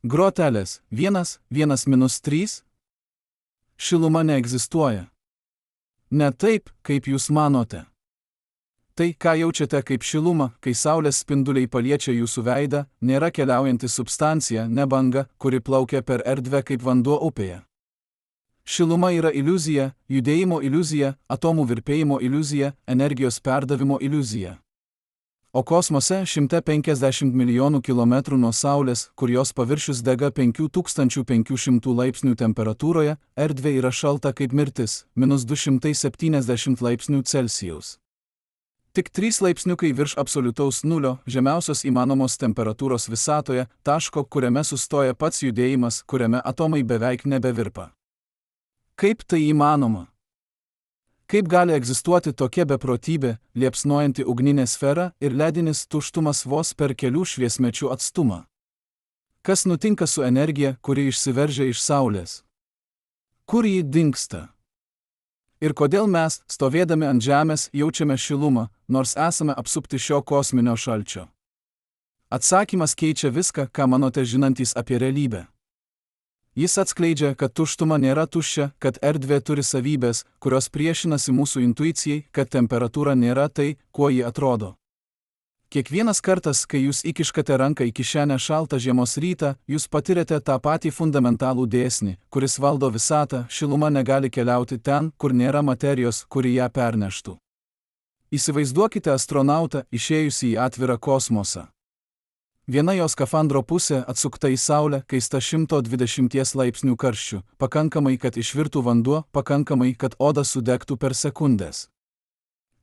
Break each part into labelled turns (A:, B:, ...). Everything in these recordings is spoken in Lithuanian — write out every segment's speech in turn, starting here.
A: Grotelės 1, 1-3. Šiluma neegzistuoja. Ne taip, kaip jūs manote. Tai, ką jaučiate kaip šilumą, kai saulės spinduliai paliečia jūsų veidą, nėra keliaujanti substancija, ne banga, kuri plaukia per erdvę kaip vanduo upėje. Šiluma yra iliuzija, judėjimo iliuzija, atomų virpėjimo iliuzija, energijos perdavimo iliuzija. O kosmose 150 milijonų kilometrų nuo Saulės, kur jos paviršius dega 5500 laipsnių temperatūroje, erdvė yra šalta kaip mirtis, -270 laipsnių Celsijaus. Tik 3 laipsniukai virš absoliutaus nulio, žemiausios įmanomos temperatūros visatoje, taško, kuriame sustoja pats judėjimas, kuriame atomai beveik nebevirpa. Kaip tai įmanoma? Kaip gali egzistuoti tokia beprotybė, liepsnojanti ugninė sfera ir ledinis tuštumas vos per kelių šviesmečių atstumą? Kas nutinka su energija, kuri išsiveržia iš Saulės? Kur ji dingsta? Ir kodėl mes, stovėdami ant Žemės, jaučiame šilumą, nors esame apsupti šio kosminio šalčio? Atsakymas keičia viską, ką manote žinantys apie realybę. Jis atskleidžia, kad tuštuma nėra tuščia, kad erdvė turi savybės, kurios priešinasi mūsų intuicijai, kad temperatūra nėra tai, kuo ji atrodo. Kiekvienas kartas, kai jūs įkišate ranką į kišenę šaltą žiemos rytą, jūs patiriate tą patį fundamentalų dėsnį, kuris valdo visatą, šiluma negali keliauti ten, kur nėra materijos, kuri ją perneštų. Įsivaizduokite astronautą, išėjusį į atvirą kosmosą. Viena jos skafandro pusė atsukta į Saulę, kaista 120 laipsnių karščių, pakankamai, kad išvirtų vanduo, pakankamai, kad oda sudegtų per sekundės.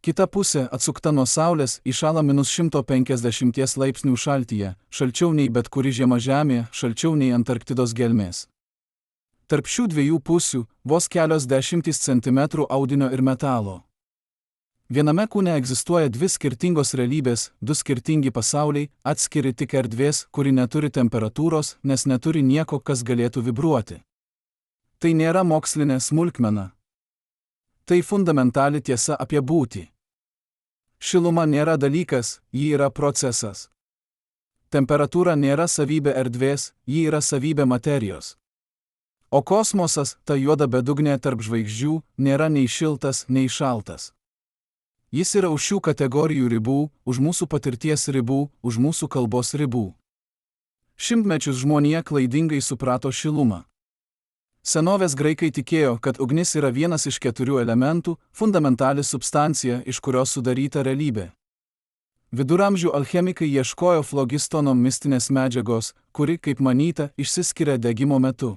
A: Kita pusė atsukta nuo Saulės, įšąla -150 laipsnių šaltyje, šalčiau nei bet kuri žiema Žemėje, šalčiau nei Antarktidos gelmės. Tarp šių dviejų pusių vos kelios dešimtys centimetrų audinio ir metalo. Viename kūne egzistuoja dvi skirtingos realybės, du skirtingi pasauliai, atskiri tik erdvės, kuri neturi temperatūros, nes neturi nieko, kas galėtų vibruoti. Tai nėra mokslinė smulkmena. Tai fundamentali tiesa apie būtį. Šiluma nėra dalykas, ji yra procesas. Temperatūra nėra savybė erdvės, ji yra savybė materijos. O kosmosas, ta juoda bedugnė tarp žvaigždžių, nėra nei šiltas, nei šaltas. Jis yra už šių kategorijų ribų, už mūsų patirties ribų, už mūsų kalbos ribų. Šimtmečius žmonija klaidingai suprato šilumą. Senovės graikai tikėjo, kad ugnis yra vienas iš 4 elementų, fundamentali substancija, iš kurios sudaryta realybė. Viduramžių alchemikai ieškojo flogistono mistinės medžiagos, kuri, kaip manyta, išsiskiria degimo metu.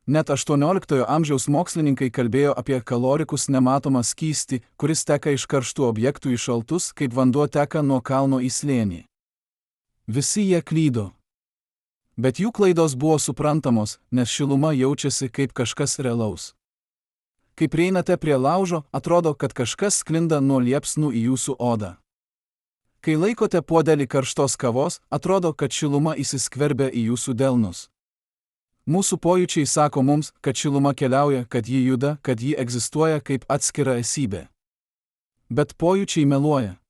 A: Net 18 amžiaus mokslininkai kalbėjo apie kalorikus nematomą skystį, kuris teka iš karštų objektų į šaltus, kaip vanduo teka nuo kalno į slėnį. Visi jie klydo. Bet jų klaidos buvo suprantamos, nes šiluma jaučiasi kaip kažkas realaus. Kai prieinate prie laužo, atrodo, kad kažkas sklinda nuo liepsnų į jūsų odą. Kai laikote puodelį karštos kavos, atrodo, kad šiluma įsiskverbia į jūsų delnus. Mūsų pojūčiai sako mums, kad šiluma keliauja, kad ji juda, kad ji egzistuoja kaip atskira esybė. Bet pojūčiai meluoja.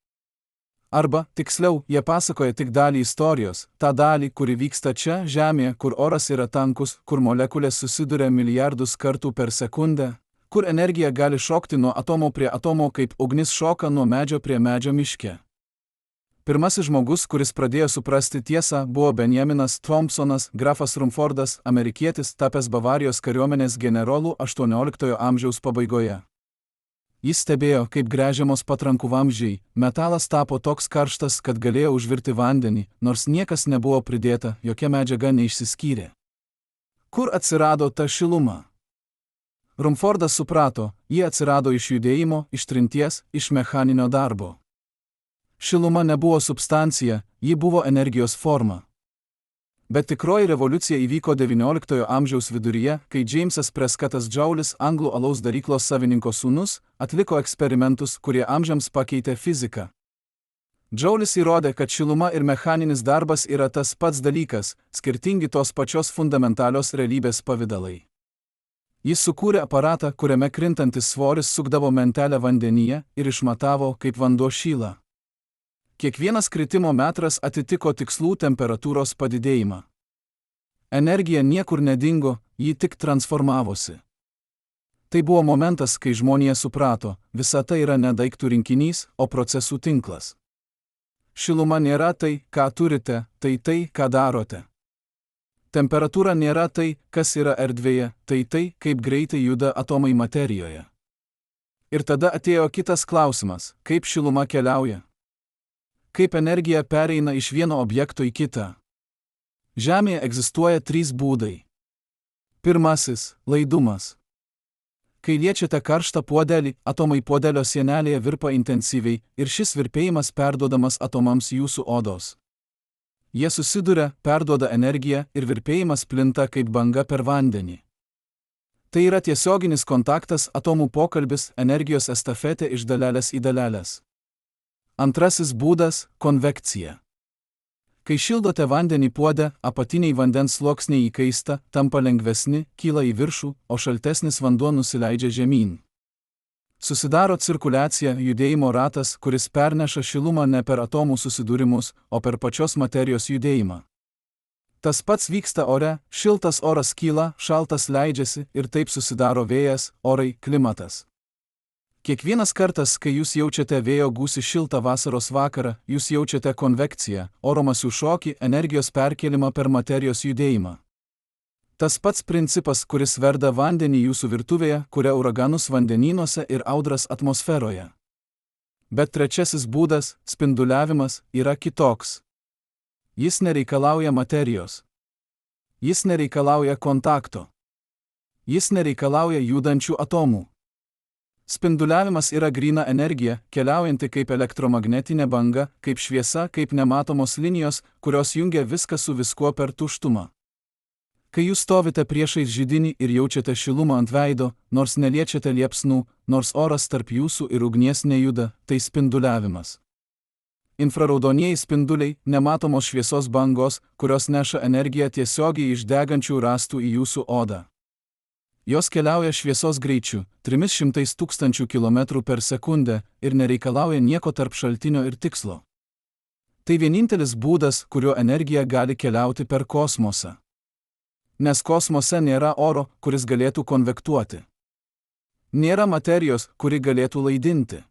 A: Arba, tiksliau, jie pasakoja tik dalį istorijos, tą dalį, kuri vyksta čia, Žemėje, kur oras yra tankus, kur molekulės susiduria milijardus kartų per sekundę, kur energija gali šokti nuo atomo prie atomo, kaip ugnis šoka nuo medžio prie medžio miške. Pirmasis žmogus, kuris pradėjo suprasti tiesą, buvo Benjaminas Thompsonas, grafas Rumfordas, amerikietis, tapęs Bavarijos kariuomenės generolu 18 amžiaus pabaigoje. Jis stebėjo, kaip gręžiamos patrankų vamzdžiai, metalas tapo toks karštas, kad galėjo užvirti vandenį, nors niekas nebuvo pridėta, jokia medžiaga neišsiskyrė. Kur atsirado ta šiluma? Rumfordas suprato, ji atsirado iš judėjimo, iš trinties, iš mechaninio darbo. Šiluma nebuvo substancija, ji buvo energijos forma. Bet tikroji revoliucija įvyko XIX amžiaus viduryje, kai Jamesas Prescottas Joulis, anglų alaus daryklos savininko sūnus, atliko eksperimentus, kurie amžiams pakeitė fiziką. Joulis įrodė, kad šiluma ir mechaninis darbas yra tas pats dalykas, skirtingi tos pačios fundamentalios realybės pavidalai. Jis sukūrė aparatą, kuriame krintantis svoris sukdavo mentelę vandenyje ir išmatavo, kaip vanduo šyla. Kiekvienas kritimo metras atitiko tikslų temperatūros padidėjimą. Energija niekur nedingo, ji tik transformavosi. Tai buvo momentas, kai žmonija suprato, visa tai yra ne daiktų rinkinys, o procesų tinklas. Šiluma nėra tai, ką turite, tai tai, ką darote. Temperatūra nėra tai, kas yra erdvėje, tai tai, kaip greitai juda atomai materijoje. Ir tada atėjo kitas klausimas, kaip šiluma keliauja. Kaip energija pereina iš vieno objekto į kitą. Žemėje egzistuoja 3 būdai. Pirmasis – laidumas. Kai liečiate karštą puodelį, atomai puodelio sienelėje virpa intensyviai ir šis virpėjimas perduodamas atomams jūsų odos. Jie susiduria, perduoda energiją ir virpėjimas plinta kaip banga per vandenį. Tai yra tiesioginis kontaktas, atomų pokalbis, energijos estafetė iš dalelės į dalelės. Antrasis būdas – konvekcija. Kai šildote vandenį puode, apatiniai vandens sluoksniai įkaista, tampa lengvesni, kyla į viršų, o šaltesnis vanduo nusileidžia žemyn. Susidaro cirkuliacija, judėjimo ratas, kuris perneša šilumą ne per atomų susidūrimus, o per pačios materijos judėjimą. Tas pats vyksta ore, šiltas oras kyla, šaltas leidžiasi ir taip susidaro vėjas, orai, klimatas. Kiekvienas kartas, kai jūs jaučiate vėjo gūsį šiltą vasaros vakarą, jūs jaučiate konvekciją, oro masių šokį, energijos perkėlimą per materijos judėjimą. Tas pats principas, kuris verda vandenį jūsų virtuvėje, kuria uraganus vandenynuose ir audras atmosferoje. Bet trečiasis būdas, spinduliavimas, yra kitoks. Jis nereikalauja materijos. Jis nereikalauja kontakto. Jis nereikalauja judančių atomų. Spinduliavimas yra gryna energija, keliaujanti kaip elektromagnetinė banga, kaip šviesa, kaip nematomos linijos, kurios jungia viską su viskuo per tuštumą. Kai jūs stovite priešais židinį ir jaučiate šilumą ant veido, nors neliečiate liepsnų, nors oras tarp jūsų ir ugnies nejuda, tai spinduliavimas. Infraraudonieji spinduliai – nematomos šviesos bangos, kurios neša energiją tiesiogiai iš degančių rąstų į jūsų odą. Jos keliauja šviesos greičiu, 300 000 km/s ir nereikalauja nieko tarp šaltinio ir tikslo. Tai vienintelis būdas, kuriuo energija gali keliauti per kosmosą. Nes kosmose nėra oro, kuris galėtų konvektuoti. Nėra materijos, kuri galėtų laidinti.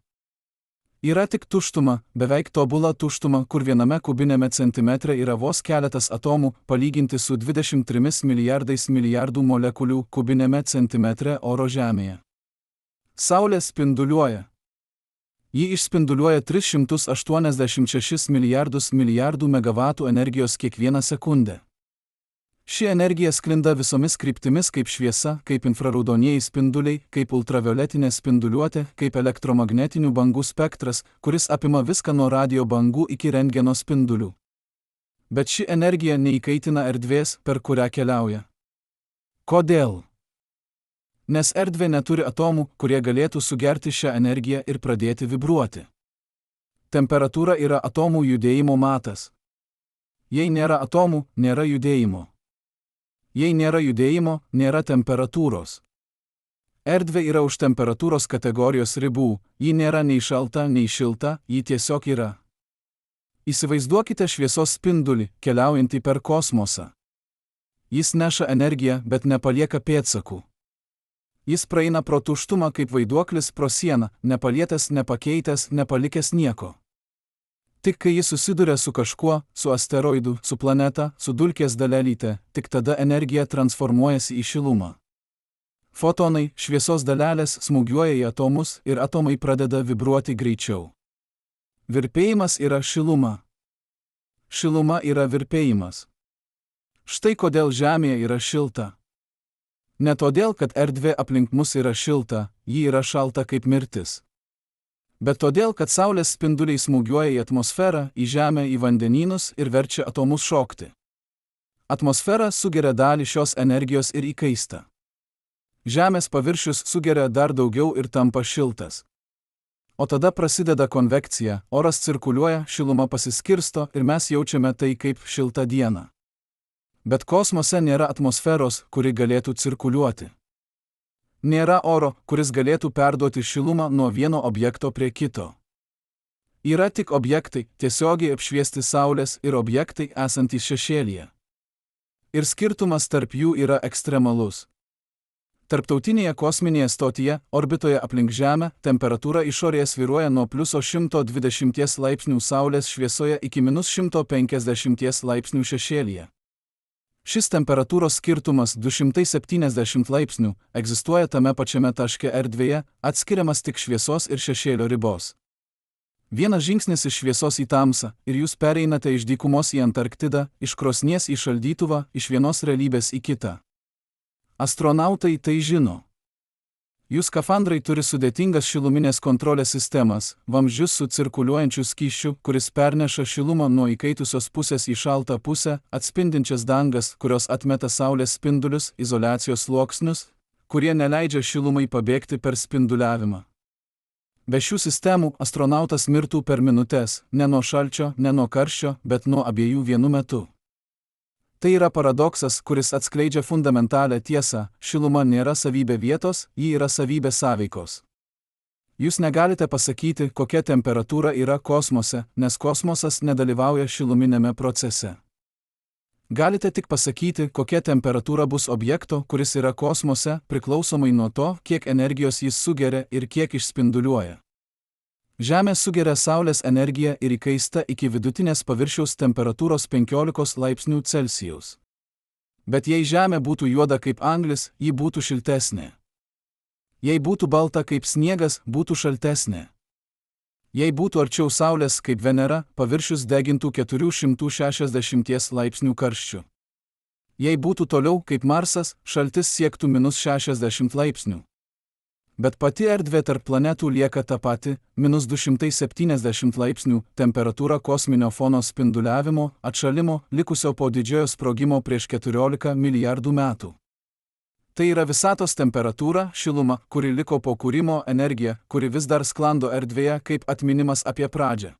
A: Yra tik tuštuma, beveik tobula tuštuma, kur viename kubinėme centimetre yra vos keletas atomų, palyginti su 23 milijardų molekulių kubinėme centimetre oro Žemėje. Saulė spinduliuoja. Ji išspinduliuoja 386 milijardų megavatų energijos kiekvieną sekundę. Ši energija sklinda visomis kryptimis kaip šviesa, kaip infraraudonieji spinduliai, kaip ultravioletinė spinduliuotė, kaip elektromagnetinių bangų spektras, kuris apima viską nuo radio bangų iki rentgeno spindulių. Bet ši energija neįkaitina erdvės, per kurią keliauja. Kodėl? Nes erdvė neturi atomų, kurie galėtų sugerti šią energiją ir pradėti vibruoti. Temperatūra yra atomų judėjimo matas. Jei nėra atomų, nėra judėjimo. Jei nėra judėjimo, nėra temperatūros. Erdvė yra už temperatūros kategorijos ribų, ji nėra nei šalta, nei šilta, ji tiesiog yra. Įsivaizduokite šviesos spindulį, keliaujantį per kosmosą. Jis neša energiją, bet nepalieka pėdsakų. Jis praeina pro tuštumą kaip vaiduoklis pro sieną, nepalietęs, nepakeitęs, nepalikęs nieko. Tik kai jis susiduria su kažkuo, su asteroidu, su planeta, su dulkės dalelyte, tik tada energija transformuojasi į šilumą. Fotonai, šviesos dalelės smūgiuoja į atomus ir atomai pradeda vibruoti greičiau. Virpėjimas yra šiluma. Šiluma yra virpėjimas. Štai kodėl Žemėje yra šilta. Ne todėl, kad erdvė aplink mus yra šilta, ji yra šalta kaip mirtis. Bet todėl, kad Saulės spinduliai smūgiuoja į atmosferą, į Žemę, į vandenynus ir verčia atomus šokti. Atmosfera sugeria dalį šios energijos ir įkaista. Žemės paviršius sugeria dar daugiau ir tampa šiltas. O tada prasideda konvekcija, oras cirkuliuoja, šiluma pasiskirsto ir mes jaučiame tai kaip šiltą dieną. Bet kosmose nėra atmosferos, kuri galėtų cirkuliuoti. Nėra oro, kuris galėtų perduoti šilumą nuo vieno objekto prie kito. Yra tik objektai, tiesiogiai apšviesti Saulės ir objektai esantys šešėlyje. Ir skirtumas tarp jų yra ekstremalus. Tarptautinėje kosminėje stotyje, orbitoje aplink Žemę, temperatūra išorėje svyruoja nuo +120 laipsnių Saulės šviesoje iki -150 laipsnių šešėlyje. Šis temperatūros skirtumas 270 laipsnių egzistuoja tame pačiame taške erdvėje, atskiriamas tik šviesos ir šešėlio ribos. Vienas žingsnis iš šviesos į tamsą ir jūs pereinate iš dykumos į Antarktidą, iš krosnies į šaldytuvą, iš vienos realybės į kitą. Astronautai tai žino. Jų skafandrai turi sudėtingas šiluminės kontrolės sistemas, vamzdžius su cirkuliuojančiu skysčiu, kuris perneša šilumą nuo įkaitusios pusės į šaltą pusę, atspindinčias dangas, kurios atmeta saulės spindulius, izoliacijos sluoksnius, kurie neleidžia šilumai pabėgti per spinduliavimą. Be šių sistemų astronautas mirtų per minutes, ne nuo šalčio, ne nuo karščio, bet nuo abiejų vienu metu. Tai yra paradoksas, kuris atskleidžia fundamentalią tiesą: šiluma nėra savybė vietos, ji yra savybė sąveikos. Jūs negalite pasakyti, kokia temperatūra yra kosmose, nes kosmosas nedalyvauja šiluminėme procese. Galite tik pasakyti, kokia temperatūra bus objekto, kuris yra kosmose, priklausomai nuo to, kiek energijos jis sugeria ir kiek išspinduliuoja. Žemė sugeria Saulės energiją ir įkaista iki vidutinės paviršiaus temperatūros 15 laipsnių Celsijaus. Bet jei Žemė būtų juoda kaip anglis, ji būtų šiltesnė. Jei būtų balta kaip sniegas, būtų šaltesnė. Jei būtų arčiau Saulės kaip Venera, paviršius degintų 460 laipsnių karščiu. Jei būtų toliau kaip Marsas, šaltis siektų -60 laipsnių. Bet pati erdvė tarp planetų lieka ta pati, -270 laipsnių, temperatūra kosminio fono spinduliavimo, atšalimo, likusio po didžiojo sprogimo prieš 14 milijardų metų. Tai yra visatos temperatūra, šiluma, kuri liko po kūrimo, energija, kuri vis dar sklando erdvėje kaip atminimas apie pradžią.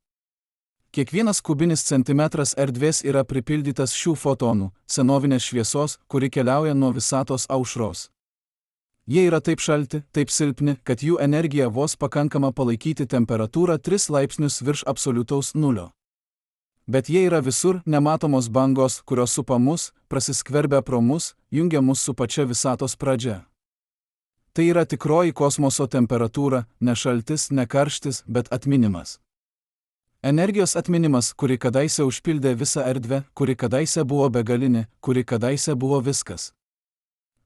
A: Kiekvienas kubinis centimetras erdvės yra pripildytas šių fotonų, senovinės šviesos, kuri keliauja nuo visatos aušros. Jie yra taip šalti, taip silpni, kad jų energija vos pakankama palaikyti temperatūrą 3 laipsnius virš absoliutaus nulio. Bet jie yra visur, nematomos bangos, kurios supa mus, prasiskverbia pro mus, jungia mus su pačia visatos pradžia. Tai yra tikroji kosmoso temperatūra, ne šaltis, ne karštis, bet atminimas. Energijos atminimas, kuri kadaise užpildė visą erdvę, kuri kadaise buvo begalinė, kuri kadaise buvo viskas.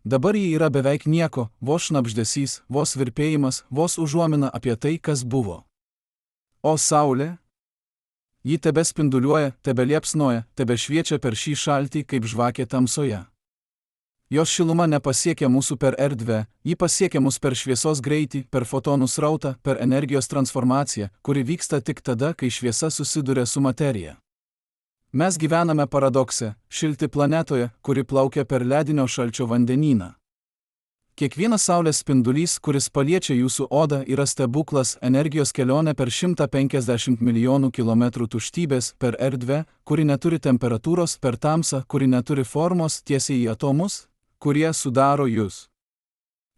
A: Dabar ji yra beveik nieko, vos šnabždesys, vos virpėjimas, vos užuomina apie tai, kas buvo. O Saulė? Ji tebespinduliuoja, tebeliepsnoja, tebešviečia per šį šaltį kaip žvakė tamsoje. Jos šiluma nepasiekia mūsų per erdvę, ji pasiekia mus per šviesos greitį, per fotonų srautą, per energijos transformaciją, kuri vyksta tik tada, kai šviesa susiduria su materija. Mes gyvename paradokse, šilti planetoje, kuri plaukia per ledinio šalčio vandenyną. Kiekvienas saulės spindulys, kuris paliečia jūsų odą, yra stebuklas, energijos kelionė per 150 milijonų kilometrų tuštybės, per erdvę, kuri neturi temperatūros, per tamsą, kuri neturi formos, tiesiai į atomus, kurie sudaro jūs.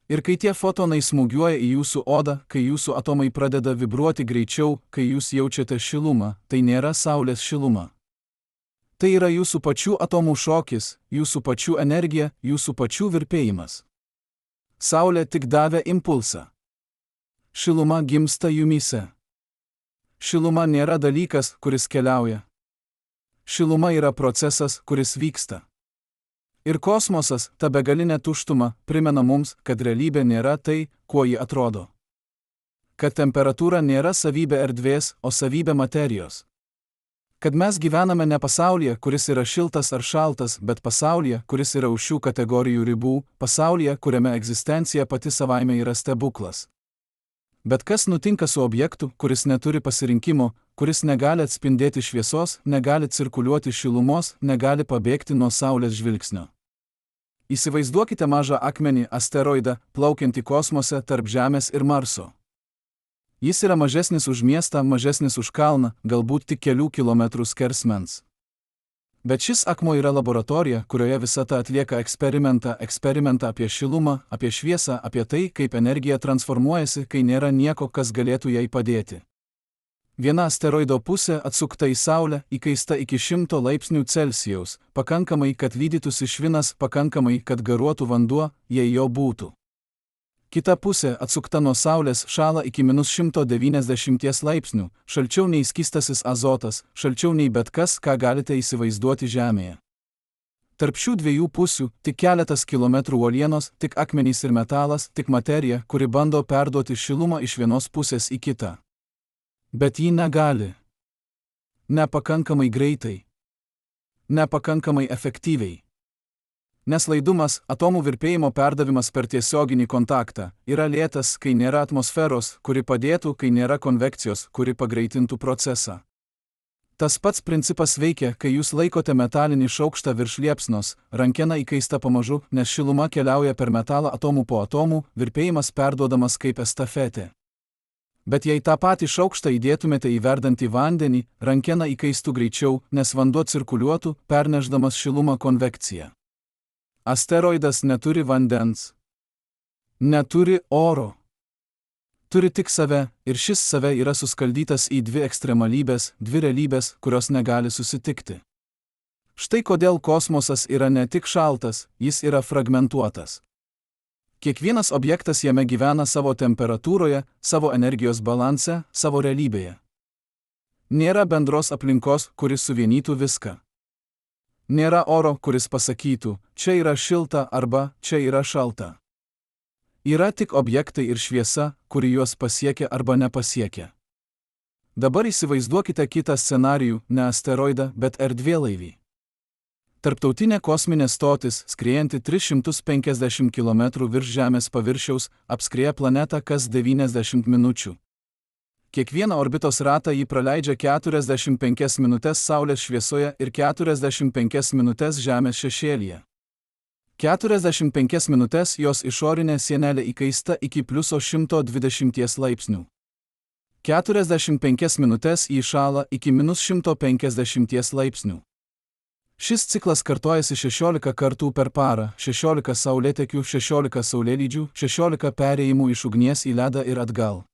A: Ir kai tie fotonai smūgiuoja į jūsų odą, kai jūsų atomai pradeda vibruoti greičiau, kai jūs jaučiate šilumą, tai nėra saulės šiluma. Tai yra jūsų pačių atomų šokis, jūsų pačių energija, jūsų pačių virpėjimas. Saulė tik davė impulsą. Šiluma gimsta jumyse. Šiluma nėra dalykas, kuris keliauja. Šiluma yra procesas, kuris vyksta. Ir kosmosas, ta begalinė tuštuma, primena mums, kad realybė nėra tai, kuo ji atrodo. Kad temperatūra nėra savybė erdvės, o savybė materijos. Kad mes gyvename ne pasaulyje, kuris yra šiltas ar šaltas, bet pasaulyje, kuris yra už šių kategorijų ribų, pasaulyje, kuriame egzistencija pati savaime yra stebuklas. Bet kas nutinka su objektu, kuris neturi pasirinkimo, kuris negali atspindėti šviesos, negali cirkuliuoti šilumos, negali pabėgti nuo saulės žvilgsnio? Įsivaizduokite mažą akmenį, asteroidą, plaukiantį kosmose tarp Žemės ir Marso. Jis yra mažesnis už miestą, mažesnis už kalną, galbūt tik kelių kilometrų skersmens. Bet šis akmuo yra laboratorija, kurioje visata atlieka eksperimentą apie šilumą, apie šviesą, apie tai, kaip energija transformuojasi, kai nėra nieko, kas galėtų jai padėti. Viena asteroido pusė atsukta į Saulę, įkaista iki 100 laipsnių Celsijaus, pakankamai, kad lydytųsi švinas, pakankamai, kad garuotų vanduo, jei jo būtų. Kita pusė atsukta nuo Saulės šąla iki -190 laipsnių, šalčiau nei skystasis azotas, šalčiau nei bet kas, ką galite įsivaizduoti Žemėje. Tarp šių dviejų pusių tik keletas kilometrų uolienos, tik akmenys ir metalas, tik materija, kuri bando perduoti šilumą iš vienos pusės į kitą. Bet ji negali. Nepakankamai greitai. Nepakankamai efektyviai. Nes laidumas, atomų virpėjimo perdavimas per tiesioginį kontaktą, yra lėtas, kai nėra atmosferos, kuri padėtų, kai nėra konvekcijos, kuri pagreitintų procesą. Tas pats principas veikia, kai jūs laikote metalinį šaukštą virš liepsnos, rankena įkaista pamažu, nes šiluma keliauja per metalą atomų po atomų, virpėjimas perduodamas kaip estafetė. Bet jei tą patį šaukštą įdėtumėte į verdantį vandenį, rankena įkaistų greičiau, nes vanduo cirkuliuotų, pernešdamas šilumą konvekciją. Asteroidas neturi vandens. Neturi oro. Turi tik save, ir šis save yra suskaldytas į dvi ekstremalybės, dvi realybės, kurios negali susitikti. Štai kodėl kosmosas yra ne tik šaltas, jis yra fragmentuotas. Kiekvienas objektas jame gyvena savo temperatūroje, savo energijos balanse, savo realybėje. Nėra bendros aplinkos, kuris suvienytų viską. Nėra oro, kuris pasakytų, čia yra šilta arba čia yra šalta. Yra tik objektai ir šviesa, kuri juos pasiekia arba nepasiekia. Dabar įsivaizduokite kitą scenarijų, ne asteroidą, bet erdvėlaivį. Tarptautinė kosminė stotis, skriejanti 350 km virš Žemės paviršiaus, apskrieja planetą kas 90 minučių. Kiekvieną orbitos ratą ji praleidžia 45 minutes Saulės šviesoje ir 45 minutes Žemės šešėlyje. 45 minutes jos išorinė sienelė įkaista iki +120 laipsnių. 45 minutes ji šąla iki -150 laipsnių. Šis ciklas kartojasi 16 kartų per parą, 16 saulėtekių, 16 saulėlydžių, 16 perėjimų iš ugnies į ledą ir atgal.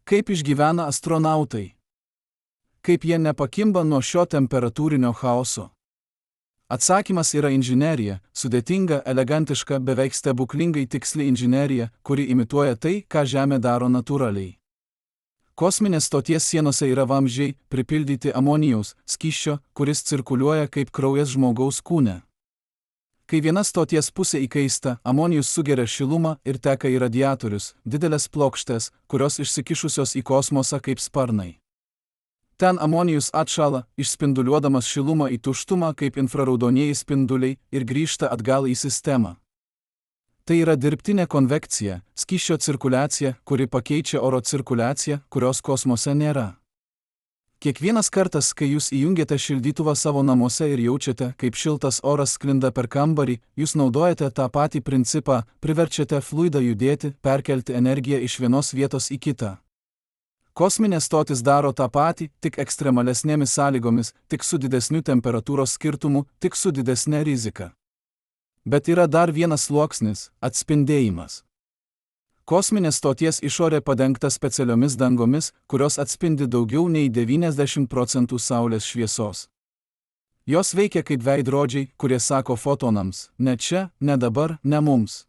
A: Kaip išgyvena astronautai? Kaip jie nepakimba nuo šio temperatūrinio chaoso? Atsakymas yra inžinerija, sudėtinga, elegantiška, beveik stebuklingai tiksli inžinerija, kuri imituoja tai, ką Žemė daro natūraliai. Kosminės stoties sienose yra vamzdžiai, pripildyti amonijaus, skysčio, kuris cirkuliuoja kaip kraujas žmogaus kūne. Kai viena stoties pusė įkaista, amonijus sugeria šilumą ir teka į radiatorius, didelės plokštės, kurios išsikišusios į kosmosą kaip sparnai. Ten amonijus atšąla, išspinduliuodamas šilumą į tuštumą kaip infraraudonieji spinduliai ir grįžta atgal į sistemą. Tai yra dirbtinė konvekcija, skysčio cirkuliacija, kuri pakeičia oro cirkuliaciją, kurios kosmose nėra. Kiekvienas kartas, kai jūs įjungiate šildytuvą savo namuose ir jaučiate, kaip šiltas oras sklinda per kambarį, jūs naudojate tą patį principą, priverčiate fluidą judėti, perkelti energiją iš vienos vietos į kitą. Kosminė stotis daro tą patį, tik ekstremalesnėmis sąlygomis, tik su didesniu temperatūros skirtumu, tik su didesne rizika. Bet yra dar vienas sluoksnis – atspindėjimas. Kosminės stoties išorė padengta specialiomis dangomis, kurios atspindi daugiau nei 90% Saulės šviesos. Jos veikia kaip veidrodžiai, kurie sako fotonams – ne čia, ne dabar, ne mums.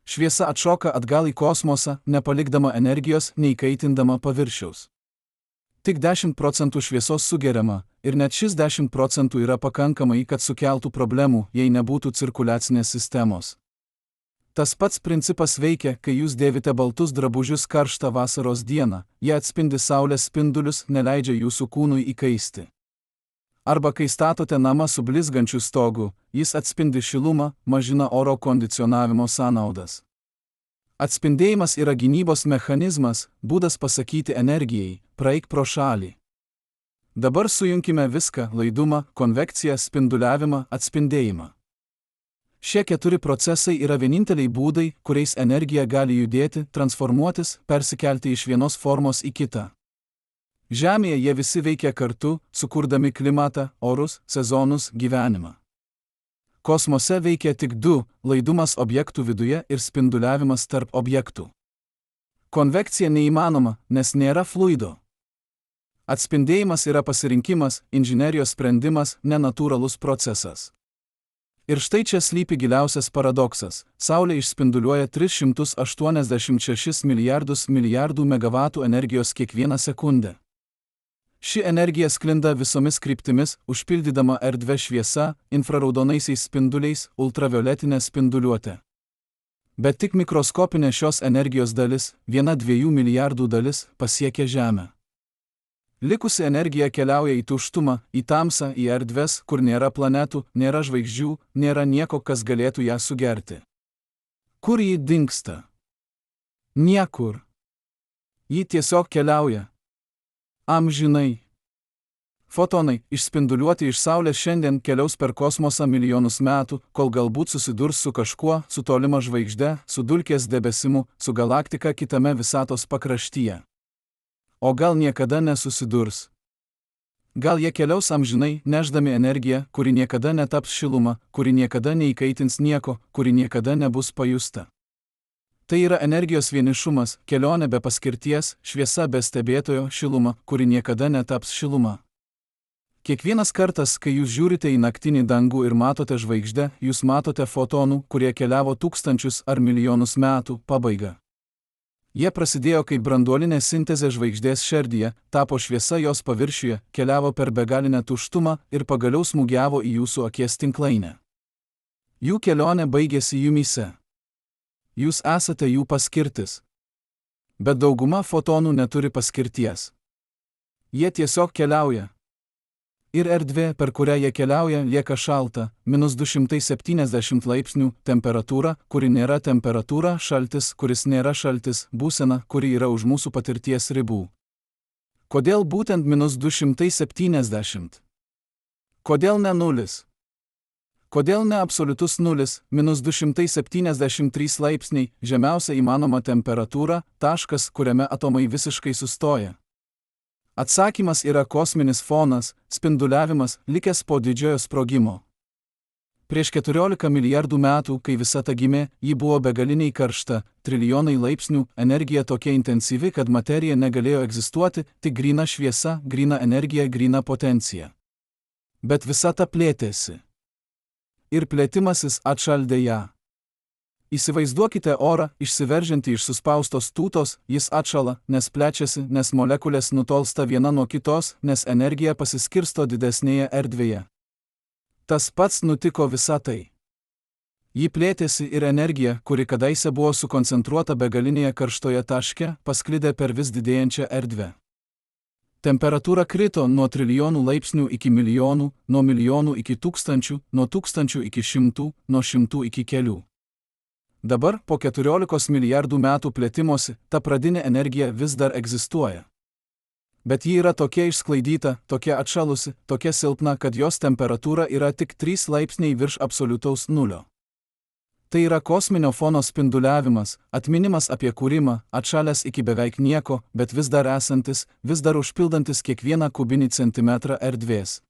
A: Šviesa atšoka atgal į kosmosą, nepalikdama energijos, neįkaitindama paviršiaus. Tik 10% šviesos sugeriama, ir net šis 10% yra pakankamai, kad sukeltų problemų, jei nebūtų cirkuliacinės sistemos. Tas pats principas veikia, kai jūs dėvite baltus drabužius karštą vasaros dieną, jie atspindi saulės spindulius, neleidžia jūsų kūnui įkaisti. Arba kai statote namą su blizgančiu stogu, jis atspindi šilumą, mažina oro kondicionavimo sąnaudas. Atspindėjimas yra gynybos mechanizmas, būdas pasakyti energijai, praeik pro šalį. Dabar sujunkime viską – laidumą, konvekciją, spinduliavimą, atspindėjimą. Šie 4 procesai yra vieninteliai būdai, kuriais energija gali judėti, transformuotis, persikelti iš vienos formos į kitą. Žemėje jie visi veikia kartu, sukurdami klimatą, orus, sezonus, gyvenimą. Kosmose veikia tik 2 – laidumas objektų viduje ir spinduliavimas tarp objektų. Konvekcija neįmanoma, nes nėra fluido. Atspindėjimas yra pasirinkimas, inžinerijos sprendimas, nenatūralus procesas. Ir štai čia slypi giliausias paradoksas. Saulė išspinduliuoja 386 milijardų megavatų energijos kiekvieną sekundę. Ši energija sklinda visomis kryptimis, užpildydama erdvę šviesa, infraraudonaisiais spinduliais, ultravioletinė spinduliuotė. Bet tik mikroskopinė šios energijos dalis, 1/2 milijardų dalis, pasiekia Žemę. Likusi energija keliauja į tuštumą, į tamsą, į erdves, kur nėra planetų, nėra žvaigždžių, nėra nieko, kas galėtų ją sugerti. Kur ji dingsta? Niekur. Ji tiesiog keliauja. Amžinai. Fotonai, išspinduliuoti iš Saulės šiandien keliaus per kosmosą milijonus metų, kol galbūt susidurs su kažkuo, su tolima žvaigžde, su dulkės debesimu, su galaktika kitame visatos pakraštyje. O gal niekada nesusidurs? Gal jie keliaus amžinai, nešdami energiją, kuri niekada netaps šiluma, kuri niekada neįkaitins nieko, kuri niekada nebus pajusta. Tai yra energijos vienišumas, kelionė be paskirties, šviesa be stebėtojo, šiluma, kuri niekada netaps šiluma. Kiekvienas kartas, kai jūs žiūrite į naktinį dangų ir matote žvaigždę, jūs matote fotonų, kurie keliavo tūkstančius ar milijonus metų, pabaigą. Jie prasidėjo kaip branduolinė sintezė žvaigždės šerdyje, tapo šviesa jos paviršiuje, keliavo per begalinę tuštumą ir pagaliau smūgiavo į jūsų akies tinklainę. Jų kelionė baigėsi jumyse. Jūs esate jų paskirtis. Bet dauguma fotonų neturi paskirties. Jie tiesiog keliauja. Ir erdvė, per kurią jie keliauja, lieka šalta, -270 laipsnių, temperatūra, kuri nėra temperatūra, šaltis, kuris nėra šaltis, būsena, kuri yra už mūsų patirties ribų. Kodėl būtent -270? Kodėl ne nulis? Kodėl ne absoliutus nulis, -273 laipsniai, žemiausia įmanoma temperatūra, taškas, kuriame atomai visiškai sustoja? Atsakymas yra kosminis fonas, spinduliavimas, likęs po didžiojo sprogimo. Prieš 14 milijardų metų, kai visata gimė, ji buvo begaliniai karšta, trilijonai laipsnių, energija tokia intensyvi, kad materija negalėjo egzistuoti, tik gryna šviesa, gryna energija, gryna potencija. Bet visata plėtėsi. Ir plėtimasis atšaldė ją. Įsivaizduokite orą, išsiveržiantį iš suspaustos tūtos, jis atšala, nes plečiasi, nes molekulės nutolsta viena nuo kitos, nes energija pasiskirsto didesnėje erdvėje. Tas pats nutiko visatai. Ji plėtėsi ir energija, kuri kadaise buvo sukoncentruota begalinėje karštoje taške, pasklidė per vis didėjančią erdvę. Temperatūra krito nuo trilijonų laipsnių iki milijonų, nuo milijonų iki tūkstančių, nuo tūkstančių iki šimtų, nuo šimtų iki kelių. Dabar, po 14 milijardų metų plėtimosi, ta pradinė energija vis dar egzistuoja. Bet ji yra tokia išsklaidyta, tokia atšalusi, tokia silpna, kad jos temperatūra yra tik 3 laipsniai virš absoliutaus nulio. Tai yra kosminio fono spinduliavimas, atminimas apie kūrimą, atšalęs iki beveik nieko, bet vis dar esantis, vis dar užpildantis kiekvieną kubinį centimetrą erdvės.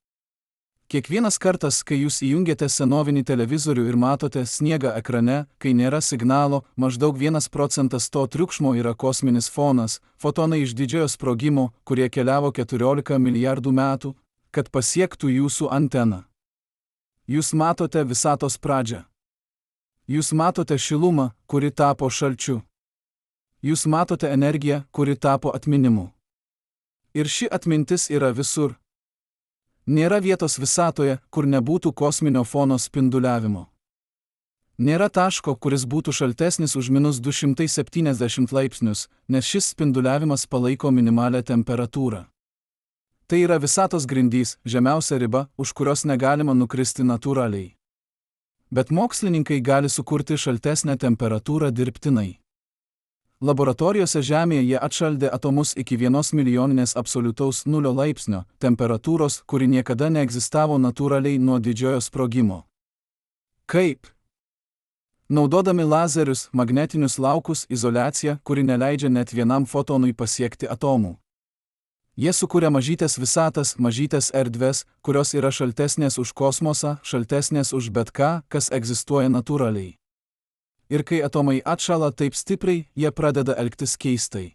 A: Kiekvienas kartas, kai jūs įjungiate senovinį televizorių ir matote sniegą ekrane, kai nėra signalo, maždaug 1% to triukšmo yra kosminis fonas, fotonai iš didžiojo sprogimo, kurie keliavo 14 milijardų metų, kad pasiektų jūsų anteną. Jūs matote visatos pradžią. Jūs matote šilumą, kuri tapo šalčiu. Jūs matote energiją, kuri tapo atminimu. Ir ši atmintis yra visur. Nėra vietos visatoje, kur nebūtų kosminio fono spinduliavimo. Nėra taško, kuris būtų šaltesnis už -270 laipsnius, nes šis spinduliavimas palaiko minimalią temperatūrą. Tai yra visatos grindys, žemiausia riba, už kurios negalima nukristi natūraliai. Bet mokslininkai gali sukurti šaltesnę temperatūrą dirbtinai. Laboratorijose Žemėje jie atšaldė atomus iki 1 milijoninės absoliutaus nulio laipsnio, temperatūros, kuri niekada neegzistavo natūraliai nuo didžiojo sprogimo. Kaip? Naudodami lazerius, magnetinius laukus, izoliaciją, kuri neleidžia net vienam fotonui pasiekti atomų. Jie sukuria mažytės visatas, mažytės erdves, kurios yra šaltesnės už kosmosą, šaltesnės už bet ką, kas egzistuoja natūraliai. Ir kai atomai atšala taip stipriai, jie pradeda elgtis keistai.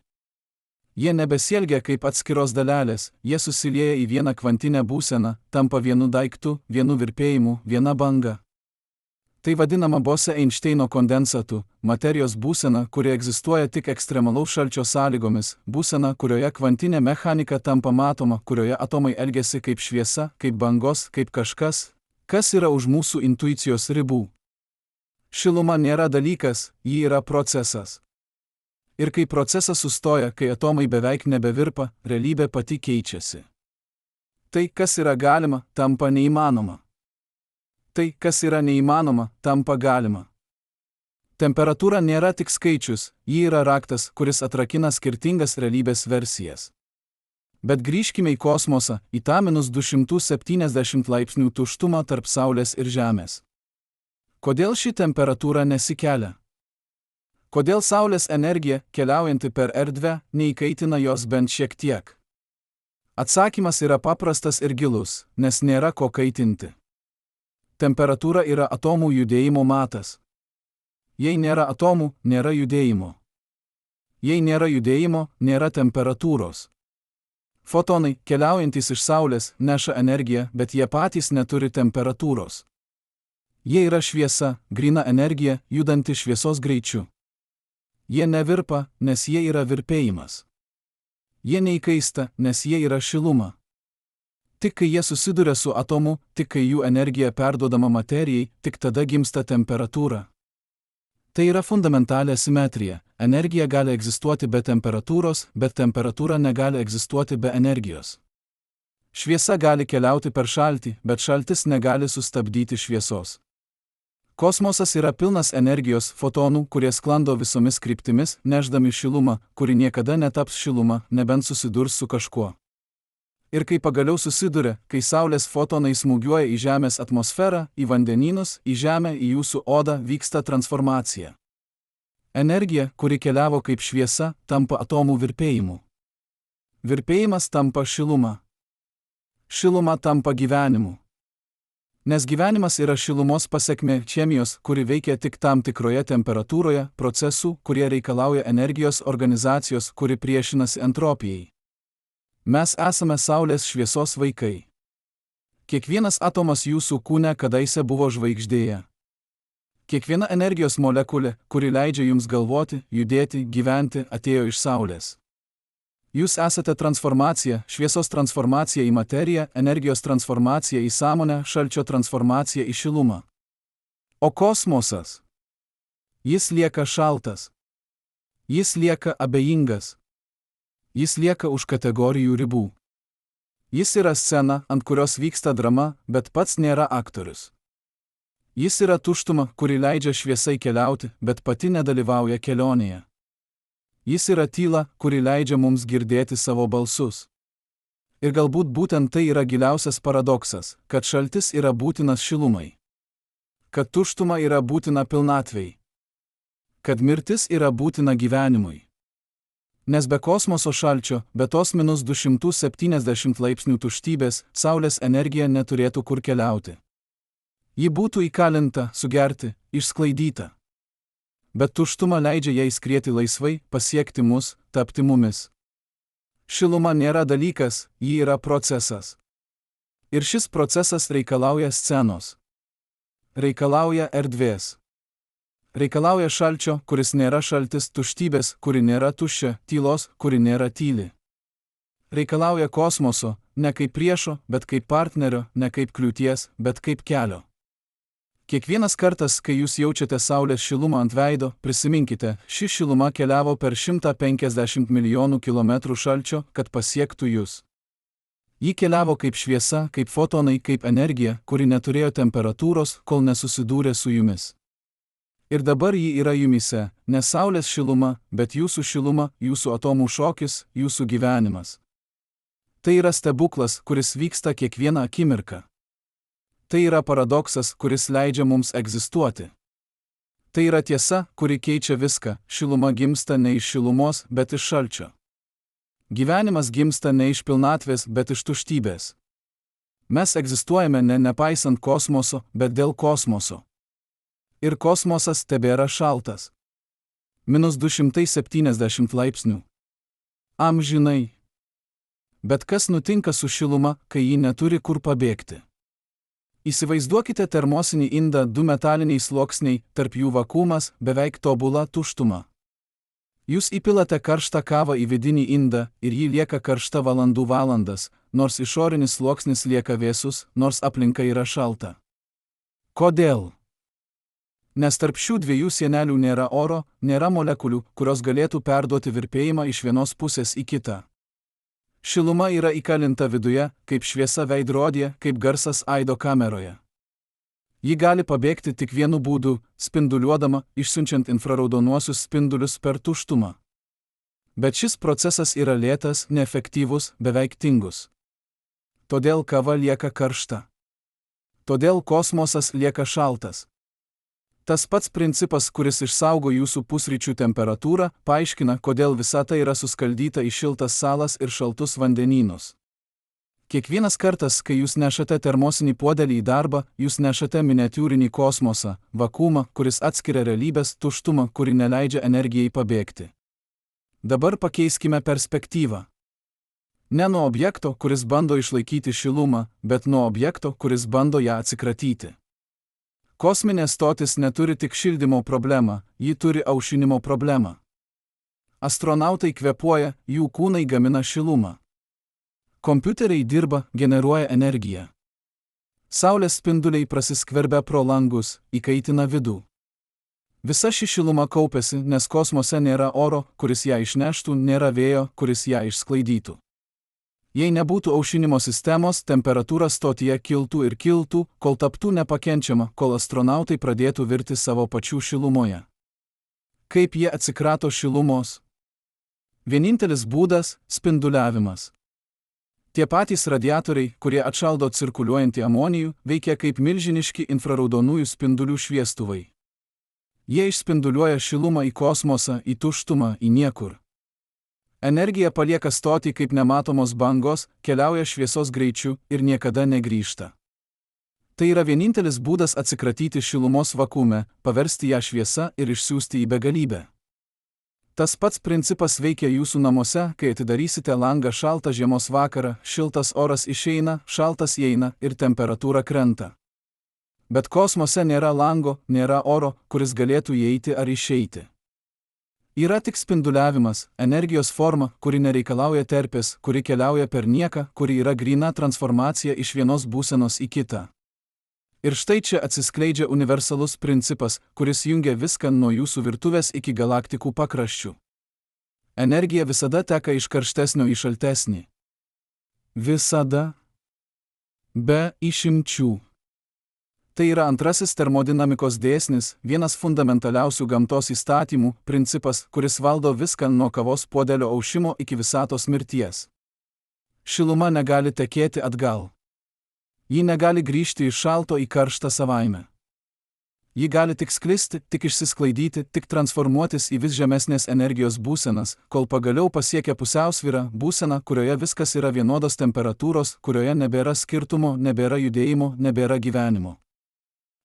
A: Jie nebesielgia kaip atskiros dalelės, jie susilieja į vieną kvantinę būseną, tampa vienu daiktu, vienu virpėjimu, viena banga. Tai vadinama Bose-Einšteino kondensatu, materijos būsena, kuri egzistuoja tik ekstremalaus šalčio sąlygomis, būsena, kurioje kvantinė mechanika tampa matoma, kurioje atomai elgiasi kaip šviesa, kaip bangos, kaip kažkas, kas yra už mūsų intuicijos ribų. Šiluma nėra dalykas, ji yra procesas. Ir kai procesas sustoja, kai atomai beveik nebevirpa, realybė pati keičiasi. Tai, kas yra galima, tampa neįmanoma. Tai, kas yra neįmanoma, tampa galima. Temperatūra nėra tik skaičius, ji yra raktas, kuris atrakina skirtingas realybės versijas. Bet grįžkime į kosmosą, į tą -270 laipsnių tuštumą tarp Saulės ir Žemės. Kodėl ši temperatūra nesikelia? Kodėl Saulės energija, keliaujanti per erdvę, neįkaitina jos bent šiek tiek? Atsakymas yra paprastas ir gilus, nes nėra ko kaitinti. Temperatūra yra atomų judėjimo matas. Jei nėra atomų, nėra judėjimo. Jei nėra judėjimo, nėra temperatūros. Fotonai, keliaujantys iš Saulės, neša energiją, bet jie patys neturi temperatūros. Jie yra šviesa, gryna energija, judanti šviesos greičiu. Jie nevirpa, nes jie yra virpėjimas. Jie neįkaista, nes jie yra šiluma. Tik kai jie susiduria su atomu, tik kai jų energija perduodama materijai, tik tada gimsta temperatūra. Tai yra fundamentalė simetrija. Energija gali egzistuoti be temperatūros, bet temperatūra negali egzistuoti be energijos. Šviesa gali keliauti per šaltį, bet šaltis negali sustabdyti šviesos. Kosmosas yra pilnas energijos, fotonų, kurie sklando visomis kryptimis, nešdami šilumą, kuri niekada netaps šiluma, nebent susidurs su kažkuo. Ir kai pagaliau susiduria, kai Saulės fotonai smūgiuoja į Žemės atmosferą, į vandenynus, į Žemę, į jūsų odą, vyksta transformacija. Energija, kuri keliavo kaip šviesa, tampa atomų virpėjimu. Virpėjimas tampa šiluma. Šiluma tampa gyvenimu. Nes gyvenimas yra šilumos pasekmė chemijos, kuri veikia tik tam tikroje temperatūroje, procesų, kurie reikalauja energijos, organizacijos, kuri priešinasi entropijai. Mes esame Saulės šviesos vaikai. Kiekvienas atomas jūsų kūne kadaise buvo žvaigždėje. Kiekviena energijos molekulė, kuri leidžia jums galvoti, judėti, gyventi, atėjo iš Saulės. Jūs esate transformacija, šviesos transformacija į materiją, energijos transformacija į sąmonę, šalčio transformacija į šilumą. O kosmosas? Jis lieka šaltas. Jis lieka abejingas. Jis lieka už kategorijų ribų. Jis yra scena, ant kurios vyksta drama, bet pats nėra aktorius. Jis yra tuštuma, kuri leidžia šviesai keliauti, bet pati nedalyvauja kelionėje. Jis yra tyla, kuri leidžia mums girdėti savo balsus. Ir galbūt būtent tai yra giliausias paradoksas, kad šaltis yra būtinas šilumai. Kad tuštuma yra būtina pilnatvei. Kad mirtis yra būtina gyvenimui. Nes be kosmoso šalčio, be tos -270 laipsnių tuštybės, Saulės energija neturėtų kur keliauti. Ji būtų įkalinta, sugerti, išsklaidyta. Bet tuštuma leidžia jai skrieti laisvai, pasiekti mus, tapti mumis. Šiluma nėra dalykas, ji yra procesas. Ir šis procesas reikalauja scenos. Reikalauja erdvės. Reikalauja šalčio, kuris nėra šaltis, tuštybės, kuri nėra tuščia, tylos, kuri nėra tyli. Reikalauja kosmoso, ne kaip priešo, bet kaip partnerio, ne kaip kliūties, bet kaip kelio. Kiekvienas kartas, kai jūs jaučiate Saulės šilumą ant veido, prisiminkite, ši šiluma keliavo per 150 milijonų kilometrų šalčio, kad pasiektų jūs. Ji keliavo kaip šviesa, kaip fotonai, kaip energija, kuri neturėjo temperatūros, kol nesusidūrė su jumis. Ir dabar ji yra jumise, ne Saulės šiluma, bet jūsų šiluma, jūsų atomų šokis, jūsų gyvenimas. Tai yra stebuklas, kuris vyksta kiekvieną akimirką. Tai yra paradoksas, kuris leidžia mums egzistuoti. Tai yra tiesa, kuri keičia viską, šiluma gimsta ne iš šilumos, bet iš šalčio. Gyvenimas gimsta ne iš pilnatvės, bet iš tuštybės. Mes egzistuojame ne nepaisant kosmoso, bet dėl kosmoso. Ir kosmosas tebėra šaltas. -270 laipsnių. Amžinai. Bet kas nutinka su šiluma, kai ji neturi kur pabėgti? Įsivaizduokite termosinį indą, du metaliniai sluoksniai, tarp jų vakuumas, beveik tobula tuštuma. Jūs įpilate karštą kavą į vidinį indą ir ji lieka karšta valandas, nors išorinis sluoksnis lieka vėsus, nors aplinka yra šalta. Kodėl? Nes tarp šių dviejų sienelių nėra oro, nėra molekulių, kurios galėtų perduoti virpėjimą iš vienos pusės į kitą. Šiluma yra įkalinta viduje, kaip šviesa veidrodyje, kaip garsas aido kameroje. Ji gali pabėgti tik vienu būdu, spinduliuodama, išsiunčiant infraraudonuosius spindulius per tuštumą. Bet šis procesas yra lėtas, neefektyvus, beveik tingus. Todėl kava lieka karšta. Todėl kosmosas lieka šaltas. Tas pats principas, kuris išsaugo jūsų pusryčių temperatūrą, paaiškina, kodėl visata yra suskaldyta į šiltas salas ir šaltus vandenynus. Kiekvienas kartas, kai jūs nešate termosinį puodelį į darbą, jūs nešate miniatiūrinį kosmosą, vakuumą, kuris atskiria realybės, tuštumą, kuri neleidžia energijai pabėgti. Dabar pakeiskime perspektyvą. Ne nuo objekto, kuris bando išlaikyti šilumą, bet nuo objekto, kuris bando ją atsikratyti. Kosminė stotis neturi tik šildymo problemą, ji turi aušinimo problemą. Astronautai kvėpuoja, jų kūnai gamina šilumą. Kompiuteriai dirba, generuoja energiją. Saulės spinduliai prasiskverbia pro langus, įkaitina vidų. Visa ši šiluma kaupiasi, nes kosmose nėra oro, kuris ją išneštų, nėra vėjo, kuris ją išsklaidytų. Jei nebūtų aušinimo sistemos, temperatūra stotyje kiltų ir kiltų, kol taptų nepakenčiama, kol astronautai pradėtų virti savo pačių šilumoje. Kaip jie atsikrato šilumos? Vienintelis būdas – spinduliavimas. Tie patys radiatoriai, kurie atšaldo cirkuliuojantį amonijų, veikia kaip milžiniški infraraudonųjų spindulių šviestuvai. Jie išspinduliuoja šilumą į kosmosą, į tuštumą, į niekur. Energija palieka stotį kaip nematomos bangos, keliauja šviesos greičiu ir niekada negrįžta. Tai yra vienintelis būdas atsikratyti šilumos vakuume, paversti ją šviesa ir išsiųsti į begalybę. Tas pats principas veikia jūsų namuose, kai atidarysite langą šaltą žiemos vakarą, šiltas oras išeina, šaltas įeina ir temperatūra krenta. Bet kosmose nėra lango, nėra oro, kuris galėtų įeiti ar išeiti. Yra tik spinduliavimas, energijos forma, kuri nereikalauja terpės, kuri keliauja per nieką, kuri yra gryna transformacija iš vienos būsenos į kitą. Ir štai čia atsiskleidžia universalus principas, kuris jungia viską nuo jūsų virtuvės iki galaktikų pakraščių. Energija visada teka iš karštesnio į šaltesnį. Visada. Be išimčių. Tai yra antrasis termodinamikos dėsnis, vienas fundamentaliausių gamtos įstatymų, principas, kuris valdo viską nuo kavos puodelio aušimo iki visatos mirties. Šiluma negali tekėti atgal. Ji negali grįžti iš šalto į karštą savaime. Ji gali tik sklisti, tik išsisklaidyti, tik transformuotis į vis žemesnės energijos būsenas, kol pagaliau pasiekia pusiausvyrą, būseną, kurioje viskas yra vienodos temperatūros, kurioje nebėra skirtumo, nebėra judėjimo, nebėra gyvenimo.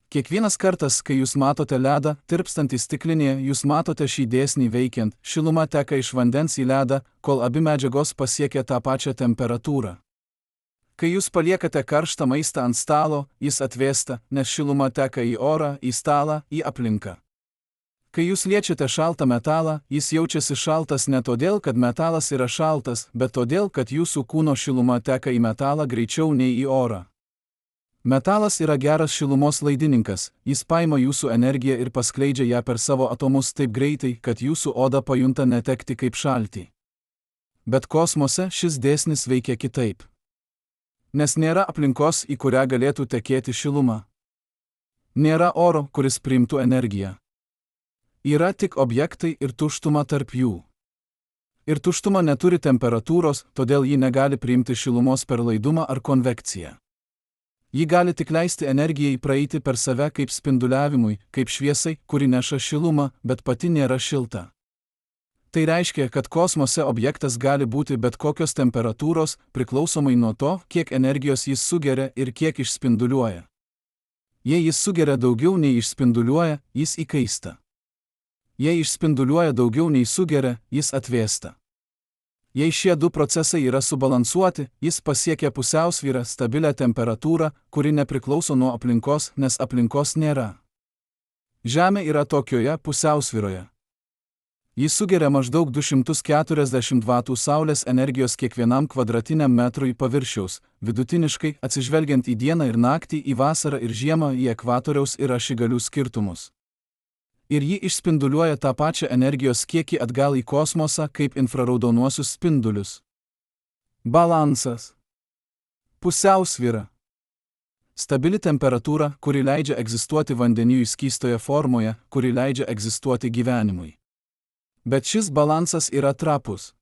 A: Kiekvienas kartas, kai jūs matote ledą, tirpstantį stiklinėje, jūs matote šį dėsnį veikiant, šiluma teka iš vandens į ledą, kol abi medžiagos pasiekia tą pačią temperatūrą. Kai jūs paliekate karštą maistą ant stalo, jis atvėsta, nes šiluma teka į orą, į stalą, į aplinką. Kai jūs liečiate šaltą metalą, jis jaučiasi šaltas ne todėl, kad metalas yra šaltas, bet todėl, kad jūsų kūno šiluma teka į metalą greičiau nei į orą. Metalas yra geras šilumos laidininkas, jis paima jūsų energiją ir paskleidžia ją per savo atomus taip greitai, kad jūsų oda pajunta netekti kaip šaltį. Bet kosmose šis dėsnis veikia kitaip. Nes nėra aplinkos, į kurią galėtų tekėti šiluma. Nėra oro, kuris priimtų energiją. Yra tik objektai ir tuštuma tarp jų. Ir tuštuma neturi temperatūros, todėl ji negali priimti šilumos per laidumą ar konvekciją. Ji gali tik leisti energijai praeiti per save kaip spinduliavimui, kaip šviesai, kuri neša šilumą, bet pati nėra šilta. Tai reiškia, kad kosmose objektas gali būti bet kokios temperatūros, priklausomai nuo to, kiek energijos jis sugeria ir kiek išspinduliuoja. Jei jis sugeria daugiau nei išspinduliuoja, jis įkaista. Jei išspinduliuoja daugiau nei sugeria, jis atvėsta. Jei šie du procesai yra subalansuoti, jis pasiekia pusiausvyrą, stabilią temperatūrą, kuri nepriklauso nuo aplinkos, nes aplinkos nėra. Žemė yra tokioje pusiausvyroje. Jis sugeria maždaug 240 vatų saulės energijos kiekvienam kvadratiniam metrui paviršiaus, vidutiniškai atsižvelgiant į dieną ir naktį, į vasarą ir žiemą, į ekvatoriaus ir ašigalių skirtumus. Ir ji išspinduliuoja tą pačią energijos kiekį atgal į kosmosą kaip infraraudonuosius spindulius. Balansas. Pusiausvyra. Stabili temperatūra, kuri leidžia egzistuoti vandeniui skystoje formoje, kuri leidžia egzistuoti gyvenimui. Bet šis balansas yra trapus.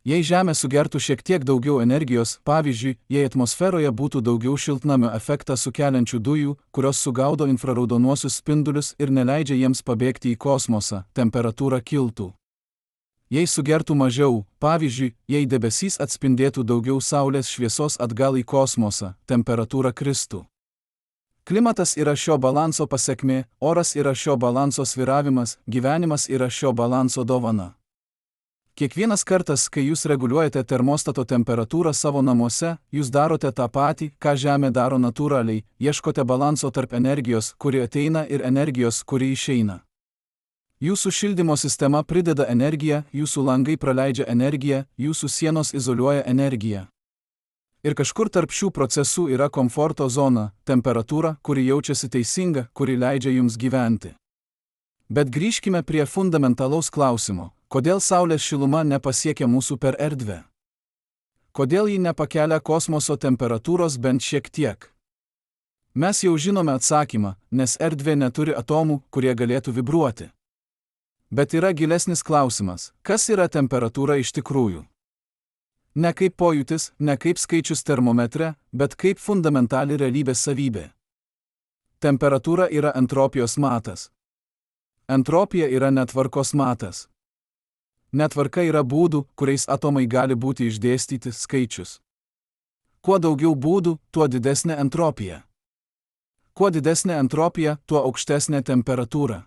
A: Jei Žemė sugertų šiek tiek daugiau energijos, pavyzdžiui, jei atmosferoje būtų daugiau šiltnamio efektą sukeliančių dujų, kurios sugaudo infraraudonuosius spindulius ir neleidžia jiems pabėgti į kosmosą, temperatūra kiltų. Jei sugertų mažiau, pavyzdžiui, jei debesys atspindėtų daugiau saulės šviesos atgal į kosmosą, temperatūra kristų. Klimatas yra šio balanso pasekmė, oras yra šio balanso svyravimas, gyvenimas yra šio balanso dovana. Kiekvienas kartas, kai jūs reguliuojate termostato temperatūrą savo namuose, jūs darote tą patį, ką Žemė daro natūraliai, ieškote balanso tarp energijos, kuri ateina, ir energijos, kuri išeina. Jūsų šildymo sistema prideda energiją, jūsų langai praleidžia energiją, jūsų sienos izoliuoja energiją. Ir kažkur tarp šių procesų yra komforto zona, temperatūra, kuri jaučiasi teisinga, kuri leidžia jums gyventi. Bet grįžkime prie fundamentalaus klausimo. Kodėl Saulės šiluma nepasiekia mūsų per erdvę? Kodėl ji nepakelia kosmoso temperatūros bent šiek tiek? Mes jau žinome atsakymą, nes erdvė neturi atomų, kurie galėtų vibruoti. Bet yra gilesnis klausimas, kas yra temperatūra iš tikrųjų? Ne kaip pojūtis, ne kaip skaičius termometre, bet kaip fundamentali realybės savybė. Temperatūra yra entropijos matas. Entropija yra netvarkos matas. Netvarka yra būdų, kuriais atomai gali būti išdėstyti, skaičius. Kuo daugiau būdų, tuo didesnė entropija. Kuo didesnė entropija, tuo aukštesnė temperatūra.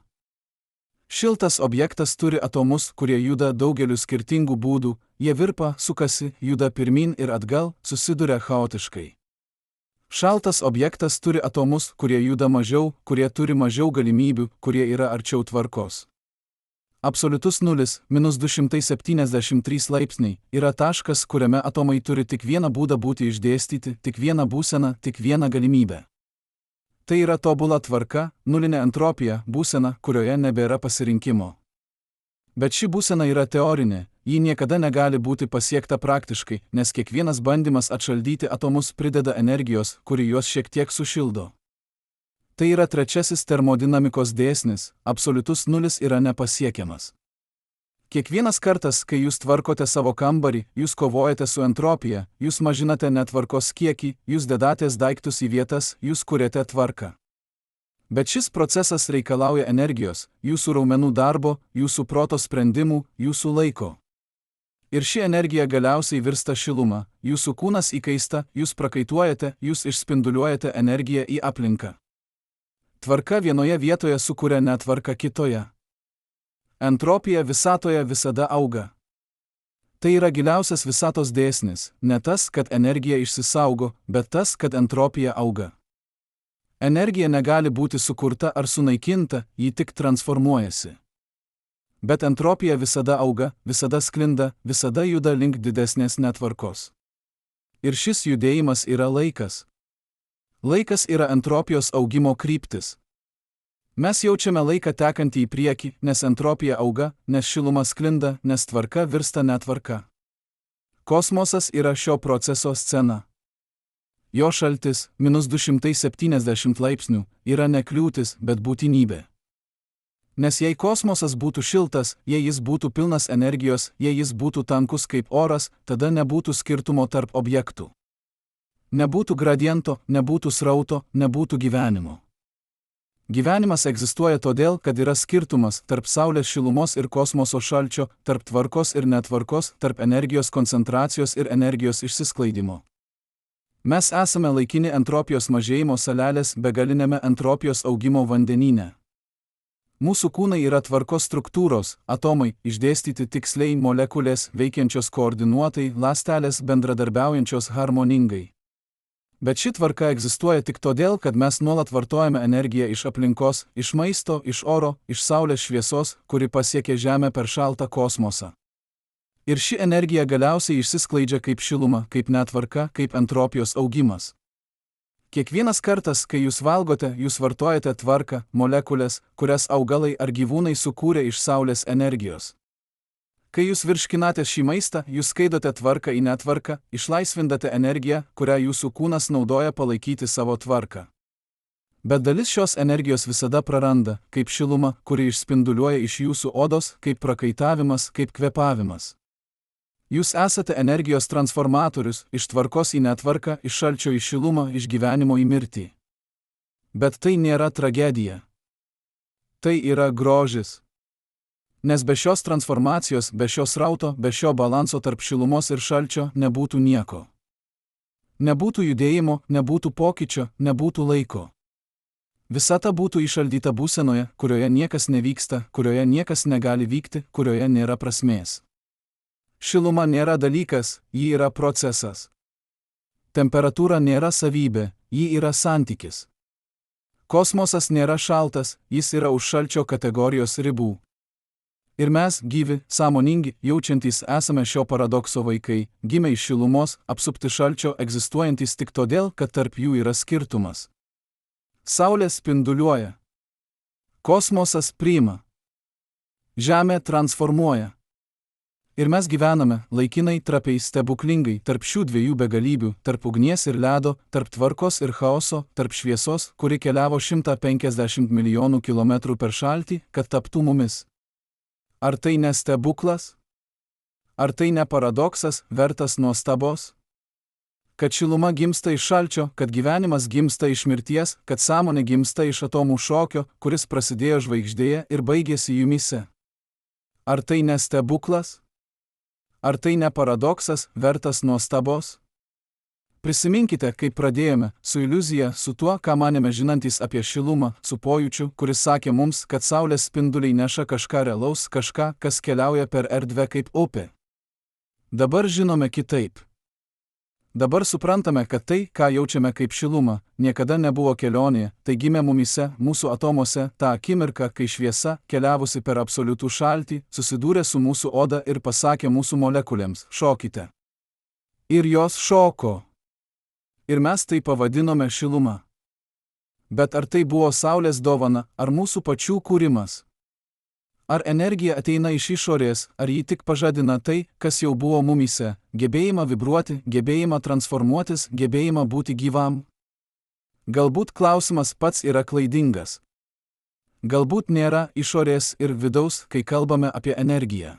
A: Šiltas objektas turi atomus, kurie juda daugeliu skirtingų būdų, jie virpa, sukasi, juda pirmin ir atgal, susiduria chaotiškai. Šaltas objektas turi atomus, kurie juda mažiau, kurie turi mažiau galimybių, kurie yra arčiau tvarkos. Absoliutus nulis, -273 laipsniai, yra taškas, kuriame atomai turi tik vieną būdą būti išdėstyti, tik vieną būseną, tik vieną galimybę. Tai yra tobula tvarka, nulinė entropija, būsena, kurioje nebėra pasirinkimo. Bet ši būsena yra teorinė, ji niekada negali būti pasiekta praktiškai, nes kiekvienas bandymas atšaldyti atomus prideda energijos, kuri juos šiek tiek sušildo. Tai yra trečiasis termodinamikos dėsnis, absoliutus nulis yra nepasiekiamas. Kiekvienas kartas, kai jūs tvarkote savo kambarį, jūs kovojate su entropija, jūs mažinate netvarkos kiekį, jūs dedatės daiktus į vietas, jūs kuriate tvarką. Bet šis procesas reikalauja energijos, jūsų raumenų darbo, jūsų proto sprendimų, jūsų laiko. Ir ši energija galiausiai virsta šiluma, jūsų kūnas įkaista, jūs prakaituojate, jūs išspinduliuojate energiją į aplinką. Tvarka vienoje vietoje sukuria netvarką kitoje. Entropija visatoje visada auga. Tai yra giliausias visatos dėsnis, ne tas, kad energija išsisaugo, bet tas, kad entropija auga. Energija negali būti sukurta ar sunaikinta, ji tik transformuojasi. Bet entropija visada auga, visada sklinda, visada juda link didesnės netvarkos. Ir šis judėjimas yra laikas. Laikas yra entropijos augimo kryptis. Mes jaučiame laiką tekantį į priekį, nes entropija auga, nes šiluma sklinda, nes tvarka virsta netvarka. Kosmosas yra šio proceso scena. Jo šaltis, -270 laipsnių, yra ne kliūtis, bet būtinybė. Nes jei kosmosas būtų šiltas, jei jis būtų pilnas energijos, jei jis būtų tankus kaip oras, tada nebūtų skirtumo tarp objektų. Nebūtų gradiento, nebūtų srauto, nebūtų gyvenimo. Gyvenimas egzistuoja todėl, kad yra skirtumas tarp Saulės šilumos ir kosmoso šalčio, tarp tvarkos ir netvarkos, tarp energijos koncentracijos ir energijos išsisklaidimo. Mes esame laikini entropijos mažėjimo salelės begalinėme entropijos augimo vandenyne. Mūsų kūnai yra tvarkos struktūros, atomai, išdėstyti tiksliai, molekulės veikiančios koordinuotai, ląstelės bendradarbiaujančios harmoningai. Bet ši tvarka egzistuoja tik todėl, kad mes nuolat vartojame energiją iš aplinkos, iš maisto, iš oro, iš saulės šviesos, kuri pasiekia Žemę per šaltą kosmosą. Ir ši energija galiausiai išsiskleidžia kaip šiluma, kaip netvarka, kaip entropijos augimas. Kiekvienas kartas, kai jūs valgote, jūs vartojate tvarką, molekulės, kurias augalai ar gyvūnai sukūrė iš saulės energijos. Kai jūs virškinate šį maistą, jūs skaidote tvarką į netvarką, išlaisvindate energiją, kurią jūsų kūnas naudoja palaikyti savo tvarką. Bet dalis šios energijos visada praranda, kaip šiluma, kuri išspinduliuoja iš jūsų odos, kaip prakaitavimas, kaip kvėpavimas. Jūs esate energijos transformatorius, iš tvarkos į netvarką, iš šalčio į šilumą, iš gyvenimo į mirtį. Bet tai nėra tragedija. Tai yra grožis. Nes be šios transformacijos, be šios srauto, be šio balanso tarp šilumos ir šalčio nebūtų nieko. Nebūtų judėjimo, nebūtų pokyčio, nebūtų laiko. Visata būtų įšaldyta būsenoje, kurioje niekas nevyksta, kurioje niekas negali vykti, kurioje nėra prasmės. Šiluma nėra dalykas, ji yra procesas. Temperatūra nėra savybė, ji yra santykis. Kosmosas nėra šaltas, jis yra už šalčio kategorijos ribų. Ir mes, gyvi, sąmoningi, jaučiantys esame šio paradokso vaikai, gimę iš šilumos, apsupti šalčio, egzistuojantys tik todėl, kad tarp jų yra skirtumas. Saulė spinduliuoja. Kosmosas priima. Žemė transformuoja. Ir mes gyvename, laikinai, trapiai, stebuklingai, tarp šių dviejų begalybių, tarp ugnies ir ledo, tarp tvarkos ir chaoso, tarp šviesos, kuri keliavo 150 milijonų kilometrų per šaltį, kad taptų mumis. Ar tai ne stebuklas? Ar tai ne paradoksas, vertas nuostabos? Kad šiluma gimsta iš šalčio, kad gyvenimas gimsta iš mirties, kad sąmonė gimsta iš atomų šokio, kuris prasidėjo žvaigždėje ir baigėsi jumyse. Ar tai ne stebuklas? Ar tai ne paradoksas, vertas nuostabos? Prisiminkite, kaip pradėjome, su iliuzija, su tuo, ką manėme žinantys apie šilumą, su pojūčiu, kuris sakė mums, kad saulės spinduliai neša kažką realaus, kažką, kas keliauja per erdvę kaip upė. Dabar žinome kitaip. Dabar suprantame, kad tai, ką jaučiame kaip šilumą, niekada nebuvo kelionė, tai gimė mumyse, mūsų atomuose, tą akimirką, kai šviesa, keliavusi per absoliutų šaltį, susidūrė su mūsų oda ir pasakė mūsų molekulėms: šokite. Ir jos šoko. Ir mes tai pavadinome šiluma. Bet ar tai buvo saulės dovana, ar mūsų pačių kūrimas? Ar energija ateina iš išorės, ar ji tik pažadina tai, kas jau buvo mumyse, gebėjimą vibruoti, gebėjimą transformuotis, gebėjimą būti gyvam? Galbūt klausimas pats yra klaidingas. Galbūt nėra išorės ir vidaus, kai kalbame apie energiją.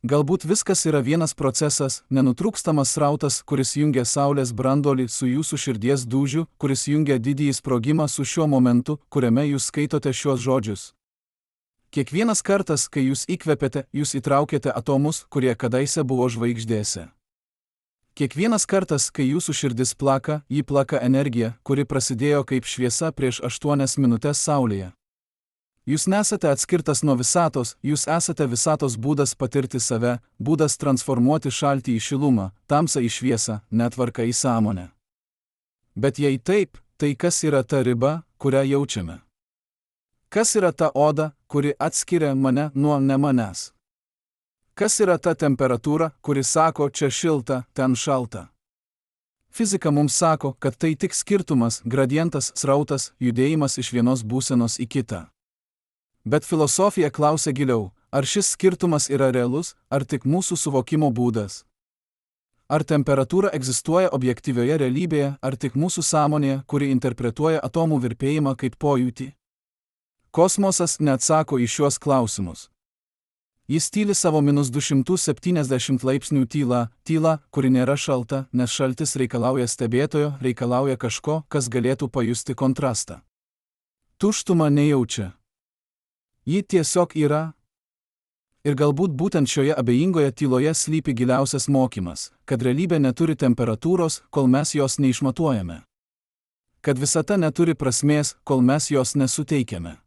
A: Galbūt viskas yra vienas procesas, nenutrūkstamas srautas, kuris jungia saulės branduolį su jūsų širdies dūžiu, kuris jungia didįjį sprogimą su šiuo momentu, kuriame jūs skaitote šiuos žodžius. Kiekvienas kartas, kai jūs įkvepiate, jūs įtraukėte atomus, kurie kadaise buvo žvaigždėse. Kiekvienas kartas, kai jūsų širdis plaka, ji plaka energija, kuri prasidėjo kaip šviesa prieš 8 minutes saulėje. Jūs nesate atskirtas nuo visatos, jūs esate visatos būdas patirti save, būdas transformuoti šaltį į šilumą, tamsą į šviesą, netvarką į sąmonę. Bet jei taip, tai kas yra ta riba, kurią jaučiame? Kas yra ta oda, kuri atskiria mane nuo ne manęs? Kas yra ta temperatūra, kuri sako, čia šilta, ten šalta? Fizika mums sako, kad tai tik skirtumas, gradientas, srautas, judėjimas iš vienos būsenos į kitą. Bet filosofija klausia giliau, ar šis skirtumas yra realus, ar tik mūsų suvokimo būdas? Ar temperatūra egzistuoja objektyvioje realybėje, ar tik mūsų sąmonėje, kuri interpretuoja atomų virpėjimą kaip pojūtį? Kosmosas neatsako į šiuos klausimus. Jis tyli savo -270 laipsnių tyla, kuri nėra šalta, nes šaltis reikalauja stebėtojo, reikalauja kažko, kas galėtų pajusti kontrastą. Tuštumą nejaučia. Ji tiesiog yra. Ir galbūt būtent šioje abejingoje tyloje slypi giliausias mokymas, kad realybė neturi temperatūros, kol mes jos neišmatuojame. Kad visata neturi prasmės, kol mes jos nesuteikiame.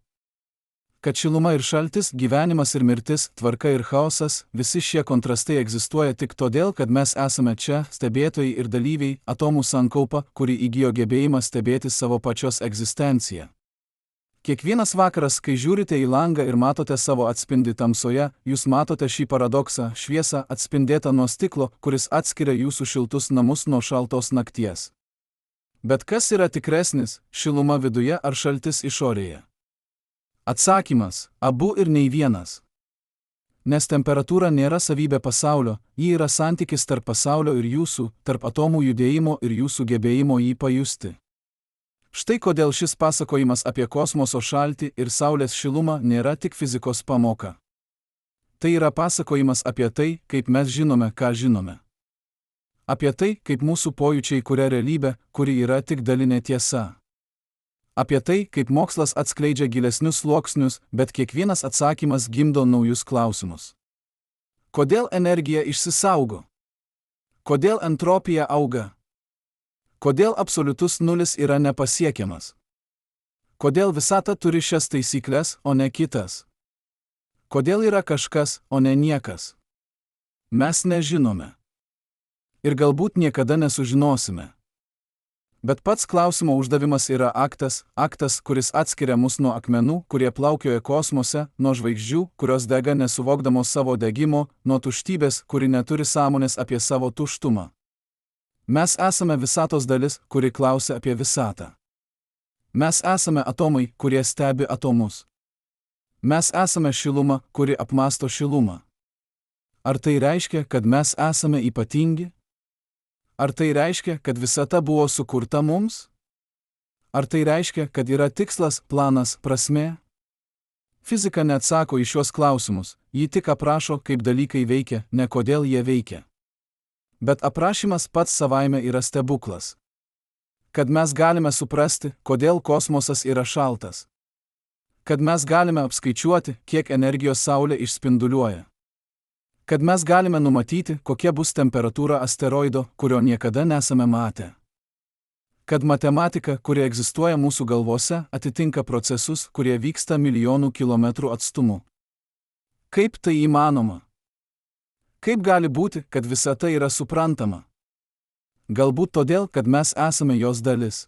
A: Kad šiluma ir šaltis, gyvenimas ir mirtis, tvarka ir chaosas, visi šie kontrastai egzistuoja tik todėl, kad mes esame čia, stebėtojai ir dalyviai, atomų sankaupa, kuri įgijo gebėjimą stebėti savo pačios egzistenciją. Kiekvienas vakaras, kai žiūrite į langą ir matote savo atspindį tamsoje, jūs matote šį paradoksą, šviesą atspindėtą nuo stiklo, kuris atskiria jūsų šiltus namus nuo šaltos nakties. Bet kas yra tikresnis, šiluma viduje ar šaltis išorėje? Atsakymas – abu ir nei vienas. Nes temperatūra nėra savybė pasaulio, ji yra santykis tarp pasaulio ir jūsų, tarp atomų judėjimo ir jūsų gebėjimo jį pajusti. Štai kodėl šis pasakojimas apie kosmoso šaltį ir saulės šilumą nėra tik fizikos pamoka. Tai yra pasakojimas apie tai, kaip mes žinome, ką žinome. Apie tai, kaip mūsų pojūčiai kuria realybę, kuri yra tik dalinė tiesa. Apie tai, kaip mokslas atskleidžia gilesnius sluoksnius, bet kiekvienas atsakymas gimdo naujus klausimus. Kodėl energija išsisaugo? Kodėl entropija auga? Kodėl absoliutus nulis yra nepasiekiamas? Kodėl visata turi šias taisykles, o ne kitas? Kodėl yra kažkas, o ne niekas? Mes nežinome. Ir galbūt niekada nesužinosime. Bet pats klausimo uždavimas yra aktas, kuris atskiria mus nuo akmenų, kurie plaukioja kosmose, nuo žvaigždžių, kurios dega nesuvokdamos savo degimo, nuo tuštybės, kuri neturi sąmonės apie savo tuštumą. Mes esame visatos dalis, kuri klausia apie visatą. Mes esame atomai, kurie stebi atomus. Mes esame šiluma, kuri apmąsto šilumą. Ar tai reiškia, kad mes esame ypatingi? Ar tai reiškia, kad visata buvo sukurta mums? Ar tai reiškia, kad yra tikslas, planas, prasmė? Fizika neatsako į šios klausimus, ji tik aprašo, kaip dalykai veikia, ne kodėl jie veikia. Bet aprašymas pats savaime yra stebuklas. Kad mes galime suprasti, kodėl kosmosas yra šaltas. Kad mes galime apskaičiuoti, kiek energijos Saulė išspinduliuoja. Kad mes galime numatyti, kokia bus temperatūra asteroido, kurio niekada nesame matę. Kad matematika, kuri egzistuoja mūsų galvose, atitinka procesus, kurie vyksta milijonų kilometrų atstumu. Kaip tai įmanoma? Kaip gali būti, kad visata yra suprantama? Galbūt todėl, kad mes esame jos dalis.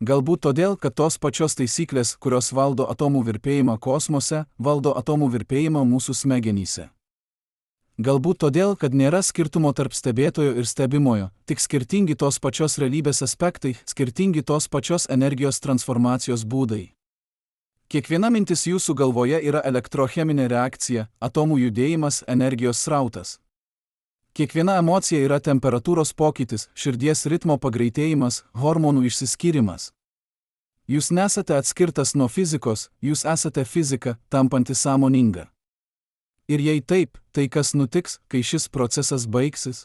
A: Galbūt todėl, kad tos pačios taisyklės, kurios valdo atomų virpėjimą kosmose, valdo atomų virpėjimą mūsų smegenyse. Galbūt todėl, kad nėra skirtumo tarp stebėtojo ir stebimojo, tik skirtingi tos pačios realybės aspektai, skirtingi tos pačios energijos transformacijos būdai. Kiekviena mintis jūsų galvoje yra elektrocheminė reakcija, atomų judėjimas, energijos srautas. Kiekviena emocija yra temperatūros pokytis, širdies ritmo pagreitėjimas, hormonų išsiskyrimas. Jūs nesate atskirtas nuo fizikos, jūs esate fizika, tampanti sąmoninga. Ir jei taip, tai kas nutiks, kai šis procesas baigsis?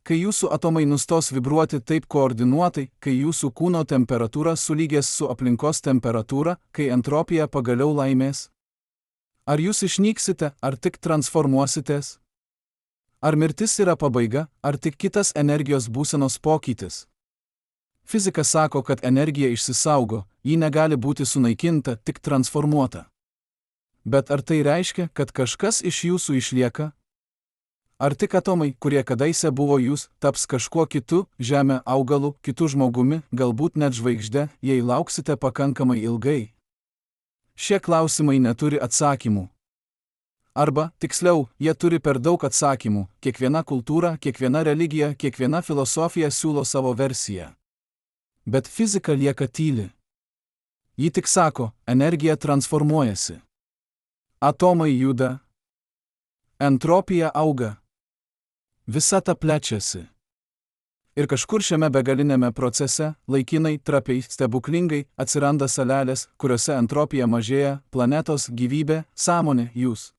A: Kai jūsų atomai nustos vibruoti taip koordinuotai, kai jūsų kūno temperatūra sulygės su aplinkos temperatūra, kai entropija pagaliau laimės? Ar jūs išnyksite, ar tik transformuositės? Ar mirtis yra pabaiga, ar tik kitas energijos būsenos pokytis? Fizika sako, kad energija išsisaugo, ji negali būti sunaikinta, tik transformuota. Bet ar tai reiškia, kad kažkas iš jūsų išlieka? Ar tik atomai, kurie kadaise buvo jūs, taps kažkuo kitu, žemė, augalu, kitu žmogumi, galbūt net žvaigžde, jei lauksite pakankamai ilgai? Šie klausimai neturi atsakymų. Arba, tiksliau, jie turi per daug atsakymų, kiekviena kultūra, kiekviena religija, kiekviena filosofija siūlo savo versiją. Bet fizika lieka tyli. Ji tik sako, energija transformuojasi. Atomai juda. Entropija auga. Visata plečiasi. Ir kažkur šiame begalinėme procese, laikinai, trapiai, stebuklingai, atsiranda salelės, kuriuose entropija mažėja, planetos, gyvybė, sąmonė, jūs.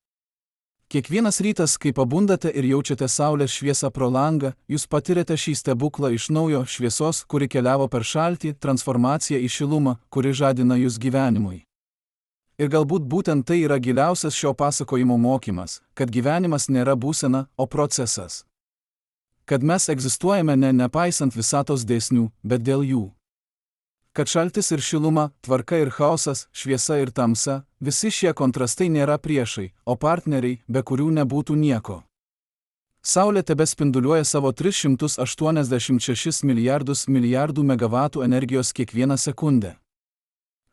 A: Kiekvienas rytas, kai pabundate ir jaučiate saulės šviesą pro langą, jūs patiriate šį stebuklą iš naujo, šviesos, kuri keliavo per šaltį, transformaciją į šilumą, kuri žadina jūs gyvenimui. Ir galbūt būtent tai yra giliausias šio pasakojimo mokymas, kad gyvenimas nėra būsena, o procesas. Kad mes egzistuojame ne nepaisant visatos dėsnių, bet dėl jų. Kad šaltis ir šiluma, tvarka ir chaosas, šviesa ir tamsa, visi šie kontrastai nėra priešai, o partneriai, be kurių nebūtų nieko. Saulė tebespinduliuoja savo 386 milijardų megavatų energijos kiekvieną sekundę.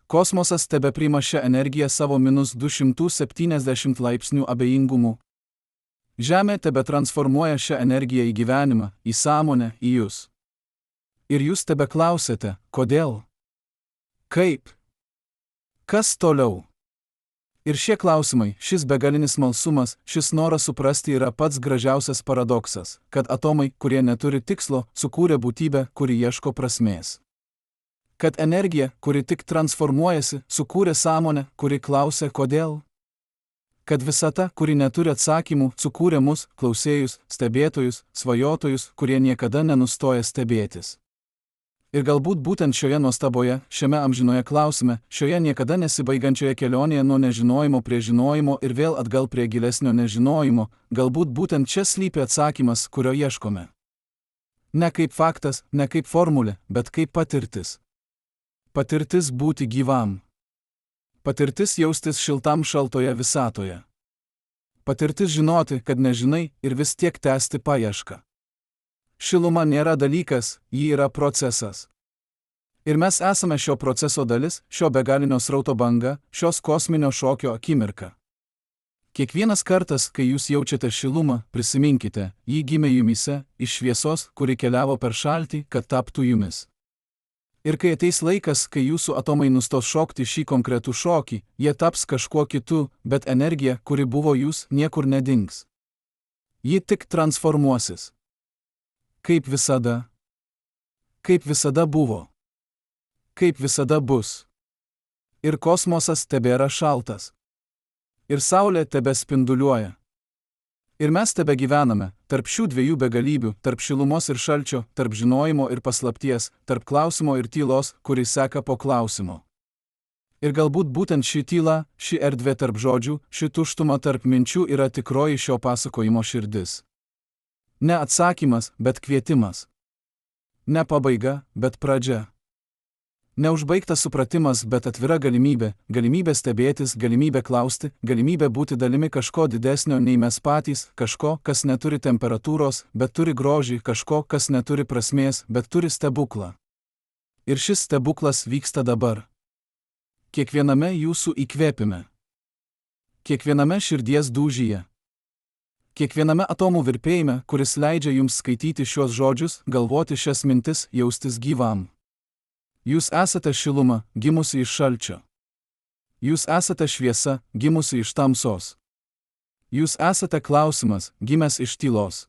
A: Kosmosas tebepriima šią energiją savo -270 laipsnių abejingumu. Žemė tebetransformuoja šią energiją į gyvenimą, į sąmonę, į jūs. Ir jūs tebeklausėte, kodėl? Kaip? Kas toliau? Ir šie klausimai, šis begalinis smalsumas, šis noras suprasti yra pats gražiausias paradoksas, kad atomai, kurie neturi tikslo, sukūrė būtybę, kuri ieško prasmės. Kad energija, kuri tik transformuojasi, sukūrė sąmonę, kuri klausia kodėl. Kad visata, kuri neturi atsakymų, sukūrė mus, klausėjus, stebėtojus, svajotojus, kurie niekada nenustoja stebėtis. Ir galbūt būtent šioje nuostaboje, šiame amžinoje klausime, šioje niekada nesibaigiančioje kelionėje nuo nežinojimo prie žinojimo ir vėl atgal prie gilesnio nežinojimo, galbūt būtent čia slypi atsakymas, kurio ieškome. Ne kaip faktas, ne kaip formulė, bet kaip patirtis. Patirtis būti gyvam. Patirtis jaustis šiltam šaltoje visatoje. Patirtis žinoti, kad nežinai ir vis tiek tęsti paiešką. Šiluma nėra dalykas, ji yra procesas. Ir mes esame šio proceso dalis, šio begalinio srauto banga, šios kosminio šokio akimirka. Kiekvienas kartas, kai jūs jaučiate šilumą, prisiminkite, ji gimė jumyse, iš šviesos, kuri keliavo per šaltį, kad taptų jumis. Ir kai ateis laikas, kai jūsų atomai nustos šokti šį konkretų šokį, jie taps kažkuo kitu, bet energija, kuri buvo jūs, niekur nedings. Ji tik transformuosis. Kaip visada. Kaip visada buvo. Kaip visada bus. Ir kosmosas tebėra šaltas. Ir saulė tebespinduliuoja. Ir mes tebegyvename, tarp šių dviejų begalybių, tarp šilumos ir šalčio, tarp žinojimo ir paslapties, tarp klausimo ir tylos, kuri seka po klausimo. Ir galbūt būtent ši tyla, ši erdvė tarp žodžių, ši tuštuma tarp minčių yra tikroji šio pasakojimo širdis. Ne atsakymas, bet kvietimas. Ne pabaiga, bet pradžia. Neužbaigtas supratimas, bet atvira galimybė, galimybė stebėtis, galimybė klausti, galimybė būti dalimi kažko didesnio nei mes patys, kažko, kas neturi temperatūros, bet turi grožį, kažko, kas neturi prasmės, bet turi stebuklą. Ir šis stebuklas vyksta dabar. Kiekviename jūsų įkvėpime. Kiekviename širdies dūžyje. Kiekviename atomų virpėjime, kuris leidžia jums skaityti šios žodžius, galvoti šias mintis, jaustis gyvam. Jūs esate šiluma, gimusi iš šalčio. Jūs esate šviesa, gimusi iš tamsos. Jūs esate klausimas, gimęs iš tylos.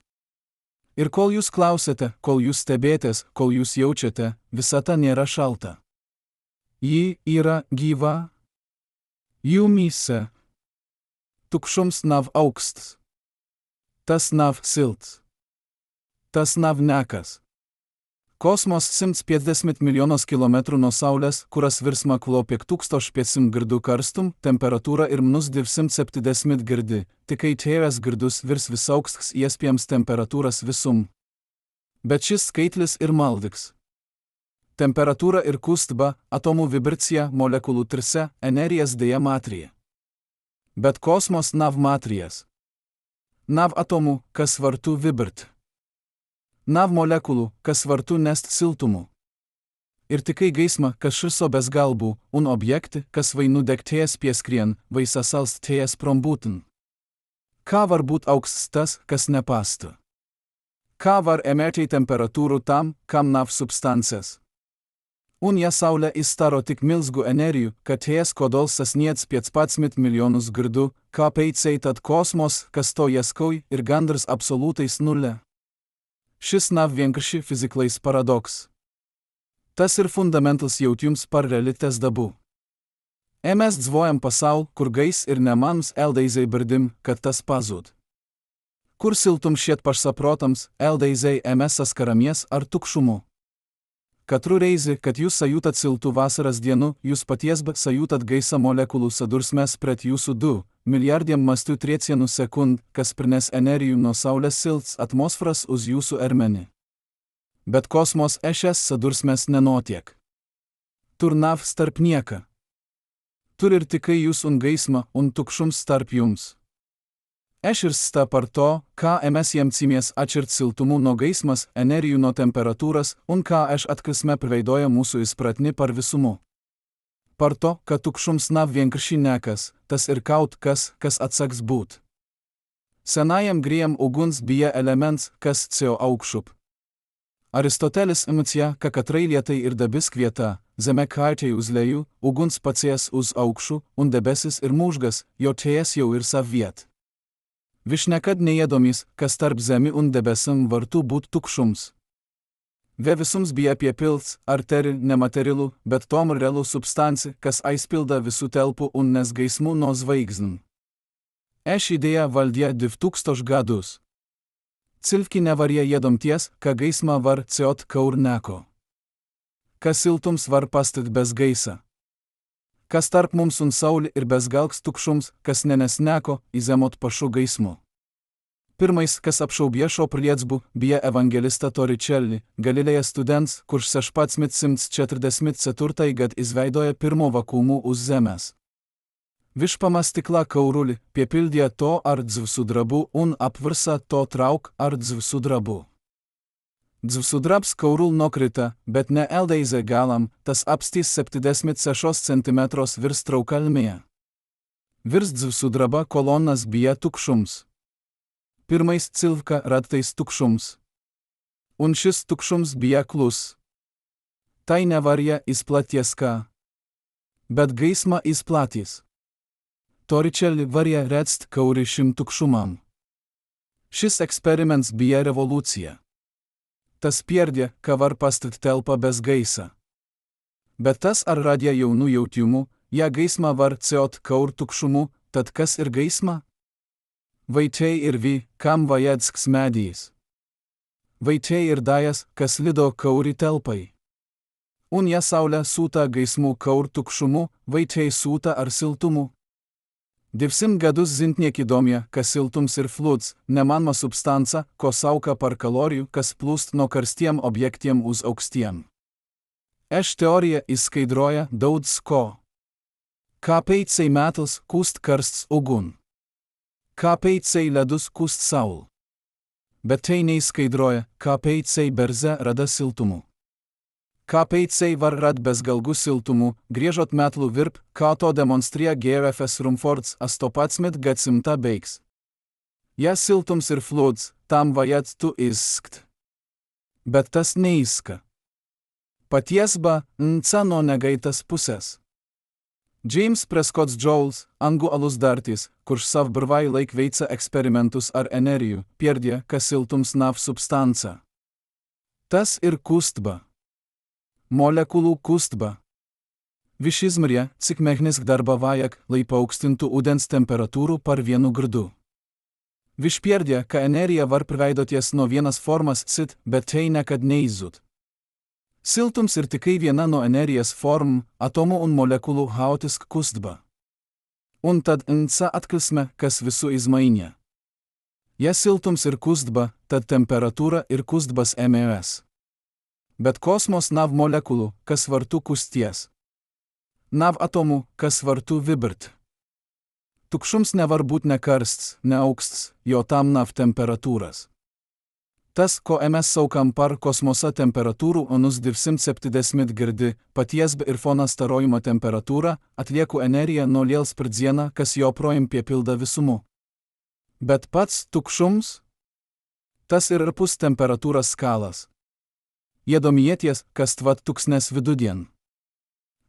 A: Ir kol jūs klausėte, kol jūs stebėtės, kol jūs jaučiate, visata nėra šalta. Ji yra gyva. Jumyse. Tukšums nav auksts. Tas nav silts. Tas nav nekas. Kosmos 150 milijonus kilometrų nuo Saulės, kuras virsma klopiek 1500 girdų karstum, temperatūra ir -270 girdi, tikai tėvės girdus virs visauksts iespiems temperatūras visum. Bet šis skaitlis ir maldiks. Temperatūra ir kustba, atomų vibracija, molekulų trise, energijas dėja matrija. Bet kosmos nav matrijas. Nav atomų, kas vartų vibrt. Nav molekulų, kas vartų nest siltumų. Ir tikai geisma, kas šiso bez galbų, un objekti, kas vainu degtėjas pieskrien, vaisasals tėjas prombūtin. Ką var būt aukstas, kas nepastų? Ką var emerti temperatūrų tam, kam nav substancijas? Un ja saulė įstaro tik milzgų energijų, kad tėjas kodol sasniec 15 milijonus girdų, ką peicei tad kosmos, kas to ieskauj ir gandras absoliutais nulle. Šis nav vienkārši fiziklais paradoks. Tas ir fundamentals jautjums par realites dabu. Mes dzvojam pasaul, kur gais ir nemans eldeizai birdim, kad tas pazūd. Kur siltum šiet pašsaprotams, eldeizai mes saskaramies ar tukšumu. Katru reizi, kad jūs sajutat siltų vasaras dienu, jūs paties sajutat gaisa molekulų sadursmes pret jūsų 2 milijardiem mastų triecienų sekund, kas prines energijų nuo saulės silts atmosferas uz jūsų ermenį. Bet kosmos šias sadursmes nenotiek. tur nav starp nieka. Tur ir tikai jūs un gaisma un tukšums starp jums. Aš ir sta par to, kā mes jemcimies atšķirt siltumu no gaismas, energiju no temperatūras un kā aš atkrisme priveidoja mūsų izpratni par visumu. Par to, ka tukšums nav vienkārši nekas, tas ir kaut kas, kas atsaks būt. Senajam griem uguns bija elements, kas cėjo augšup. Aristotelis emocija, ka katrai lietai ir dabisk vieta, zeme karčiai uz leju, uguns pacies uz aukšų, un debesis ir mūžgas, jo čėjas jau ir sav viet. Viš nekad neiedomys, kas tarp zemi un debesim vartų būt tukšums. Ve visums bija piepilts, arteri nematerialų, bet tom realų substanci, kas aizpilda visų telpų un nes gaismų nuo zvaigznų. Eš idėja valdė 2000 gadus. Cilvki nevarė iedomties, ka gaisma var ciot kaur neko. Ka siltums var pastit bez gaisa. Kas tarp mums un saulė ir bezgalks tukšums, kas nenes neko, izemot pašu gaismu. Pirmais, kas apšaubė šio prietsbu, bija evangelista Toričelli, Galilėjas students, kurš 1644 gad izveidoja pirmo vakuumų uz zemes. Višpama stikla kaurulį, piepildė to ar dzvsudrabu un apvirsa to trauk ar dzvsudrabu. Dzvsudrabs kaurul nokrita, bet ne eldeize galam, tas apstys 76 cm virs traukalmėje. Virs dzvsudraba kolonas bija tukšums. Pirmais cilvka radtais tukšums. Un šis tukšums bija klus. Tai nevarė izplaties ką. Bet gaisma izplatys. Toričelli varė redst kauri šim tukšumam. Šis eksperiments bija revoliucija. Tas pierdė, ka var pastit telpa bez gaisa. Bet tas ar radė jaunų jautiumų, ja gaisma var ciot kaur tukšumu, tad kas ir gaisma? Vaičiai ir vi, kam vajedsks medijais. Vaičiai ir dajas, kas lido kauri telpai. Un ja saulė sūta gaismų kaur tukšumu, vaičiai sūta ar siltumu. 20 gadus zintniek įdomė, kas siltums ir fluds, nemanma substanca, ko sauka par kalorijų, kas plūst nuo karstiem objektiem uz aukstiem. Eš teorija įskaidroja daudz ko. Kāpēc metals kūst karsts ugun? Kāpēc ledus kūst saul? Bet tai neįskaidroja, kāpēc berze rada siltumu. Kāpēc var rad bezgalgu siltumu, griežot metlų virp, kā to demonstrija GFS Rumfords 18 gadsimta beigs. Ja siltums ir fluds, tam vajadzētu izskt. Bet tas neizska. Patiesba, nca no negaitas pusės. James Prescott Jones, angų alus dartis, kurš sav brvai laik veica eksperimentus ar energijų, pierdė, ka siltums nav substanca. Tas ir kustba. Molekulų kustba. Viš izmrė, cik mechnisk darba vajag, lai paaukštintų udens temperatūrų par vienu gradu. Viš pierdė, ka energija var priveidoties nuo vienas formas sit, bet tai nekad neizud. Siltums ir tikai viena nuo energijas form, atomų un molekulų haotisk kustba. Un tad nca atkrisme, kas visų izmainė. Ja siltums ir kustba, tad temperatūra ir kustbas MES. Bet kosmos nav molekulų, kas vartų kusties. Nav atomų, kas vartų vibirt. Tukšums nevar būt ne karsts, ne auksts, jo tam nav temperatūras. Tas, ko mes saukam par kosmosa temperatūrų onus 270 girdi, patiesb ir fona starojimo temperatūra, atlieku energiją nuo liels pradzieną, kas jo projim piepilda visumu. Bet pats tukšums? Tas ir pus temperatūras skalas. Iedomieties, kas tvat tuksnes vidudien.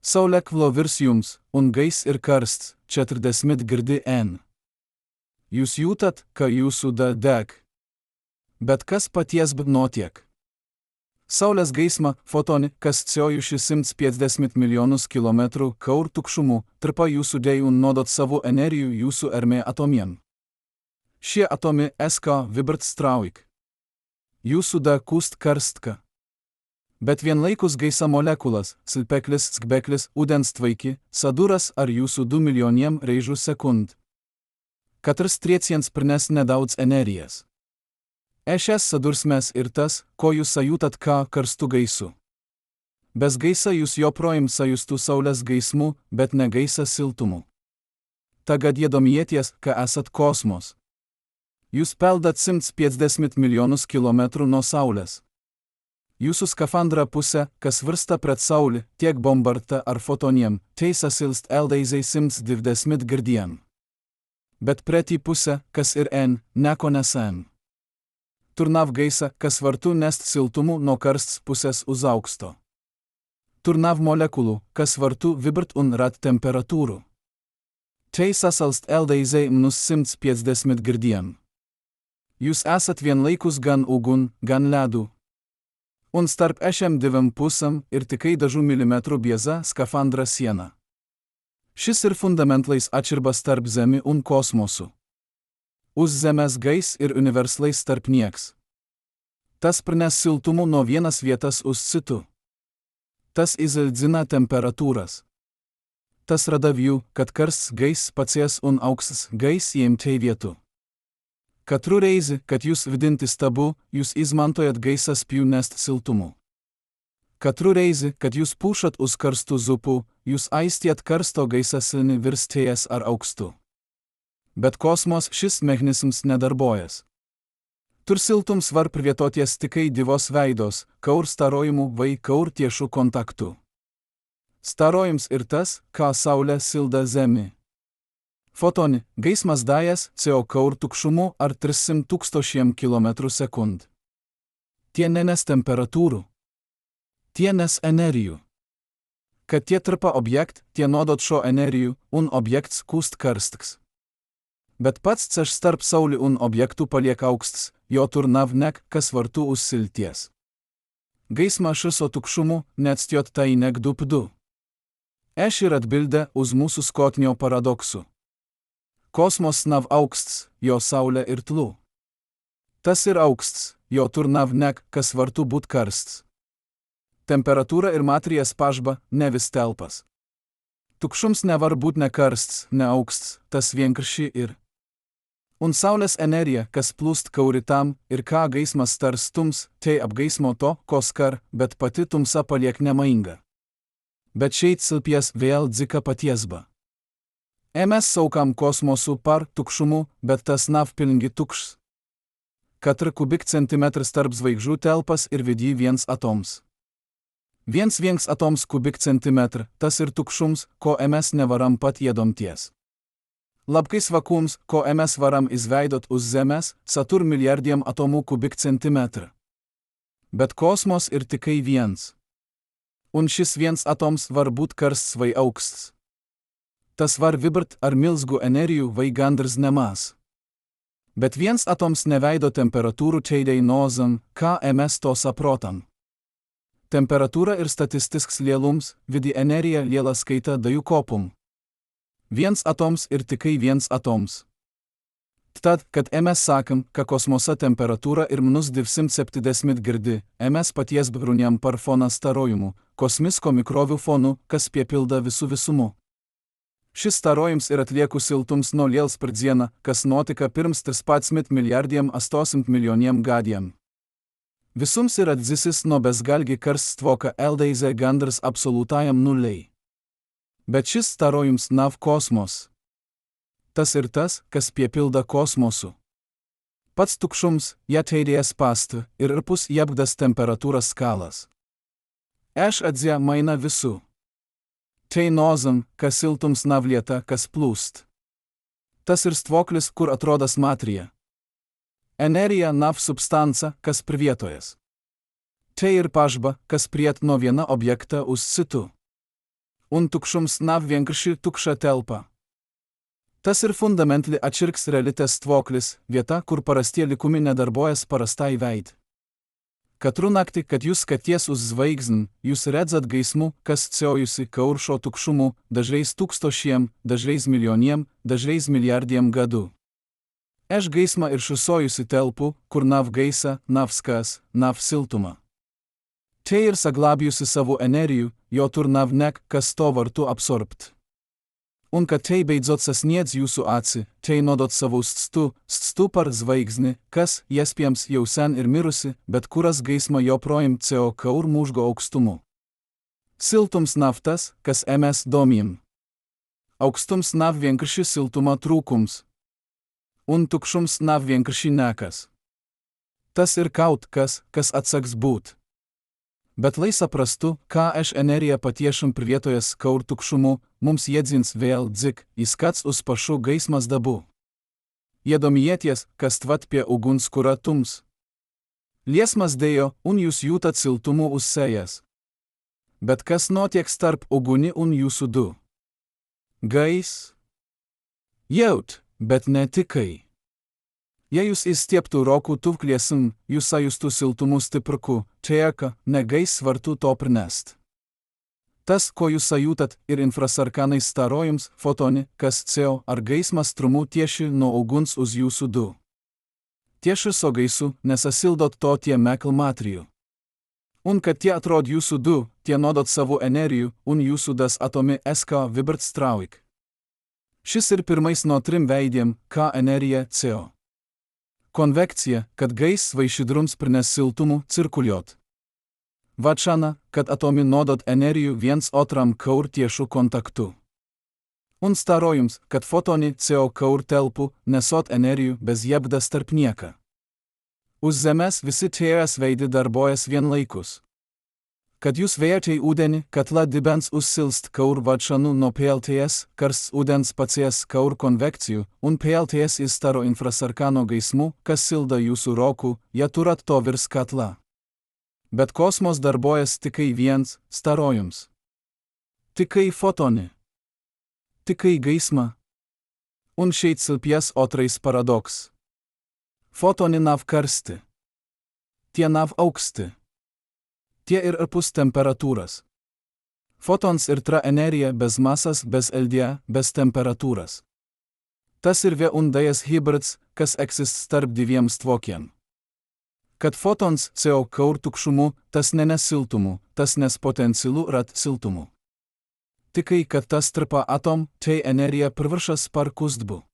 A: Saulė klo virs jums, un gais ir karsts, 40 girdi N. Jūs jūtat, ka jūsų deg. Bet kas patiesb notiek? Saulės gaisma, fotoni, kas ciojuši 150 milijonus kilometrų kaur tukšumu, tarpa jūsų dėjų nodot savo energijų jūsų ermė atomiem. Šie atomi SK vibrt straujk. Jūsų da kūst karstka. Bet vienlaikus gaisa molekulas, silpeklis, skbeklis, udens tvaiki, saduras ar jūsų 2 milijoniem reižų sekund. Katrs trieciens prines nedaudz energijas. Šias sadursmes ir tas, ko jūs sajutat ką karstu gaisu. Bez gaisa jūs joprojām sajustų saulės gaismų, bet ne gaisa siltumu. Tagad iedomājieties, ka esat kosmos. Jūs peldat 150 milijonus kilometrų nuo saulės. Jūsų skafandra pusė, kas virsta pret saulį, tiek bombarda ar fotoniem, tai sasilst LDZ 120 girdien. Bet pretį pusę, kas ir N, neko nesam. Turnav gaisa, kas vartu nest siltumu nuo karsts pusės uz auksto. Turnav molekulų, kas vartu vibrt un rat temperatūrų. Tai sasilst LDZ -150 girdien. Jūs esat vienlaikus gan ugun, gan ledų. Un starp šiam dviem pusėm ir tikai dažų milimetrų bieza skafandra siena. Šis ir fundamentlais atširpas tarp Zemi un kosmosu. Uz Žemės gais ir universalais tarp nieks. Tas prines siltumu nuo vienas vietas uz citu. Tas izildzina temperatūras. Tas rada vijų, kad karsts gais pacies un aukštas gais įimtai vietų. Katru reizi, kad jūs vidinti stabu, jūs izmantojat gaisą spjūnest siltumu. Katru reizi, kad jūs pušat uz karstų zupų, jūs aistiet karsto gaisą silni virstėjas ar aukštu. Bet kosmos šis mechanizmas nedarbojas. Tur siltums var privietoties tikai divos veidos, kaur starojimu vai kaur tiešu kontaktu. Starojums ir tas, ką saulė silda Žemė. Fotoni, gaismas dajas CO kaur tukšumu ar 300 000 km/s. Tie nenes temperatūrų. Tie nes energijų. Kad tie trpa objekt, tie nodot šo energijų, un objekts kūst karstks. Bet pats ceš starp saulį un objektų paliek auksts, jo turnav nek, kas vartu užsilties. Gaisma šiso tukšumu, neatstiot tai nek dupdu. Ir atbildė uz mūsų skotnio paradoksu. Kosmos nav auksts, jo saulė ir tlu. Tas ir auksts, jo turnav nek, kas vartu būt karsts. Temperatūra ir matrijas pažba, ne vis telpas. Tukšums nevar būt ne karsts, ne auksts, tas vienkarši ir. Un saulės energija, kas plūst kauritam, ir ką gaismas tars tums, tai apgaismo to, ko skar, bet pati tumsa paliek nemainga. Bet šeit silpies vėl dzika patiesba. Mes saukam kosmosu par tukšumu, bet tas nav pilngi tukšs. Katra kubikcentimetras tarp žvaigždžių telpas ir vidį viens atoms. Viens atoms kubikcentimetrą, tas ir tukšums, ko mes nevaram pat iedomties. Labkais vakums, ko mes varam izveidot uz Žemės, satur milijardiem atomų kubikcentimetrą. Bet kosmos ir tikai viens. Un šis viens atoms var būt karsts vai auksts. Tas var vibrt ar milzgų energijų vai gandrs nemas. Bet viens atoms neveido temperatūrų teidei nozam, ką mes to saprotam. Temperatūra ir statistisks lielums, vidi energija liela skaita dajų kopum. Viens atoms ir tikai viens atoms. Tad, kad mes sakam, ka kosmosa temperatūra ir -270 girdi, mes paties bruniam par foną starojimu, kosmisko mikrovių fonu, kas piepilda visų visumu. Šis starojums ir atlieku siltums nuo liels per dieną, kas notika pirms 3 milijardiem 800 milijoniem gadiem. Visums ir atzisis nuo bezgalgi karstvoka LDZ gandras absoliutajam nuliai. Bet šis starojums nav kosmos. Tas ir tas, kas piepilda kosmosu. Pats tukšums, teidėjas past ir pus jabgdas temperatūras skalas. Atzia maina visų. Tai nozam, kas siltums nav lieta, kas plūst. Tas ir stvoklis, kur atrodas matrija. Energija nav substanca, kas privietojas. Tai ir pažba, kas priet nuo viena objekta uz citu. Un tukšums nav vienkarši tukša telpa. Tas ir fundamentali atširks realitas stvoklis, vieta, kur parastie likumi nedarbojas parastai veid. Katru naktį, kad jūs skaties uz žvaigždėm, jūs redzat gaismų, kas ciojusi kauršo tukšumu, dažreiz 1000, dažreiz milijoniem, dažreiz milijardiem gadų. Gaisma ir šusojusi telpu, kur nav gaisa, nav skas, nav siltuma. Tai ir saglabijusi savo energijų, jo tur nav nek, kas to vartu absorbt. Un kad tai beidzot sasniedz jūsų acį, tai nodot savo ststu par žvaigždį, kas, jespiems jau sen ir mirusi, bet kuras gaisma jo projim CO kaur mūžgo aukstumu. Siltums naftas, kas ms domim. Augstums nav vienkārši siltuma trūkums. Un tukšums nav vienkārši nekas. Tas ir kaut kas, kas atsaks būt. Bet lai saprastu, kā enerija patiešām privietojas kaur tukšumu, mums jēdzins vēl dzik izskats uz pašu gaismas dabu. Iedomājieties, kas tvat pie ugunskura tums. Liesmas dėjo, un jūs jūtat siltumu uz sejas. Bet kas notiek starp uguni un jūsų du? Gais? Jaut, bet ne tikai. Ja jūs įstieptų roku tuvkliesim, jūs sajustų siltumu stipruku, čieka, negais svartu to prinest. Tas, ko jūs sajūtat, ir infrasarkanais starojums, fotoni, kas CO ar gaismas strumu tieši nuo uguns uz jūsų du. Tieši so gaisu, nesasildot to tie mekl matrijų. Un kad tie atrod jūsų du, tie nodot savo energijų, un jūsų das atomi SK vibrt straujk. Šis ir pirmais nuo trim veidiem, ką energija CO. Konvekcija, kad gais vaišidrums prines siltumu cirkuliot. Vačana, kad atomi nodot energijų viens otram kaur tiešu kontaktu. Un starojums, kad fotoni CO kaur telpu, nesot energijų bez jebda starp nieka. Uz zemes visi tėjas veidi darbojas vienlaikus. Kad jūs vėjate į ūdenį, katla dibens užsilst kaur vačanu nuo PLTS, karsts ūdens pacies kaur konvekcijų, un PLTS įstaro infrasarkano gaismų, kas silda jūsų roku, jie turat to virs katla. Bet kosmos darbojas tikai viens, starojums. Tikai fotoni. Tikai gaisma. Un šeit silpies otrais paradoks. Fotoni nav karsti. Tie nav auksti. Tie ir arpus temperatūras. Fotons ir tra energija bez masas, bez LDA, bez temperatūras. Tas ir viendajas hybrids, kas eksist starp diviem stvokiem. Kad fotons CO kaur tukšumu, tas nenes siltumu, tas nes potencialu rat siltumu. Tikai, kad tas tripa atom, tai energija priviršas par kustbu.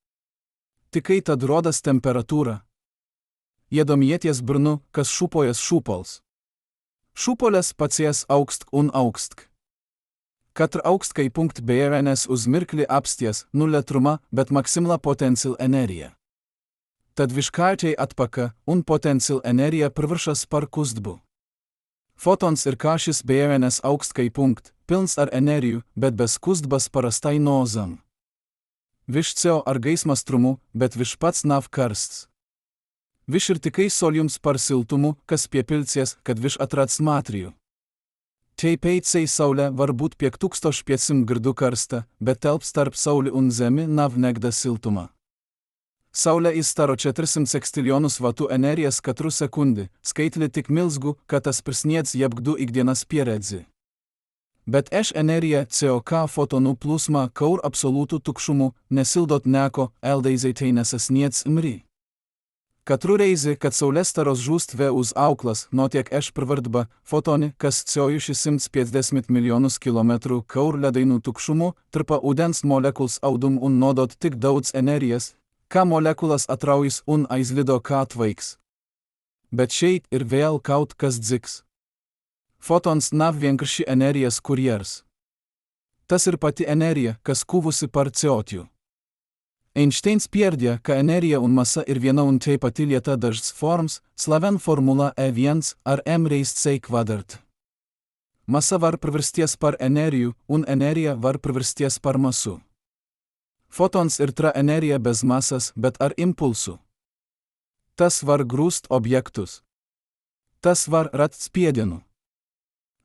A: Tikai tad rodas temperatūra. Iedomieties brnu, kas šūpojas šūpols. Šūpolės pacies augstk un augstk. Katr augstkai punkt BRNS uz mirkli apsties, nuletruma, bet maksimla potencial energija. Tad viškārčiai atpaka, un potencial energija priviršas par kustbu. Fotons ir kā šis BRNS augstkai punkt, pilns ar energiju, bet bez kustbas parastai nozam. Viš CO ar gaismas strumu, bet viš pats nav karsts. Viš ir tikai soliums par siltumu, kas piepilcies, kad viš atrats matrijų. Tai peicei saulė var būt 5500 gradu karsta, bet telp starp saulį un zemi nav negda siltuma. Saulė įstaro 400 sektilionus vatų energijas katru sekundi, skaitli tik milzgu, kad tas prisniedz jebgdu ikdienas pieredzi. Bet energija COK fotonų plūsma kaur absoliutų tukšumu, nesildot neko, eldaizai tai nesasniedz imri. Katru reizi, kad saulėstaros žūst uz auklas, notiek prvardba, fotoni, kas CO 150 milijonus kilometrų kaur ledainų tukšumu, trpa udens molekuls audum un nodot tik daudz energijas, ką molekulas atraujis un aizlido ką tvaiks. Bet šeit ir vėl kaut kas dziks. Fotons nav vienkārši energijas kurjers. Tas ir pati energija, kas kuvusi par CO2. Einsteins pierdė, ka energija un masa ir viena un tai pati lieta dažs forms, slaven formula E1 ar m raised c kvadrat. Masa var priversties par energijų, un energija var priversties par masu. Fotons ir tra energija bez masas, bet ar impulsų. Tas var grūst objektus. Tas var rat spiedienų.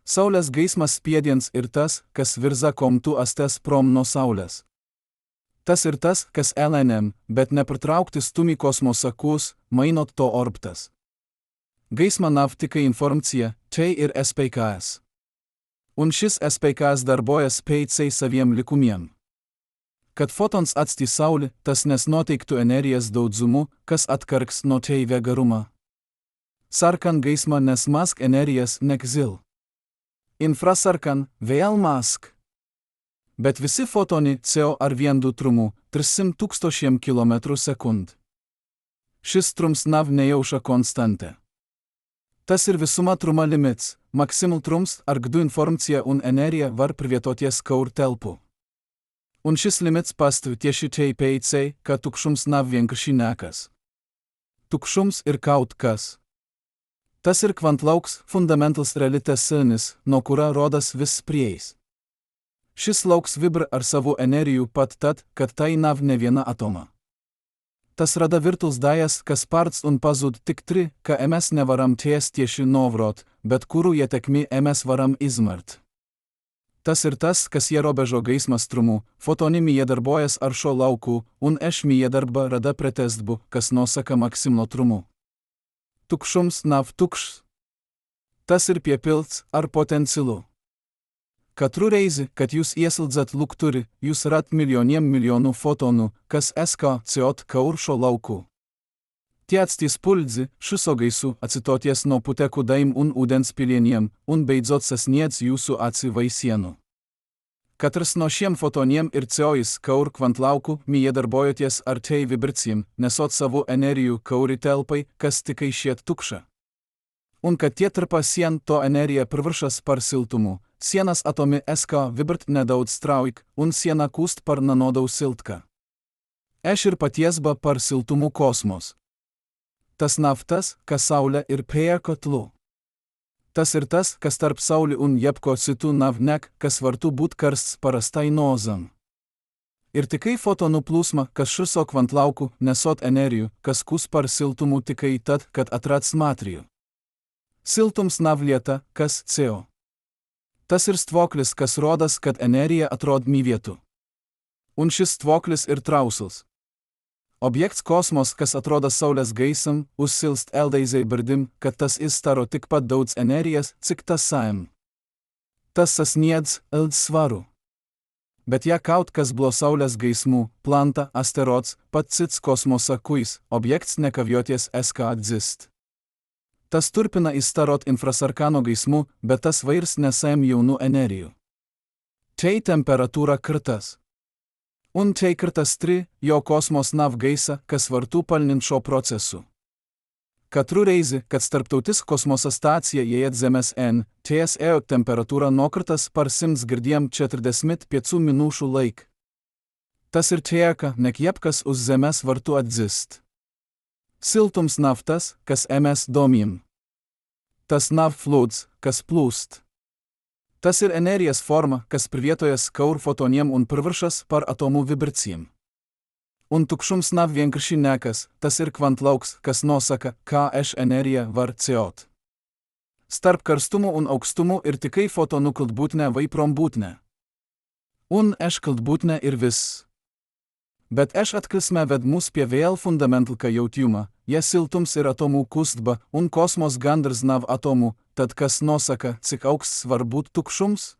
A: Saulės gaismas spiediens ir tas, kas virza komtu astes prom nuo saulės. Tas ir tas, kas LNM, bet nepritraukti stumi kosmosa kūs, mainot to orbitas. Gaisma nav tikai informacija, tai ir SPKS. Un šis SPKS darbojas peicei saviem likumiem. Kad fotons atsti saulį, tas nesnoteiktų energijas daudzumu, kas atkarks nuo tai vėgarumą. Sarkan gaisma nesmask energijas nekzil. Infrasarkan vėl mask. Bet visi fotoni CO ar viendu trumu 300 000 km/sekund. Šis trums nav nejauša konstante. Tas ir visuma truma limits, maximal trums ar gdu informacija un enerija var privietoties kaur telpu. Un šis limits pastāv tieši tāpēc, ka tukšums nav vienkārši nekas. Tukšums ir kaut kas. Tas ir kvantlauks, fundamentāls realitātes sēnis, no kura rodas viss priejs. Šis lauks vibra ar savu eneriju pat tad, kad tai nav neviena atoma. Tas rada virtuls dajas, kas pārts un pazūd tik tri, ka mēs nevaram ties tieši novrot, bet kuru ietekmi mēs varam izmērt. Tas ir tas, kas ierobežo gaisma strumu, fotonimi iedarbojas ar šo lauku, un ešmi iedarba rada pretestbu, kas nosaka maksimlo trumu. Tukšums nav tukšs. Tas ir piepilds ar potenciālu. Katru reizi, kad jūs ieslēdzat lukturi, jūs rat miljonu fotonu, kas SKCOT kaur šo lauku. Tie atstīs puldzi, šiso gaisu atsitoties no putekų daim un ūdens pilieniem, un beidzot sasniedz jūsų aci vaisienų. Katras no šiem fotoniem ir ceojis kaur kvantlauku, mie darbojoties ar tei vibracijam, nesot savu energiju kauri telpai, kas tikai šiet tukša. Un kad tie tarpa sien to energija priviršas par siltumu, sienas atomi SK vibrt nedaudz straujk, un siena kūst par nanodau siltka. Eš ir patiesba par siltumu kosmos. Tas nav tas, kas saulė ir prie kotlu. Tas ir tas, kas tarp saulį un jebko citų nav nek, kas vartų būt karsts parastai nozam. Ir tikai fotonų plūsma, kas šiso kvantlauku, nesot energijų, kas kus par siltumu tikai tad, kad atrats matrijų. Siltums nav lieta, kas CO. Tas ir stvoklis, kas rodas, kad energija atrod mi vietų. Un šis stvoklis ir trausls. Objekts kosmos, kas atrodo saulės gaisam, užsilst eldaizai birdim, kad tas įstaro tik pat daudz energijas, cik tas saim. Tas sasniedz eld svaru. Bet ja kaut kas blo saulės gaismų, planta, asteroids, pat cits kosmosa kuis, objekts nekavjoties SK atzist. Tas turpina įstarot infrasarkano gaismų, bet tas vairs nesaim jaunų energijų. Tai temperatūra krtas. Un tai krtas tri, jo kosmos nav gaisa, kas vartų palnint šio procesu. Katru reizi, kad starptautis kosmosa stacija jėjet Zemes N, TSE temperatūra nokritas par 145 minučių laik. Tas ir tieka, nek jebkas uz Zemes vartų atzist. Siltums nav tas, kas mes domim. Tas nav fluids, kas plūst. Tas ir energijas forma, kas privietojas kaur fotoniem un priviršas par atomų vibracijam. Un tukšums nav vienkārši nekas, tas ir kvantlauks, kas nosaka, ką eš energija var ceot. Starp karstumu un aukstumu ir tikai fotonų kaltbūtne vai prombūtne. Un eš kaltbūtne ir vis. Bet eš atkrisme ved mus pie vėl fundamentalka jautjuma, ja siltums ir atomų kustba, un kosmos gandrs nav atomų, tad kas nosaka, cik auksts var būt tukšums?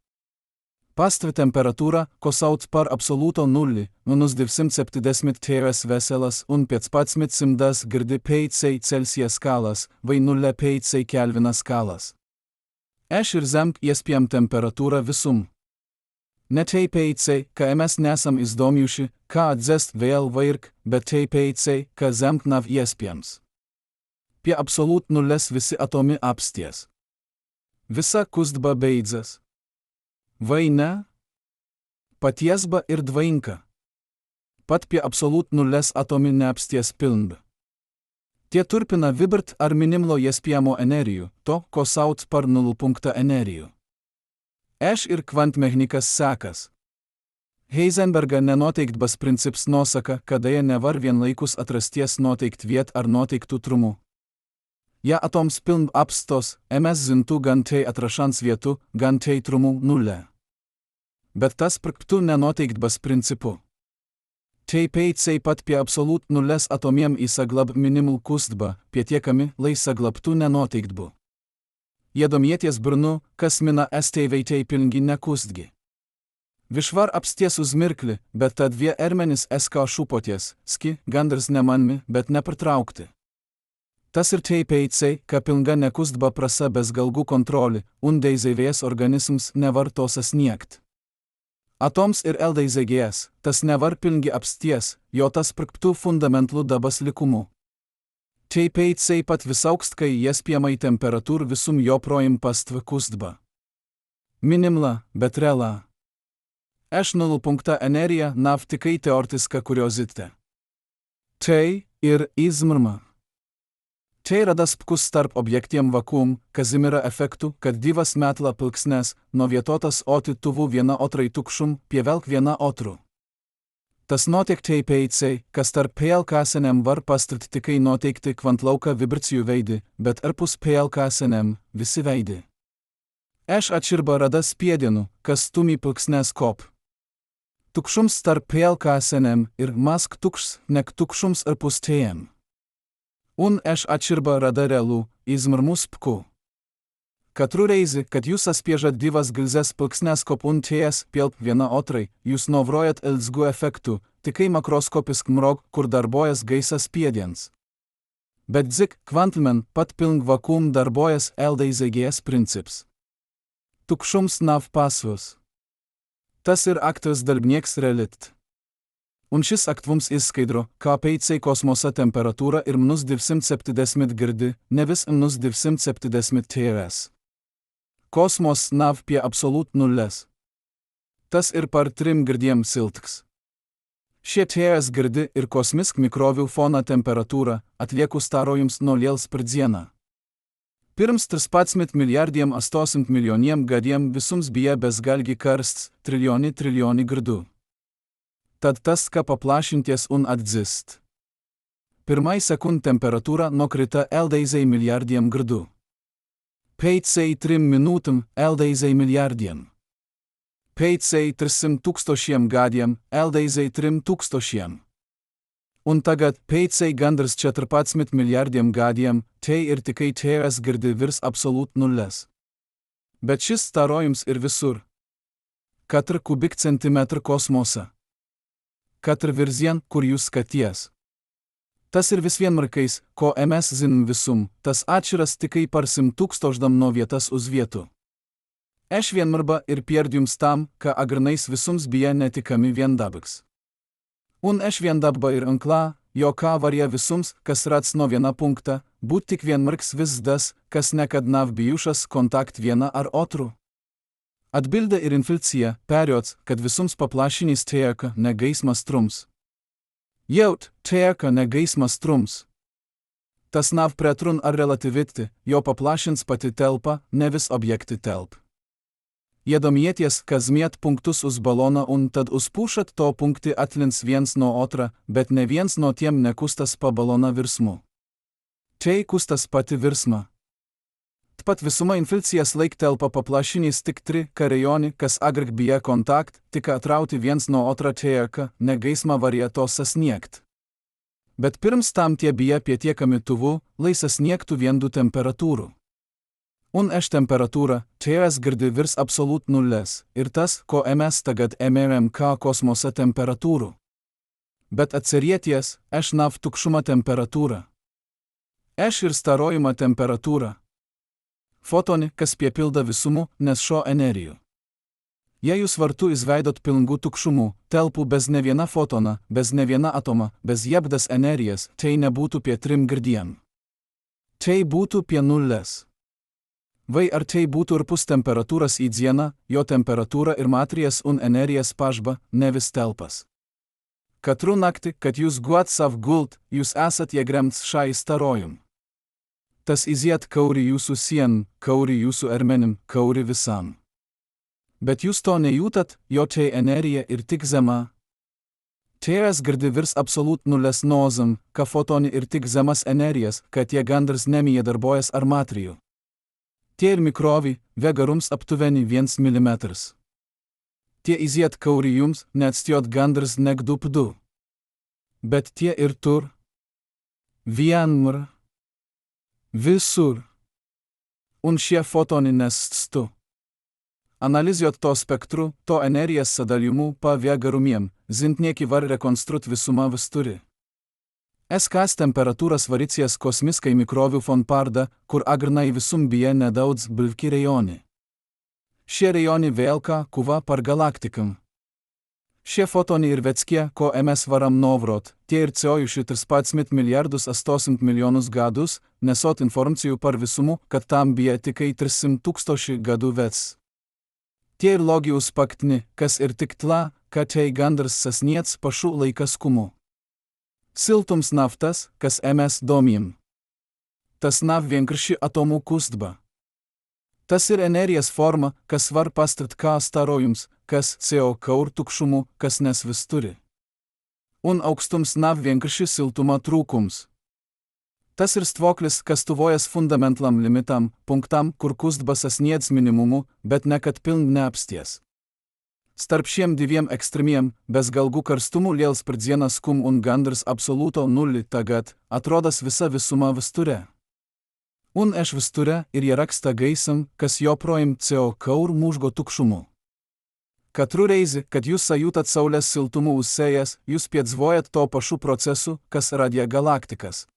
A: Pastvi temperatūra, ko sauc par absolūto nulli, -270 TS veselas un 1500 girdi PC Celsius skalas, vai 0 PC Kelvina skalas. Eš ir zemk iespējam temperatūra visum. Ne tāpēc, ka mēs nesam izdomjuši, kā atzest vēl vairāk, bet tāpēc, ka zemt nav iespējams. Pie absolūt nulles visi atomi apsties. Visa kustba beidzas. Vai ne? Patiesba ir dvainka. Pat pie absolūt nulles atomi neapsties pilnba. Tie turpina vibrt ar minimlo iespējamo energiju, to, ko sauc par nulpunkta energiju. Eš ir kvantmechanikas sekas. Heisenberga nenoteiktbas princips nosaka, kada nevar vienlaikus atrasties noteikt viet ar noteiktų trumu. Ja atoms piln apstos, mes zintų gan tai atrašans vietų, gan tai trumu nulė. Bet tas prkptų nenoteiktbas principu. Tāpēc pat pie absolūt nulles atomiem įsaglab minimal kustba, pietiekami, lai saglabtų nenoteiktbu. Iedomieties burnu, kas mina STVT pilngi nekustgi. Višvar apsties uz mirkli, bet tad vie ermenis SK šupoties, ski, gandrs nemanmi, bet nepritraukti. Tas ir tāpēc, ka pilnga nekustba prasa bez galgų kontroli, un deizėvės organisms nevar to sasniegt. Atoms ir LDZGS, tas nevar pilngi apsties, jo tas prkptų fundamentlų dabas likumu. Tejpejtsej pat visaukstkai jespiemai temperatur visum jo projim pastva kustba. Minimla, betrela. Enerija nav tikai teortiska kuriozite. Tai ir izmrma. Tai radas pkus tarp objektiem vakuum, Kazimira efektų, kad divas metla pilksnes, nuo vietotas oti tuvų viena otrai tukšum, pievelk viena otru. Tas notiek tejpejtsej, kas tarp PLK-senem var pastrit tikai noteikti kvantlauka vibracijų veidi, bet arpus PLK-senem visi veidi. Atširba rada spiedienų, kas stumi pilksnes kop. Tukšums tarp PLK-senem ir mask tukšs, nek tukšums arpus TM. Atširba rada realų, izmrmus pku. Katru reizi, kad jūs aspiežat divas gilzes pilksnes kop TS pilp viena otrai, jūs novrojat ilzgu efektų, tikai makroskopisk mrog, kur darbojas gaisas spiediens. Bet dzik, kvantlemen, pat pilng vakuum darbojas LDZGS princips. Tukšums nav pasvus. Tas ir aktas darbnieks relikt. Šis aktvums izskaidro, kā pejtsej kosmosa temperatūra ir -270 girdi, nevis -270 TRS. Kosmos nav pie absolūt nulles. Tas ir par 3 girdiem siltks. Šie TRS girdi ir kosmisk mikrovių fona temperatūra, atlieku starojums nuo liels per dieną. Pirms 13 milijardiem 800 milijoniem gadiem visums bija bezgalgi karsts, trilioni girdų. Tad tas, ką paplašinties atdzist. Pirmai sekund temperatūra nokrita LDZ milijardiem girdų. Pejtsej 3 minūtam LDZ milijardiem. Pejtsej 300 tūkstošiem gadiem LDZ 3 tūkstošiem. Tagad pejtsej gandrs 14 milijardiem gadiem, tai ir tikai TRS girdi virs absolūt nulles. Bet šis starojums ir visur. Katr kubik centimetr kosmosa. Katr virzien, kur jūs skaties. Tas ir vis vienmarkais, ko mes zinim visum, tas atširas tikai par 100 tūkstošdam nuo vietas uz vietų. Vienmarba ir pierdjums tam, ka agrnais visums bija netikami viendabiks. Viendabba ir ankla, jo ką varie visums, kas rats nuo viena punkta, būt tik vienmarks visdas, kas nekad nav bijušas kontakt viena ar otru. Atbilda ir infilcija, periods, kad visums paplašinys tejaka ne gaismas trums. Jaut, tejaka ne gaismas trums. Tas nav pretrun ar relativiti, jo paplašins pati telpa, nevis objekti telp. Iedomieties, kas miet punktus uz baloną tad uzpūšat to punkti atlins viens nuo otra, bet ne viens nuo tiem nekustas pa baloną virsmu. Tai kustas pati virsma. Pat visuma infilcijas laik telpa paplašinys tik 3 karejoni, kas agrg bija kontakt, tik atrauti viens nuo otra tejaka, ne gaisma varie to sasniegt. Bet pirms tam tie bija pietiekami tuvu, lai sasniegtų viendu temperatūrų. Temperatūra, TRS girdi virs absolūt nulles, ir tas, ko mes tagad MRMK kosmosa temperatūrų. Bet atsirieties, nav tukšuma temperatūra. Ir starojima temperatūra. Fotoni, kas piepilda visumu, nes šo energijų. Jei jūs vartu izveidot pilngų tukšumų, telpų bez ne viena fotona, bez ne viena atoma, bez jebdas energijas, tai nebūtų pie 3 girdiem. Tai būtų pie nulles. Vai ar tai būtų ir pus temperatūras į dieną, jo temperatūra ir matrijas energijas pažba, nevis telpas. Katru naktį, kad jūs guot sav gult, jūs esat jėgremts šai starojum. Tas iziet kauri jūsų sien, kauri jūsų ermenim, kauri visam. Bet jūs to nejūtat, jo tai energija ir tik zema. TRS girdi virs absolūt nulles nozam, ka fotoni ir tik zemas energijas, kad jie gandrs nemija darbojas ar matrijų. Tie ir mikrovi, vegarums aptuveni 1 mm. Tie iziet kauri jums, neatstiot gandrs nek 2. Bet tie ir tur. Vienmar. Visur. Šie fotoni neststu. Analiziot to spektru, to energijas sadaliumų pa vegarumiem, zintnieki var rekonstrut visumą visturi. Kas temperatūras varicijas kosmiskai mikrovių fon parda, kur agrnai visum bija nedaudz bilki rejoni. Šie rejoni vėlka kuva par galaktikam. Šie fotoni ir veckie, ko mes varam novrot, tie ir ceojuši 13 milijardus 800 milijonus gadus, nesot informacijų par visumu, kad tam bija tikai 300 tūkstoši gadų vec. Tie ir logijus paktni, kas ir tik tla, kad tai gandras sasniec pašu laikaskumu. Siltums naftas, kas mes domim. Tas nav vienkārši atomų kustba. Tas ir energijas forma, kas var pastart kā starojums, kas CO kaur tukšumu, kas nes vis turi. Un augstums nav vienkārši siltuma trūkums. Tas ir stvoklis, kas tuvojas fundamentlam limitam, punktam, kur kustba sasniedz minimumu, bet nekad piln neapsties. Starp šiem diviem ekstremiem, bez galgų karstumų liels pridienas kum un gandras absoliuto nulli tagad, atrodas visa visuma visture. Un visture ir ieraksta gaisam, kas joprojām CO kaur mūžgo tukšumu. Katru reizi, kad jūs sajūtat saulės siltumu uzsėjęs, jūs piedzvojat to pašu procesu, kas radija galaktikas.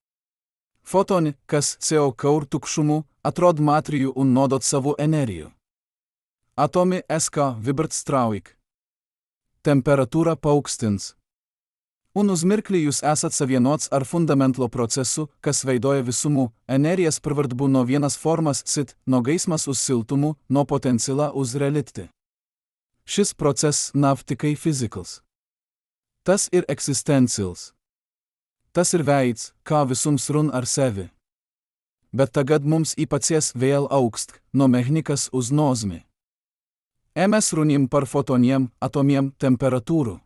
A: Fotoni, kas CO kaur tukšumu, atrod matrijų un nodot savu energiju. Atomi SK vibrat straujik. Temperatūra paaukstins. Un uz mirklį jūs esat savienots ar fundamentlo procesu, kas veidoja visumu, energijas pravardbu nuo vienas formas sit, nuo gaismas uz siltumu, nuo potenciala uz realitti. Šis process nav tikai fizikals. Tas ir eksistencials. Tas ir veids, kā visums run ar sevi. Bet tagad mums įpacies vēl augst, no mehnikas uz nozmi. Mes runim par fotoniem, atomiem, temperatūru.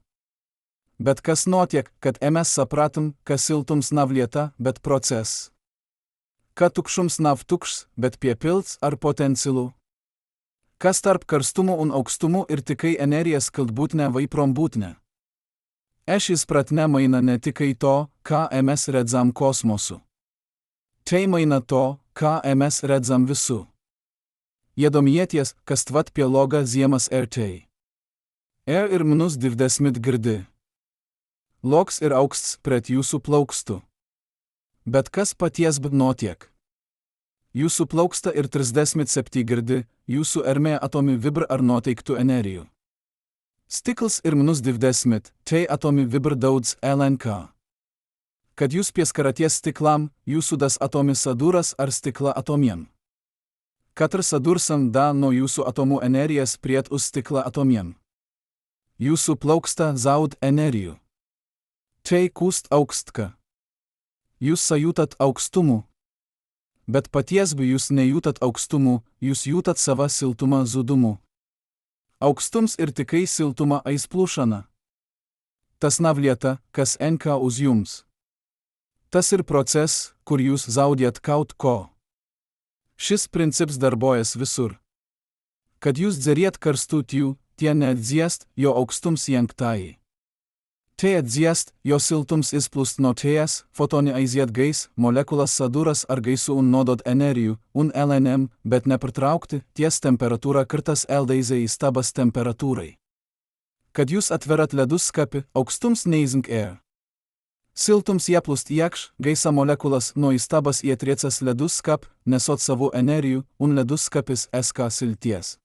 A: Bet kas notiek, kad mes sapratam, ka siltums nav lieta, bet process? Ka tukšums nav tukšs, bet piepilds ar potencialu? Kas tarp karstumu un aukstumu ir tikai energijas kildbūtne vai prombūtne? Šis pratne maina ne tikai to, ką mes redzam kosmosu. Tai maina to, ką mes redzam visu. Iedomieties, kas tvat pie loga ziemas tai. Ir minus 20 girdi. Loks ir auksts pret jūsų plaukstu. Bet kas paties notiek? Jūsų plauksta ir 37 girdi, jūsų ermė atomi vibra ar noteiktų energijų. Stikls ir minus 20, tai atomi vibra daudz LNK. Kad jūs pieskaraties stiklam, jūsų das atomi saduras ar stikla atomiem. Katras sadursam da nuo jūsų atomų energijas priet uz stikla atomiem. Jūsų plauksta zaud energijų. Tai kūst augstka. Jūs sajūtat aukstumu. Bet patiesbu jūs nejūtat aukstumu, jūs jūtat sava siltumą zudumu. Aukstums ir tikai siltumą aizplūšana. Tas nav lieta, kas enka uz jums. Tas ir proces, kur jūs zaudėt kaut ko. Šis princips darbojas visur. Kad jūs dzeriet karstų tijų, tie neatdziest, jo aukstums janktai. Tai atdziest, jo siltums izplūst nuo tėjas, fotoni aiziet gais, molekulas saduras ar gaisu un nodot energijų, un LNM, bet nepritraukti, ties temperatūra kartas eldaizai įstabas temperatūrai. Kad jūs atverat ledus skapi, aukstums neizink Siltums ieplūst jakš, gaisa molekulas nuo įstabas ietriecas ledus skap, nesot savų energijų, un ledus skapis SK silties.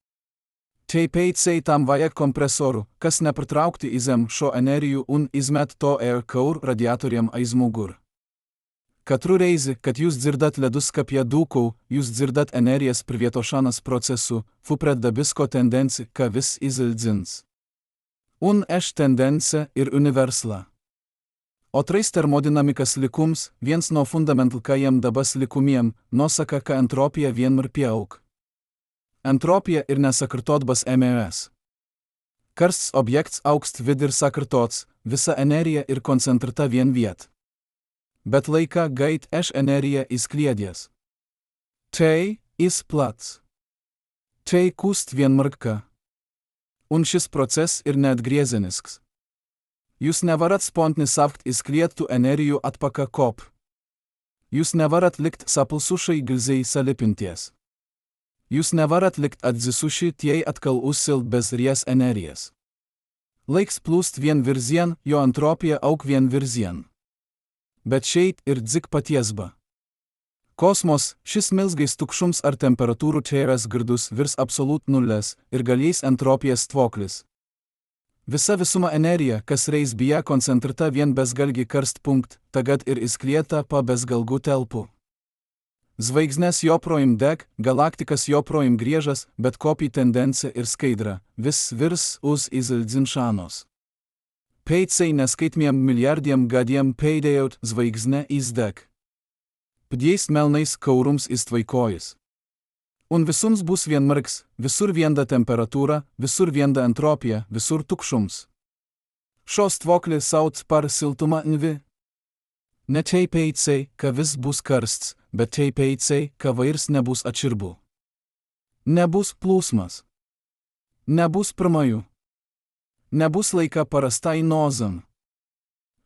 A: Tai peitsei tam vajag kompresorų, kas nepritraukti izem šio energijų un izmet to kaur radiatoriam aizmugur. Katru reizi, kad jūs dzirdat ledus skapje dūkau, jūs dzirdat energijas privietošanas procesu, fupret dabisko tendenci, ka vis izildzins. Un tendencija ir universla. Otrais termodinamikas likums, viens nuo fundamentalkajiem dabas likumiem, nosaka, ka entropija vienmar pieaug. Entropija ir nesakartotbas MES. Karsts objekts augst vid ir sakartots, visa energija ir koncentrata vien viet. Bet laika gait energija įskliedės. Tai plats. Tai kūst vienmarka. Un šis proces ir neatgriezenisks. Jūs nevarat spontni savkt įskliedtų energijų atpaka kop. Jūs nevarat likt sapulsušai gilziai salipinties. Jūs nevarat likt atzisuši tiei atkal užsilt bez ries energijas. Laiks plūst vien virzien, jo entropija aug vien virzien. Bet šeit ir dzik patiesba. Kosmos, šis milzgais tukšums ar temperatūrų tėras girdus virs absoliut nulles ir galiais entropijas tvoklis. Visa visuma energija, kas reis bija koncentrata vien bezgalgi karstpunkt, tagad ir izklieta pa bezgalgų telpų. Zvaigznės joprojim deg, galaktikas joprojim griežas, bet kopija tendencija ir skaidra, vis virs uz izildzinšanos. Peicai neskaitmiem milijardiem gadiem peidėjot zvaigznė įsdeg. Pdėjs melnais kaurums įstvaikojus. Un visums bus vienmarks, visur vienda temperatūra, visur vienda entropija, visur tukšums. Šos tvokli sauc par siltumą nvi. Ne tei peicai, ka vis bus karsts, bet tei peicai, ka vairs nebus atširbų. Nebus plūsmas. Nebus pirmajų. Nebus laika parastai nozam.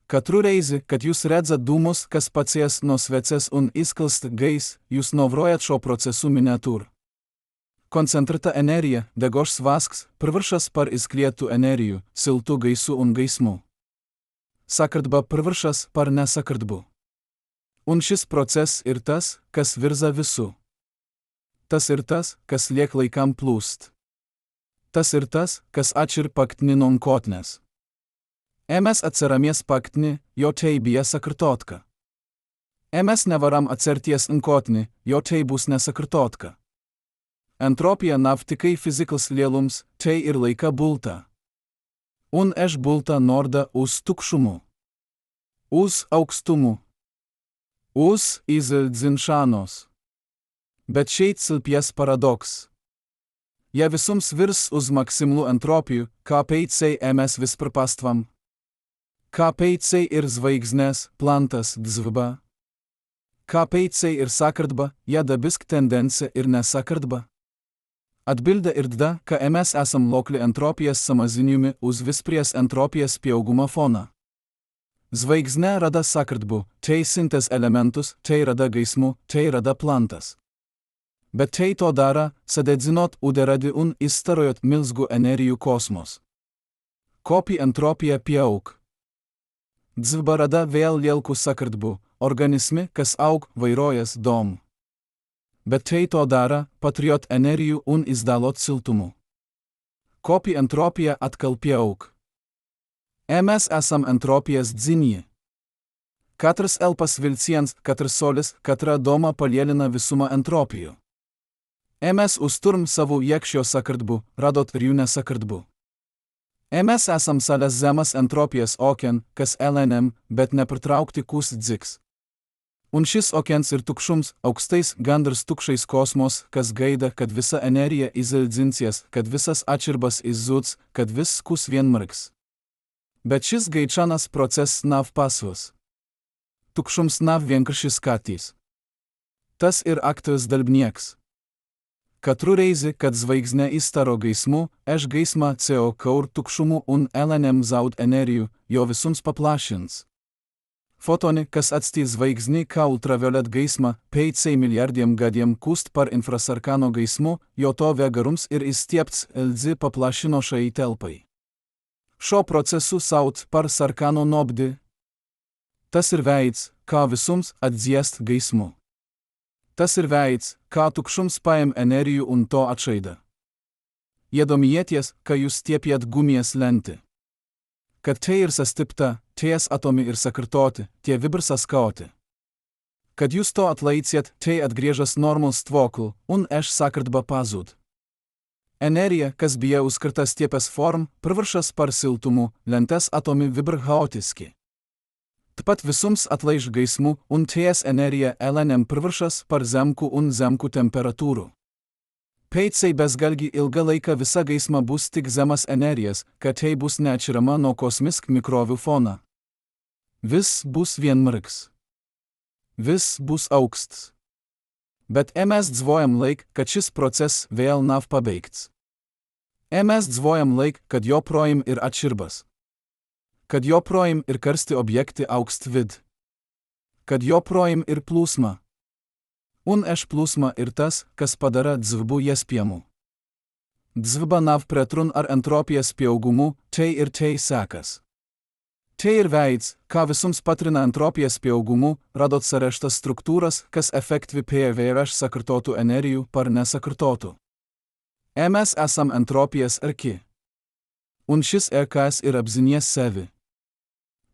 A: Katru reizi, kad jūs redzat dūmus, kas pacies nuo sveces un įskalst gais, jūs novrojat šio procesų miniatūr. Koncentrata energija, degošs vasks, priviršas par izklietų energijų, siltų gaisų un gaismų. Sakardba priviršas par nesakardbu. Un šis proces ir tas, kas virza visų. Tas ir tas, kas liek laikam plūst. Tas ir tas, kas atšir paktni non kotnes. Mes atsiramies paktni, jo tei bija sakartotka. Mes nevaram atserties nkotni, jo tei bus nesakartotka. Entropija nav tikai fizikals lielums, tei ir laika bulta. Un bulta norda uz tukšumu. Uz aukstumu. Uz izildzinšanos. Bet šeit silpies paradoks. Ja visums virs uz maksimlu entropiju, kā peicai mes vis pripastvam. Kā peicai ir zvaigznės, plantas, dzvba. Kā peicai ir sakardba, ja dabisk tendencija ir nesakardba. Atbilda ir tada, ka mes esam lokli entropijas samaziniumi uz vispries entropijas pieaugumą foną. Zvaigznė rada sakardbu, tei sintez elementus, tei rada gaismu, tei rada plantas. Bet tei to dara, sadedzinot uderadi un įstarojot milzgų energijų kosmos. Kopi entropija pieaug. Dzvba rada vėl lielku sakardbu, organismi, kas aug, vairojas dom. Bet tei to dara, patriot energijų un įsdalot siltumu. Kopi entropija atkal pieaug. Mes esam entropijas dzinį. Katras elpas vilciens, katras solis, katra doma palielina visumą entropijų. Mes usturm savo jėkščio sakardbu, radot ir jų nesakardbu. Mes esam salės zemas entropijas oken, kas LNM, bet nepritraukti kus dziks. Un šis okens ir tukšums, aukstais gandrs tukšais kosmos, kas gaida, kad visa energija izildzinsies, kad visas atširbas izzuds, kad vis kus vienmarks. Bet šis gaičanas proces nav pasvas. Tukšums nav vienkaršis skatys. Tas ir aktyvus dalbnieks. Katru reizi, kad zvaigznė įstaro gaismu, gaisma CO kaur tukšumu un LNM zaud energijų, jo visums paplašins. Fotoni, kas atstys zvaigznį ką ultraviolet gaismą, peicai milijardiem gadiem kust par infrasarkano gaismu, jo to vegarums ir įstiepts LZ paplašino šai telpai. Šio procesu saut par sarkano nobdi. Tas ir veids, ką visums atdziest gaismu. Tas ir veids, ką tukšums paim energijų un to atšaida. Jedomieties, ka jūs stiepiet gumijas lenti. Kad tai ir sastipta, ties atomi ir sakartoti, tie vibrasas kaoti. Kad jūs to atlaiciet, tai atgriežas normals tvokl, un sakardba pazud. Energija, kas bija uskarta stiepes form, priviršas par siltumu, lentes atomi vibr haotiski. Taip visums atlaiž gaismų, un ties energija LNM priviršas par zemkų un zemkų temperatūrų. Peicai bezgalgi ilgą laiką visa gaisma bus tik zemas energijas, kad tai bus neatširama nuo kosmisk mikrovių fona. Vis bus vienmarks. Vis bus auksts. Bet mes dzvojam laik, kad šis proces vėl nav pabeigts. Mes dzvojam laik, kad jo projim ir atširbas. Kad jo projim ir karsti objekti aukst vid. Kad jo projim ir plūsma. Un plūsma ir tas, kas padara dzvbu jespiemu. Dzvba nav pretrun ar entropijas pieaugumu, tai ir tai sekas. Tai ir veids, ką visums patrina entropijas pieaugumu, radot sareštas struktūras, kas efektyvi PVR sakartotų energijų par nesakartotų. Mes esam entropijas arki. Un šis kas ir apzinies sevi.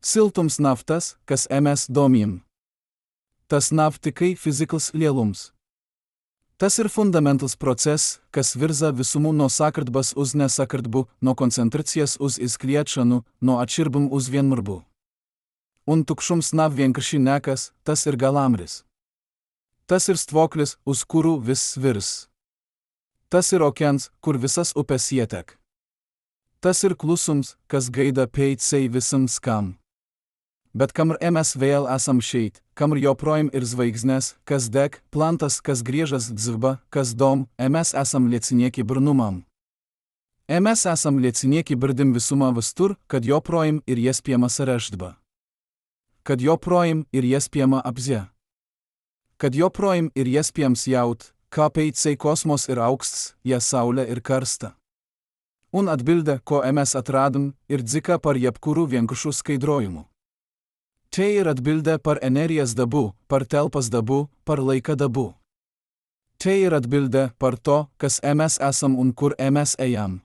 A: Siltums nav tas, kas ms domim. Tas nav tikai fizikals lielums. Tas ir fundamentals process, kas virza visumu no sakartbas uz nesakartbu, no koncentracijas uz izkliečanu, no atširbumu uz vienmarbu. Un tukšums nav vienkārši nekas, tas ir galamris. Tas ir stvoklis, uz kuru viss virs. Tas ir okeans, kur visas upės ietek. Tas ir klusums, kas gaida peicei visam skam. Bet kamar mes vēl esam šeit, kamar joprojām ir zvaigznės, kas deg, plantas, kas griežas dzva, kas dom, mes esam liecinieki brnumam. Mes esam liecinieki brdim visumā visur, kad joprojām ir iespējama sarežģba. Kad joprojām ir iespējama apziņa. Kad joprojām ir iespējams jaut, kāpēc kosmos ir augsts, ja saule ir karsta. Un atbilde, ko mes atradam, ir dzika par jebkuru vienkāršu skaidrojumu. Te ir atbilde par energijas dabu, par telpas dabu, par laika dabu. Te ir atbilde par to, kas mes esam un kur mes ejam.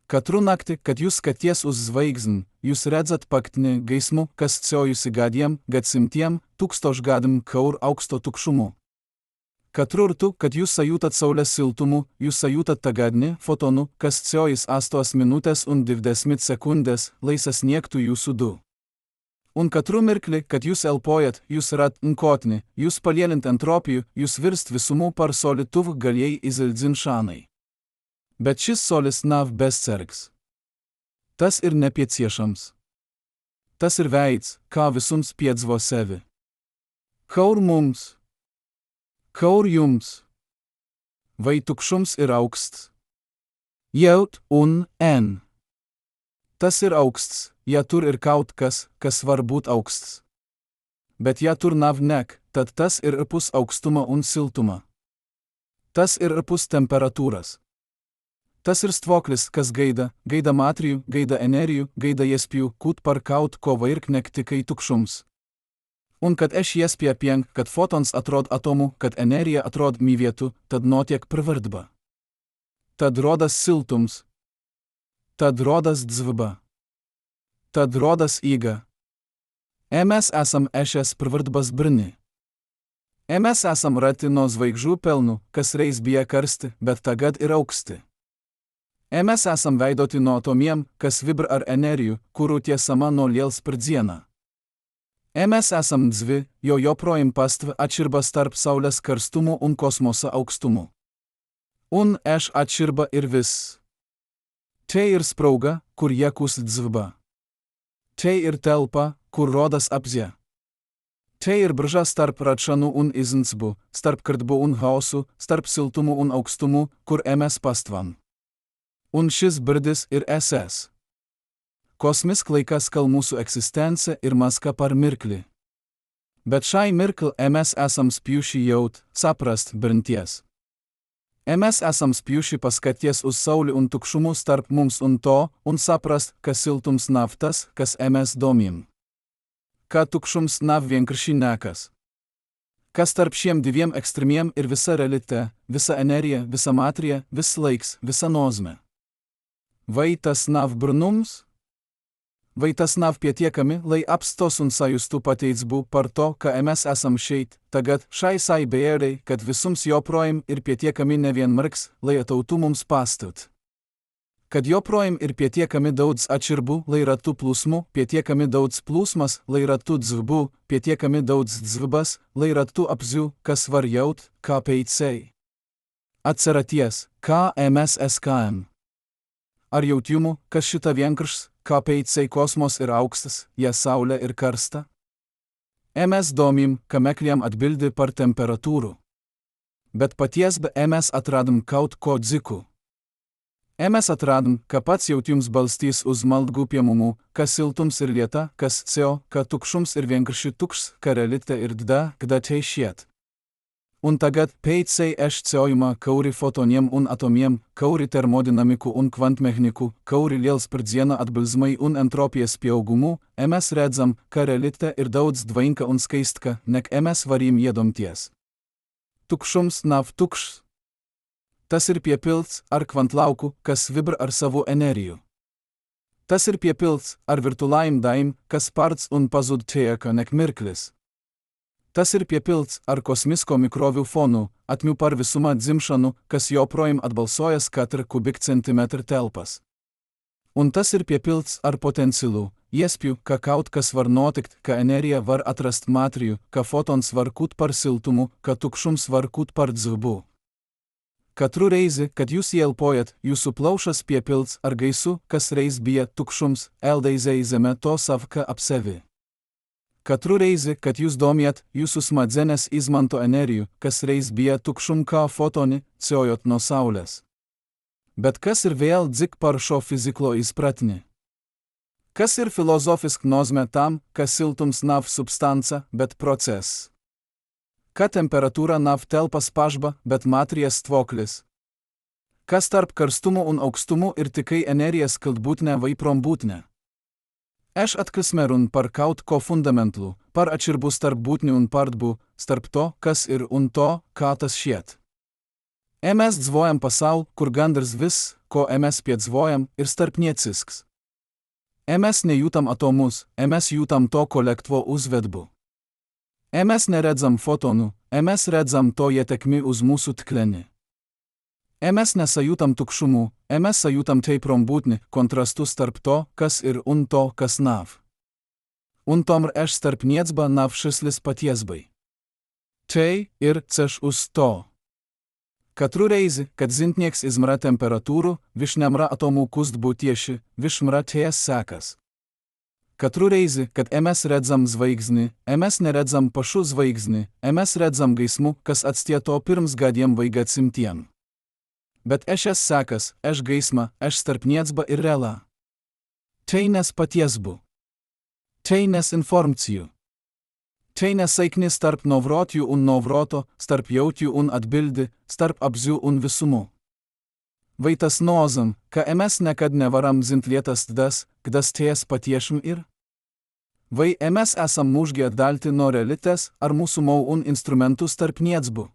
A: Katru naktį, kad jūs skaties uz zvaigzn, jūs redzat paktinį gaismu, kas ciojusi gadiem, gadsimtiem, tūkstošgadam kaur auksto tukšumu. Katru rtu, kad jūs sajūtat saulės siltumu, jūs sajūtat tagadnį fotonų, kas ciojis 8 minutės un 20 sekundės, lai sasniegtų jūsų du. Un katru mirklį, kad jūs elpojat, jūs rat nkotni, jūs palielint entropijų, jūs virst visumu par solituv galėjai izildzin šanai. Bet šis solis nav bezcergs. Tas ir nepieciešams. Tas ir veids, kā visums piedzvo sevi. Kaur mums. Kaur jums. Vai tukšums ir augsts? Jaut un n. Tas ir augsts, ja tur ir kaut kas, kas var būt augsts. Bet ja tur nav nek, tad tas ir ārpus augstuma un siltuma. Tas ir ārpus temperatūras. Tas ir stvoklis, kas gaida matrijų, gaida energijų, gaida iespėjų, kūt par kaut ko vairk nek tikai tukšums. Un kad iespēja pieng, kad fotons atrod atomu, kad energija atrod mi vietu, tad notiek pravardba. Tad rodas siltums. Tad rodas dzvba. Tad rodas įga. Mes esam ešes pravardbas brni. Mes esam rati nuo zvaigždžių pelnų, kas reis bija karsti, bet tagad ir auksti. Mes esam veidoti nuo atomiem, kas vibra ar energijų, kurių tiesama nuo liels per dieną. Mes esam dzvi, jo joprojām pastva atširba tarp saulės karstumo un kosmoso aukstumo. Un atširba ir vis. Te ir sprauga, kur jekus dzvba. Te ir telpa, kur rodas apziņa. Te ir brža starp ratšanu un izinsbu, starp kartbu un haosu, starp siltumu un aukstumu, kur mes pastvam. Un šis birdis ir SS. Kosmisk laikas kal mūsų egzistencija ir maska par mirklį. Bet šai mirkl mes esam spjuši jaut, saprast brinties. Mes esam spjuši paskaties uz saulį un tukšumu starp mums un to, un saprast, kas siltums nav tas, kas mes domim. Ka tukšums nav vienkārši nekas. Kas tarp šiem diviem ekstremiem ir visa realite, visa energija, visa matrija, vis laiks, visa nozme. Vai tas nav brnums? Vai tas nav pietiekami, lai apstos un sajustų pateicbu par to, ka mes esam šeit, tagad šai bērei, kad visums joprojām ir pietiekami nevienmarks, lai atautų mums pastut. Kad joprojām ir pietiekami daudz atširbu, lai ratu plūsmu, pietiekami daudz plūsmas, lai ratu dzvbu, pietiekami daudz dzvbas, lai ratu apzių, kas var jaut, kāpēc. Atceraties, kā mes eskam. Ar jautimu, kas šita vienkāršs, kāpēc kosmos ir augstas, ja saulė ir karsta? Mes domim, ka meklējam atbildi par temperatūru. Bet paties mes atradam kaut ko dziku. Mes atradam, ka pats jautījums balstys uz maldgūpiemumu, ka siltums ir lieta, kas CO, ka tukšums ir vienkārši tukšs, ka realite ir gda te šiet. Un tagad pēc ciojumā kauri fotoniem un atomiem, kauri termodinamiku un kvantmehniku, kauri liels per dieną atbilzmai un entropijas pieaugumu, mes redzam, ka realite ir daudz dvainka un skaistka, nek mes varim iedomties. Tukšums nav tukšs. Tas ir piepilts ar kvantlauku, kas vibra ar savu energiju. Tas ir piepilds ar virtualaim daim, kas parts un pazud tēka nek mirklis. Tas ir piepilds ar kosmisko mikrovių fonų, atmiu par visumą dzimšanų, kas joprojām atbalsojas katr kubikcentimetr telpas. Un tas ir piepilds ar potencialų, iespēju, ka kaut kas var notikt, ka energija var atrast matriju, ka fotons var kūt par siltumu, ka tukšums var kūt par dzīvību. Katru reizi, kad jūs ielpojat, jūsu plaušas piepilds ar gaisu, kas reiz bija tukšums, eldeizei zeme to savka ap sevi. Katru reizi, kad jūs domjat, jūsu smadzenes izmanto energiju, kas reiz bija tukšum kā fotoni, cojot no saulės. Bet kas ir vėl dzik par šo fiziklo izpratni? Kas ir filozofisk nozme tam, ka siltums nav substanca, bet process? Ka temperatūra nav telpas pažba, bet matrijas stvoklis? Kas tarp karstumu un aukstumu ir tikai energijas kaltbūtne vai prombūtne? Aš atkasmerun par kaut ko fundamentlų, par atširbu starp būtnių un partbu, starp to, kas ir un to, ką tas šiet. Mes dzvojam pasaul, kur gandrs vis, ko mes piedzvojam, ir starpniecisks. Mes nejūtam atomus, mes jūtam to kolektyvo uzvedbu. Mes neredzam fotonų, mes redzam to ietekmi uz mūsų tklenį. Mes nesajūtam tukšumų, mes sajūtam tai prombūtni, kontrastus tarp to, kas ir un to, kas nav. Un tomr aš starp niecba nav šislis patiesbai. Tai ir ceš uz to. Katru reizi, kad zintnieks izmra temperatūrų, viš nemra atomų kustbų tieši, viš mra ties sekas. Katru reizi, kad mes redzam zvaigznį, mes neredzam pašu zvaigznį, mes redzam gaismu, kas atstieto pirms gadiem vai gadsimtiem. Bet aš sekas, aš gaisma, aš starp niecba ir rela. Tai nes patiesbu. Tai nes informacijų. Tai nesaiknis tarp novrotijų un novroto, starp jautijų un atbildi, starp abzių un visumu. Vai tas nozam, ka mes nekad nevaram zint vietas das, kdas ties patiešim ir? Vai mes esam mūžgi atdalti nuo realites, ar mūsų mau un instrumentų starp niecbu?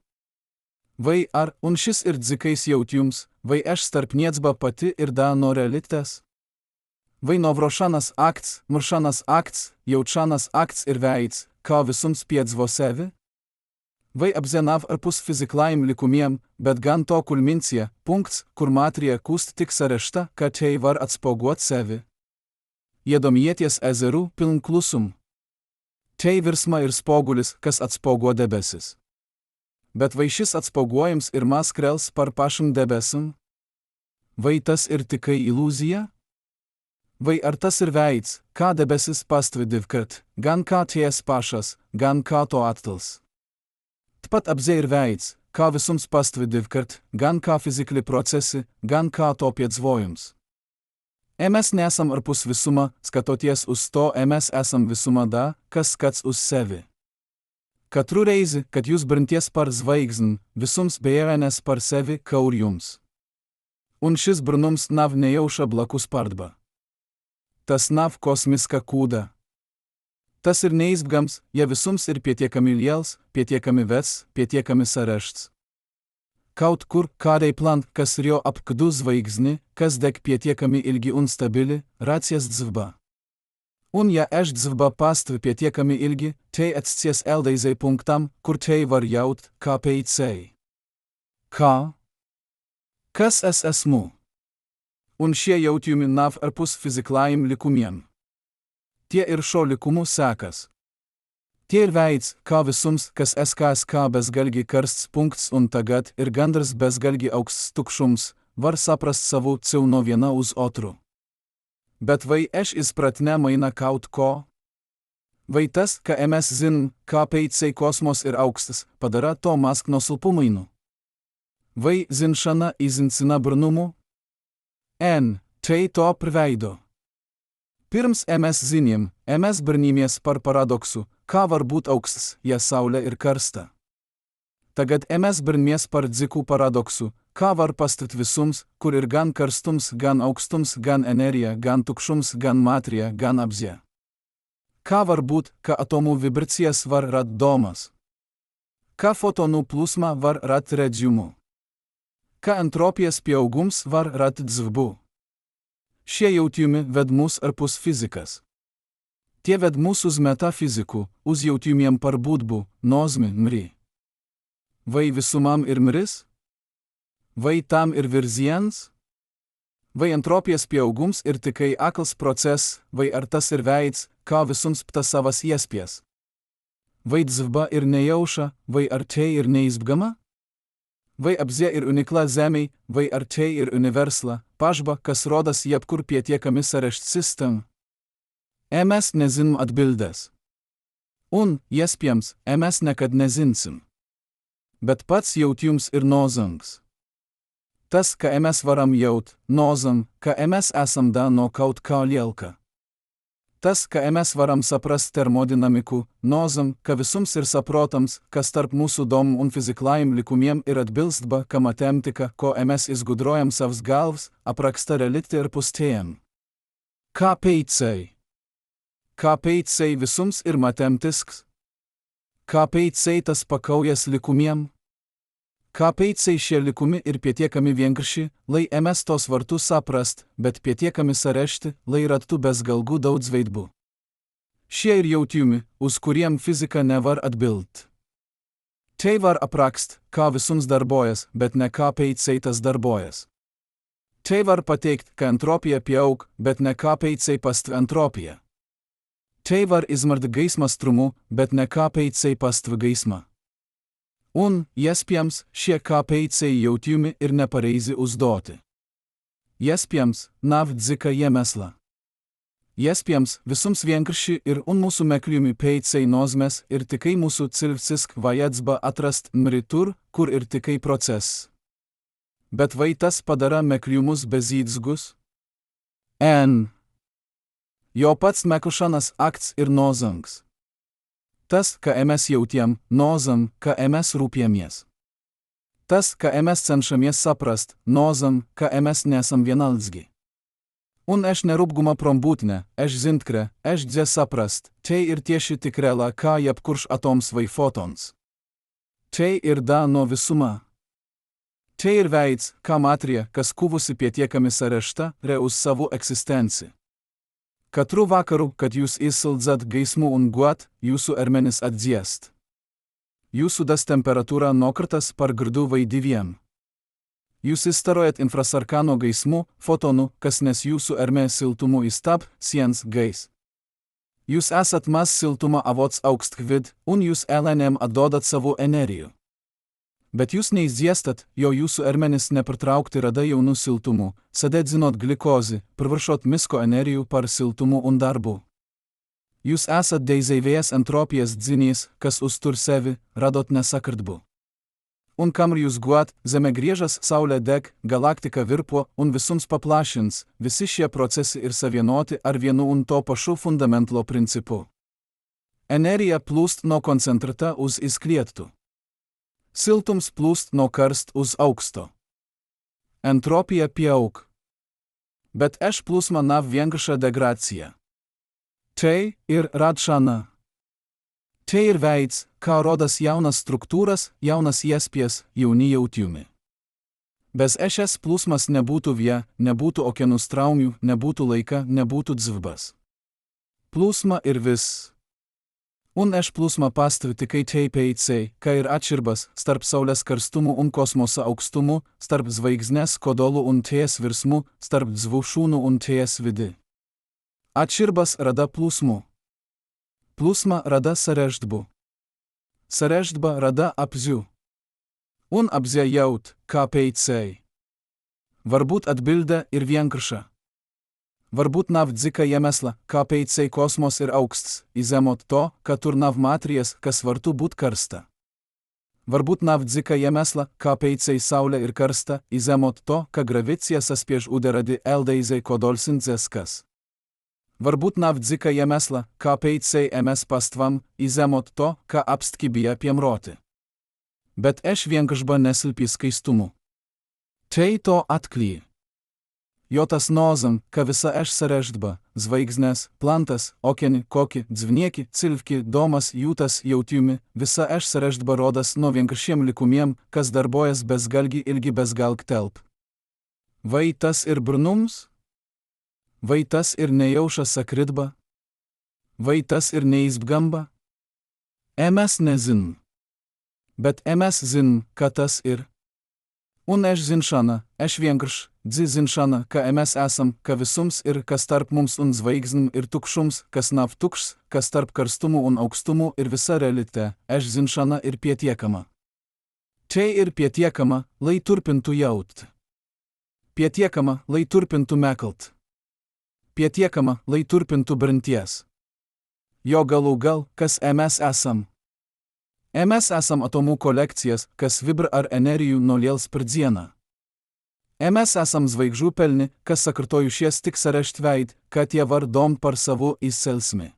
A: Vai ar un šis ir dzikais jautjums, vai aš starp niecba pati ir da nuo realites? Vai novrošanas akts, muršanas akts, jautšanas akts ir veids, kā visums piedzvo sevi? Vai apzenav arpus fiziklaim likumiem, bet gan to kulmincija, punkts, kur matrija kūst tik sarešta, kad tai var atspoguot sevi? Iedomieties ezerų piln klusum. Tai virsma ir spogulis, kas atspoguo debesis. Bet vai šis atspoguojams ir maskrels par pašam debesim? Vai tas ir tikai iliuzija? Vai ar tas ir veids, kā debesis pastvi divkart, gan kā ties pašas, gan kā to attils? Tpat apzē ir veids, kā visums pastvi divkart, gan kā fizikli procesi, gan kā to piedzvojums. Mes nesam arpus visuma, skatoties uz to, mes esam visuma da, kas skats uz sevi. Katru reizi, kad jūs brinties par zvaigzn, visums bejēnes par sevi kaur jums. Un šis brunums nav nejauša blakus partba. Tas nav kosmiska kūda. Tas ir neizbgams, ja visums ir pietiekami liels, pietiekami vecs, pietiekami sarešts. Kaut kur, kādai plant, kas ir jo apkdu zvaigzni, kas deg pietiekami ilgi un stabili, racijas dzvba. Un ja aš dzvba pastvi pietiekami ilgi, tai atscies eldeizei punktam, kur tai var jaut, kā peicei. Ką? Kas es esmu? Un šie jautjumi nav arpus fiziklaim likumiem. Tie ir šio likumų sekas. Tie ir veids, kā visums, kas SKSK bezgalgi karsts punkts un tagad ir gandrs bezgalgi augsts tukšums, var saprast savu cilno viena uz otru. Bet vai aš izpratne maina kaut ko? Vai tas, ka mes zin, kā peicei kosmos ir augstas, padara to mask no sulpumainu? Vai zinšana izincina brunumu? Tai to priveido. Pirms mes ziniem, mes brnīmies par paradoksu, kā var būt augsts, ja saulė ir karsta. Tagad mes brnmies par dziku paradoksu, kā var pastat visums, kur ir gan karstums, gan augstums, gan energija, gan tukšums, gan matrija, gan apzė. Kā var būt, ka atomų vibracijas var rat domas? Kā fotonų plūsma var rat redžiumu? Kā entropijas pieaugums var rat dzvbu? Šie jautimi ved mus arpus fizikas. Tie ved mus uz metafiziku, uz jautimiem par būdbu, nozmi, mri. Vai visumam ir mris? Vai tam ir virziens? Vai entropijas pieaugums ir tikai akls proces, vai ar tas ir veids, kā visums pta savas iespijas? Vai dzvba ir nejauša, vai ar tai ir neizbgama? Vai apzie ir unikla žemei, vai ar tai ir universla, pažba, kas rodas jebkur pietiekami sarežt sistem? Mes nezinim atbildes. Un, iespējams, mes nekad nezinsim. Bet pats jautījums ir nozangs. Tas, ka mes varam jaut, nozam, ka mes esam da no kaut kā lielka. Tas, ka mes varam saprast termodinamiku, nozam, ka visums ir saprotams, ka starp mūsų dom un fiziklajim likumiem ir atbilstba, ka matematika, ko mes izgudrojam savs galvs, apraksta relikti ir pustėjam. Kāpēc? Kāpēc visums ir matematisks? Kāpēc tas pakaujas likumiem? Kāpēc šie likumi ir pietiekami vienkārši, lai mes tos vartų saprast, bet pietiekami sarežti, lai rattų bezgalgų daudzveidbų? Šie ir jautimi, uz kuriem fizika nevar atbilt. Tai var aprakst, kā visums darbojas, bet ne kāpēc tas darbojas. Tai var pateikt, ka entropija pieaug, bet ne kāpēc pastva entropija. Tai var izmart gaismą strumu, bet ne kāpēc pastva gaismą. Un, iespējams, šie kāpēc jautimi ir nepareizi uzdoti. Iespējams, nav dzika iemesla. Iespējams, visums vienkārši ir un mūsų meklējumi pēc nozmes ir tikai mūsų cilvēcisk vajadzba atrast mri tur, kur ir tikai process. Bet vai tas padara meklējumus bezjēdzīgus? Jo pats meklēšanas akts ir nozangs. Tas, ka mes jautiem, nozam, ka mes rūpjamies. Tas, ka mes cenšamies saprast, nozam, ka mes nesam vienaldzgi. Un nerūpguma prombūtne, zintkre, dze saprast, tai ir tieši tikrela kā jebkurš atoms vai fotons. Tai ir da no visuma. Tai ir veids, kā matrija, kas kuvusi pietiekami sarežta, uz savu eksistenci. Katru vakaru, kad jūs izsildzat gaismu un guat, jūsų ermenis atdziest. Jūsų das temperatūra nokartas par gradu vai diviem. Jūs izstarojat infrasarkano gaismu, fotonu, kas nes jūsų ermė siltumu įstab, siens gais. Jūs esat mas siltuma avots augstvid, un jūs LNM atdodat savo energijų. Bet jūs neizdziestat, jo jūsų ermenis nepritraukti rada jaunų siltumų, sadedzinot glikozi, privaršot misko energijų par siltumu un darbu. Jūs esat deizėvėjas entropijas dzinys, kas ustur sevi, radot nesakartbu. Un kamr jūs guat, zeme griežas, saulė deg, galaktika virpo un visums paplašins, visi šie procesi ir savienoti ar vienu un to pašu fundamentlo principu. Energija plūst nuo koncentrata uz įskliettų. Siltums plūst nuo karst uz auksto. Entropija pieaug. Bet plūsma nav vienkārša degradacija. Tai ir radšana. Tai ir veids, kā rodas jaunas struktūras, jaunas iespijas, jauni jautimi. Bez šias plūsmas nebūtų vie, nebūtų okeanų straumių, nebūtų laika, nebūtų dzvbas. Plūsma ir vis. Un plūsma pastavi tikai tāpēc, ka ir atšķirbas starp saulės karstumu un kosmosa aukstumu, starp zvaigznės kodolu un ties virsmu, starp dzvų šūnų un ties vidi. Atšķirbas rada plūsmu. Plūsma rada sarežtbu. Sarežtba rada apziu. Un apzie jaut, kāpēc. Varbūt atbilde ir vienkārša. Varbūt nav dzika iemesla, kāpēc kosmos ir augsts, izemot to, ka tur nav matrijas, kas vartų būt karsta. Varbūt nav dzika iemesla, kāpēc saulė ir karsta, izemot to, ka gravicija saspiež uderadi eldeizei kodolsindzeskas. Varbūt nav dzika iemesla, kāpēc mes pastvam, izemot to, ka apstki bija piemroti. Bet vienkāršba nesilpi skaistumu. Tai to atklīja. Jo tas nozam, ka visa sarežtba, zvaigznės, plantas, okeani, koki, dzvnieki, cilvki, domas, jūtas, jautimi, visa sarežtba rodas nuo vienkāršiem likumiem, kas darbojas bezgalgi ilgi bezgalg telp. Vai tas ir brunums? Vai tas ir nejauša sakritba? Vai tas ir neizbgamba? Mes nezin. Bet mes zin, ka tas ir. Un aš zinšana, aš vienkārši, zinšana, ka mes esam, ka visums ir kas tarp mums un zvaigznim ir tukšums, kas nav tukšs, kas tarp karstumų un aukštumų ir visa realite, aš zinšana ir pietiekama. Tai ir pietiekama, lai turpintų jaut. Pietiekama, lai turpintų mekalt. Pietiekama, lai turpintų branties. Jo galų gal, kas mes esam. Mes esam atomų kolekcijas, kas vibra ar energijų noliels per dieną. Mes esam zvaigždžių pelni, kas sakartojušies tik sarašt veid, kad jie vardom par savo įselsmi.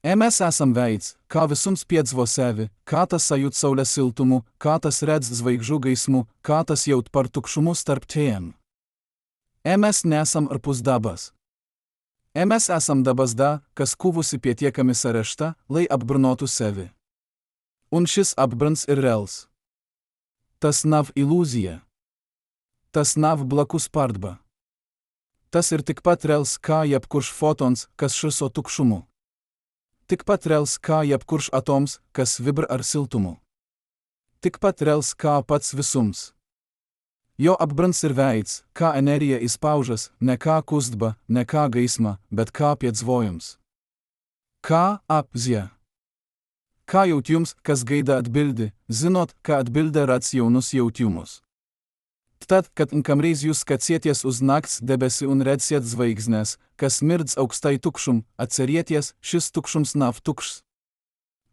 A: Mes esam veids, ką visums piedzvosevi, ką tas sajūt saulės siltumu, ką tas redz zvaigždžių gaismu, ką tas jaut par tukšumus tarp tiem. Mes nesam arpus dabas. Mes esam dabasda, kas kuvusi pietiekami sarašta, lai apburnotų sevi. Un šis apbrans ir reals. Tas nav iliuzija. Tas nav blakus pardba. Tas ir tik pat reals kā jebkurš fotons, kas šviso tukšumu. Tik pat reals kā jebkurš atoms, kas vibra ar siltumu. Tik pat reals kā pats visums. Jo apbrans ir veids, kā energija izpaužas, ne kā kustba, ne kā gaisma, bet kā piedzvojums. Kā apzija. Kā jautjums, kas gaida atbildi, zinot, ka atbilde rats jaunus jautjumus. Tad, kad kamreiz jūs skacieties uz nakts debesi un redsiet zvaigznes, kas mirdz augstai tukšum, atcerieties, šis tukšums nav tukšs.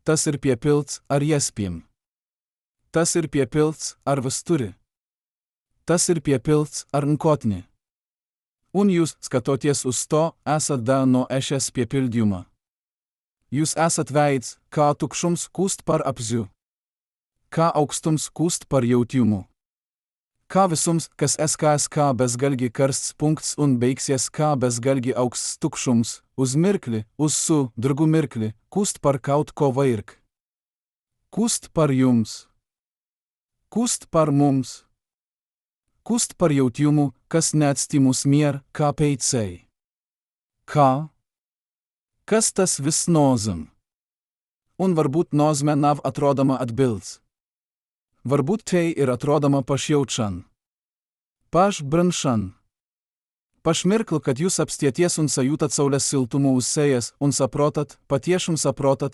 A: Tas ir piepilts ar jespiem. Tas ir piepilts ar vasturi. Tas ir piepilts ar nkotni. Un jūs, skatoties uz to, esat da no ešes piepildījuma. Jūs esat veids, kā tukšums kūst par apziu. Kā augstums kūst par jautjumu. Kā visums, kas eskas kā bezgalgi karsts punkts un beigsies kā bezgalgi augsts tukšums, uz mirkli, uz drugu mirkli, kūst par kaut ko vairāk. Kūst par jums. Kūst par mums. Kūst par jautjumu, kas neatstimus mier, kā peicei. Kā? Kas tas viss nozam? Un varbūt nozme nav atrodama atbilds. Varbūt tai ir atrodama pašjaučan. Pašbranšan. Pašmirkl, kad jūs apstieties un sajūtat saulės siltumu uz sejas un saprotat, patiešām saprotat,